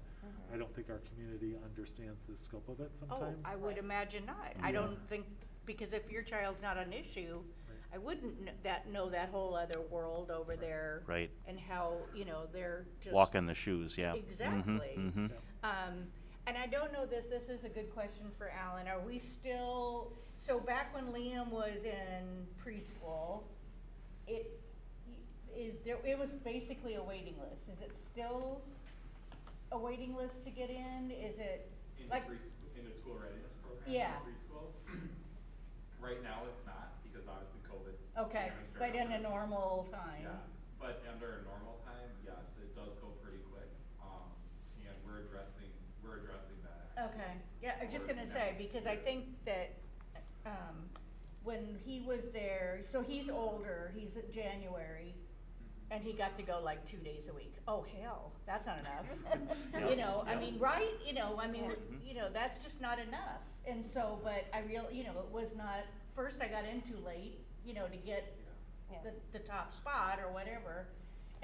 I don't think our community understands the scope of it Oh, sometimes. I would imagine not. I don't think, because if your child's not an issue, I wouldn't know that whole other world over there. Right. And how, they're just. Walk in the shoes. Yeah. Exactly. Mhm. And I don't know this is a good question for Alan. Are we still, so back when Liam was in preschool, it was basically a waiting list. Is it still a waiting list to get in? Is it like? In the school readiness program? Yeah. In preschool? Right now, it's not, because obviously COVID. Okay, damaged but in a everything. normal time? Yeah, but under a normal time, yes, it does go pretty quick, and we're addressing that. Okay, yeah, I was just Or gonna say, next because I year. think that, when he was there, so he's older, he's at January, and he got to go like 2 days a week. Oh, hell, that's not enough. I mean, right, that's just not enough. And so, but it was not, first I got in too late, to get the top spot or whatever.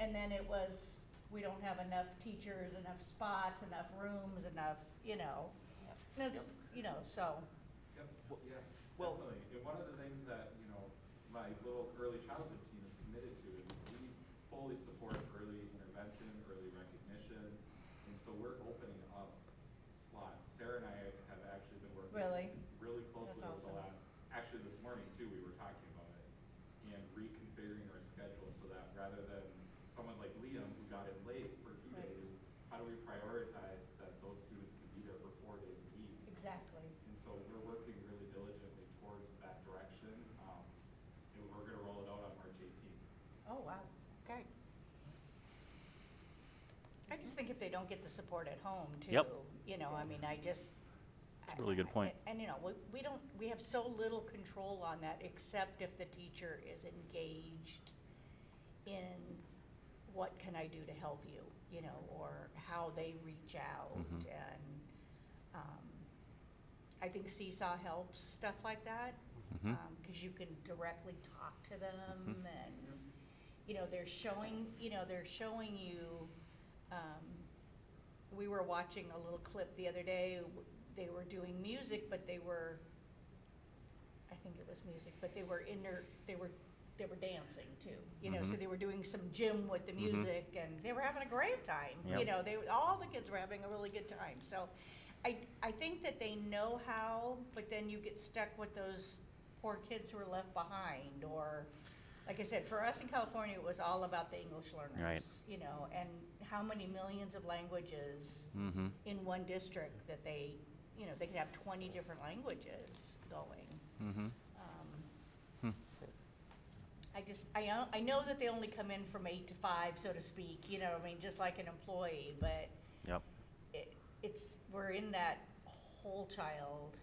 And then it was, we don't have enough teachers, enough spots, enough rooms, enough, and it's, so. Yep, yeah, definitely. And one of the things that, my little early childhood team is committed to is we fully support early intervention, early recognition, and so we're opening up slots. Sarah and I have actually been working really closely That's over the awesome. actually this morning too, we were talking about it, and reconfiguring our schedule so that rather than someone like Liam Oh, wow, okay. I just think if they don't get the support at home too. Yep. You know, I mean, I just. That's a really good point. And, you know, we have so little control on that, except if the teacher is engaged in what can I do to help you, you know, or how they reach out. Mhm. And, I think Seesaw helps stuff like that. Mhm. Cause you can directly talk to them and, you know, they're showing you, we were watching a little clip the other day, they were doing music, but they were, I think it was music, but they were dancing too, you know, so Mhm. they were doing some gym with the Mhm. music and they were having a great time. You Yep. know, all the kids were having a really good time, so I think that they know how, but then you get stuck with those poor kids who are left behind, or, like I said, for us in California, it was all about the English learners. Right. You know, and how many millions of languages Mhm. in one district that they, you know, they could have 20 different languages going. Mhm. I know that they only come in from 8 to 5, so to speak, you know, I mean, just like an employee, but Yep. we're in that whole child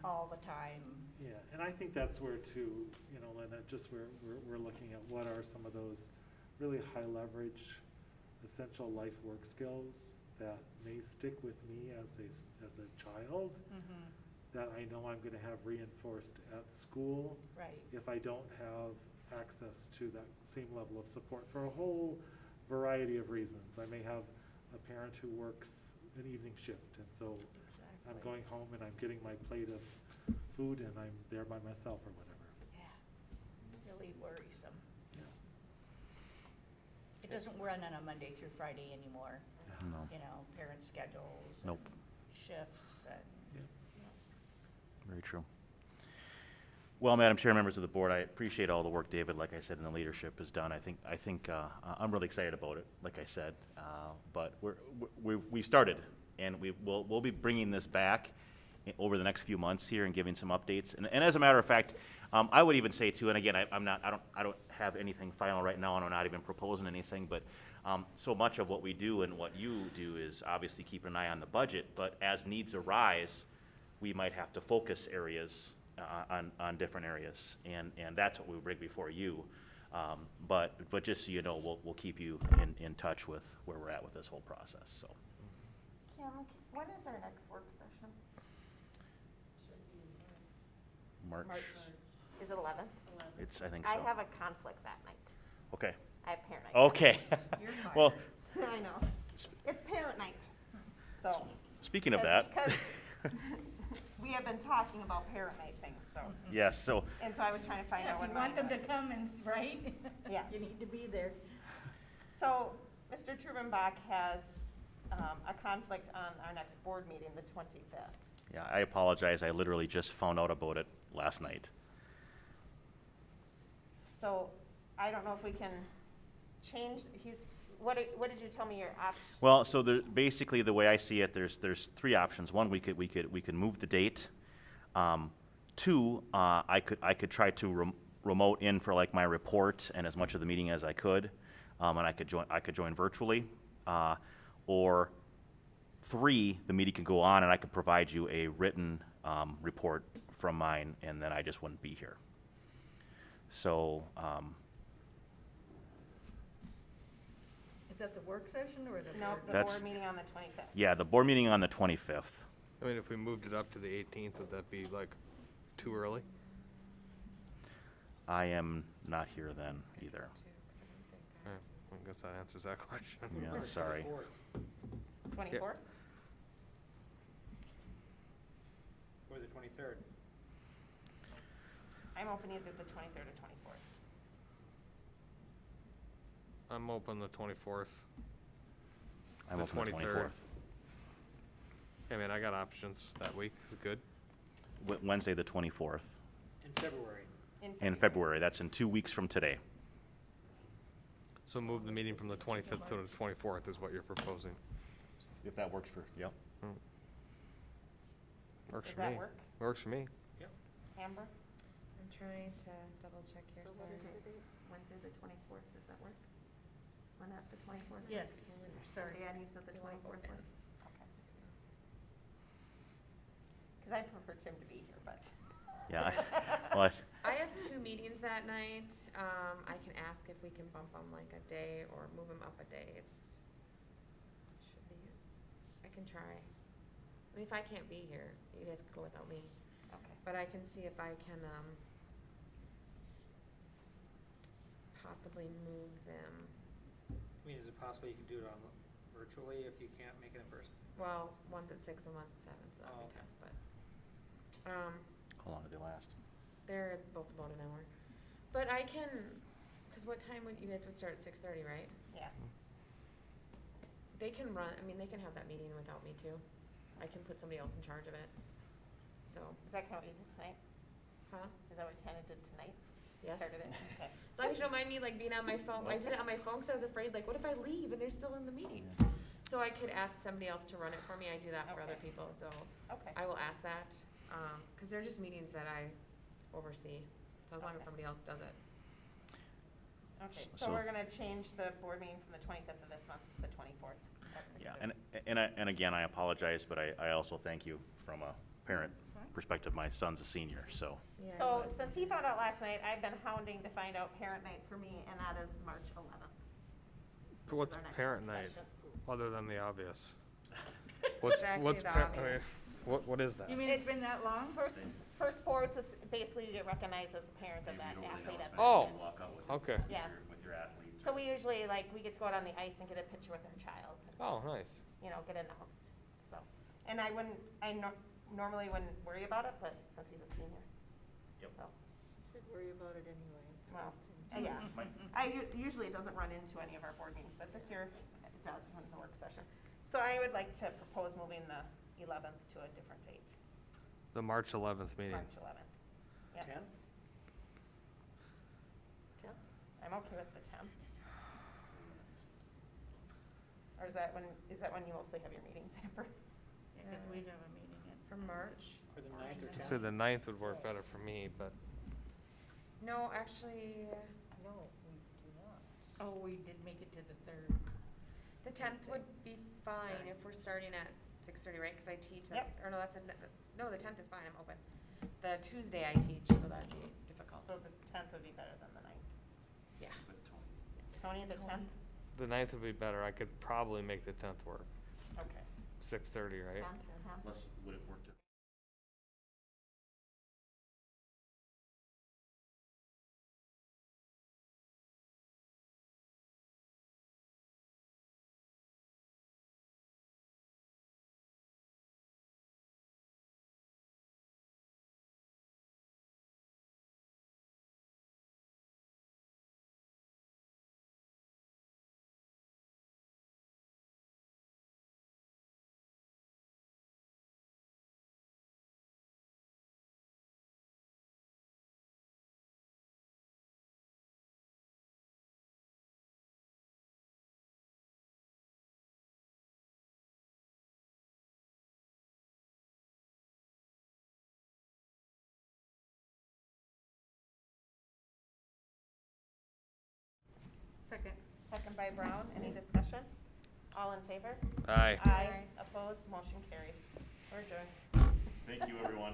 all the time. Yeah, and I think that's where too, you know, Linda, just where we're looking at what are some of those really high leverage, essential life work skills that may stick with me as a child, that I know I'm gonna have reinforced at school. Right. If I don't have access to that same level of support for a whole variety of reasons. I may have a parent who works an evening shift, and so I'm Exactly. going home and I'm getting my plate of food and I'm there by myself or whatever. Yeah, really worrisome. Yeah. It doesn't run on a Monday through Friday anymore, No. you know, parent schedules. Nope. and Shifts and. Very true. Well, Madam Chair, members of the board, I appreciate all the work David, like I said, and the leadership has done. I think I'm really excited about it, like I said. But we started, and we'll be bringing this back over the next few months here and giving some updates. And as a matter of fact, I would even say too, and again, I don't have anything final right now, and I'm not even proposing anything, but so much of what we do and what you do is obviously keep an eye on the budget, but as needs arise, we might have to focus areas on different areas, and that's what we bring before you. But just so you know, we'll keep you in touch with where we're at with this whole process, so. Kim, when is our next work session? March, Is it 11th? I think so. I have a conflict that night. Okay, I have parent night. okay. Well, I know. It's parent night, so. speaking of that, Because we have been talking about parent night things, so. yes, so, And so I was trying to find out If when you mine want them to was. come and, right? Yes. You need to be there. So, Mr. Trubenbach has a conflict on our next board meeting, the 25th. yeah, I apologize, I literally just found out about it last night. So, I don't know if we can change, what did you tell me your options? Well, so basically, the way I see it, there's three options. One, we could move the date. Two, I could try to remote in for like my report and as much of the meeting as I could, and I could join virtually. Or three, the meeting could go on and I could provide you a written report from mine, and then I just wouldn't be here. So, Is that the work session or the No, board? the That's- board meeting on the 25th. yeah, the board meeting on the 25th. I mean, if we moved it up to the 18th, would that be like too early? I am not here then either. Yeah, I guess that answers that question. Yeah, sorry. 24th? Or the 23rd. I'm open either the 23rd or 24th. I'm open the 24th. I'm The open the 23rd. 24th. I mean, I got options that week, is good. Wednesday, the 24th. In February. In February, that's in 2 weeks from today. So move the meeting from the 25th to the 24th is what you're proposing. If that works for, yep. Works Does for me. that work, Works for me. Amber? I'm trying to double check here, sorry. Wednesday, the 24th, does that work? Lynette, the 24th? Yes, sorry. Dan, you said the You wanna 24th open. works? Okay. Because I prefer Tim to be here, but. Yeah, well, I have 2 meetings that night. I can ask if we can bump them like a day or move them up a day. Should be, I can try. I mean, if I can't be here, you guys could go without me. Okay. But I can see if I can, possibly move them. I mean, is it possible you could do it on virtually if you can't make it in person? Well, one's at 6 and one's at 7, so that'd Oh, be okay. tough, but, how long did they last? they're both about an hour. But I can, cause what time would, you guys would start at 6:30, right? Yeah. They can run, I mean, they can have that meeting without me too. I can put somebody else in charge of it, so, Is that kind of what you did tonight? huh? Is that what you kind of did tonight? Yes. Started it? Okay. As long as you don't mind me like being on my phone. I did it on my phone because I was afraid, like, what if I leave and they're still in the meeting? So I could ask somebody else to run it for me. I do that for other Okay. people, so Okay. I will ask that. Because they're just meetings that I oversee. So as long as Okay. somebody else does it. Okay, So- so we're gonna change the board meeting from the 25th of this month to the 24th at 6:30. Yeah, and again, I apologize, but I also thank you from a parent perspective. My son's a senior, so. Yeah. So since he found out last night, I've been hounding to find out parent night for me, and that is March 11th. which is What's our next parent work night, session. other than the obvious? What's, Exactly what's, the I mean, obvious. what is that? You mean it's been that long? For sports, it's basically you get recognized as the parent of that athlete at the Oh. event. Okay. Yeah. With your athlete. So we usually, like, we get to go out on the ice and get a picture with our child, Oh, nice. you know, get announced, so. And I normally wouldn't worry about it, but since he's a senior. Yep. So, Should worry about it anyway. well, yeah. Usually it doesn't run into any of our board meetings, but this year it does in the work session. So I would like to propose moving the 11th to a different date, The March 11th meeting. March 11th. Yep. 10? 10th? I'm okay with the 10th. Or is that when you mostly have your meetings, Amber? Yeah, because we'd have a meeting at. For March? Or the 9th or 10th? So the 9th would work better for me, but No, actually, No, we do not. Oh, we did make it to the 3rd. the 10th would be fine if we're starting at 6:30, right? Because I teach, Yep. or no, no, the 10th is fine, I'm open. The Tuesday I teach, so that'd be difficult. So the 10th would be better than the 9th. Yeah. Tony, the 10th? the 9th would be better. I could probably make the 10th work. Okay. 6:30, right? 10th. Would it work to? Second. Second by Brown. Any discussion? All in favor? Aye. Aye. Opposed? Motion carries. We're adjourned. Thank you, everyone.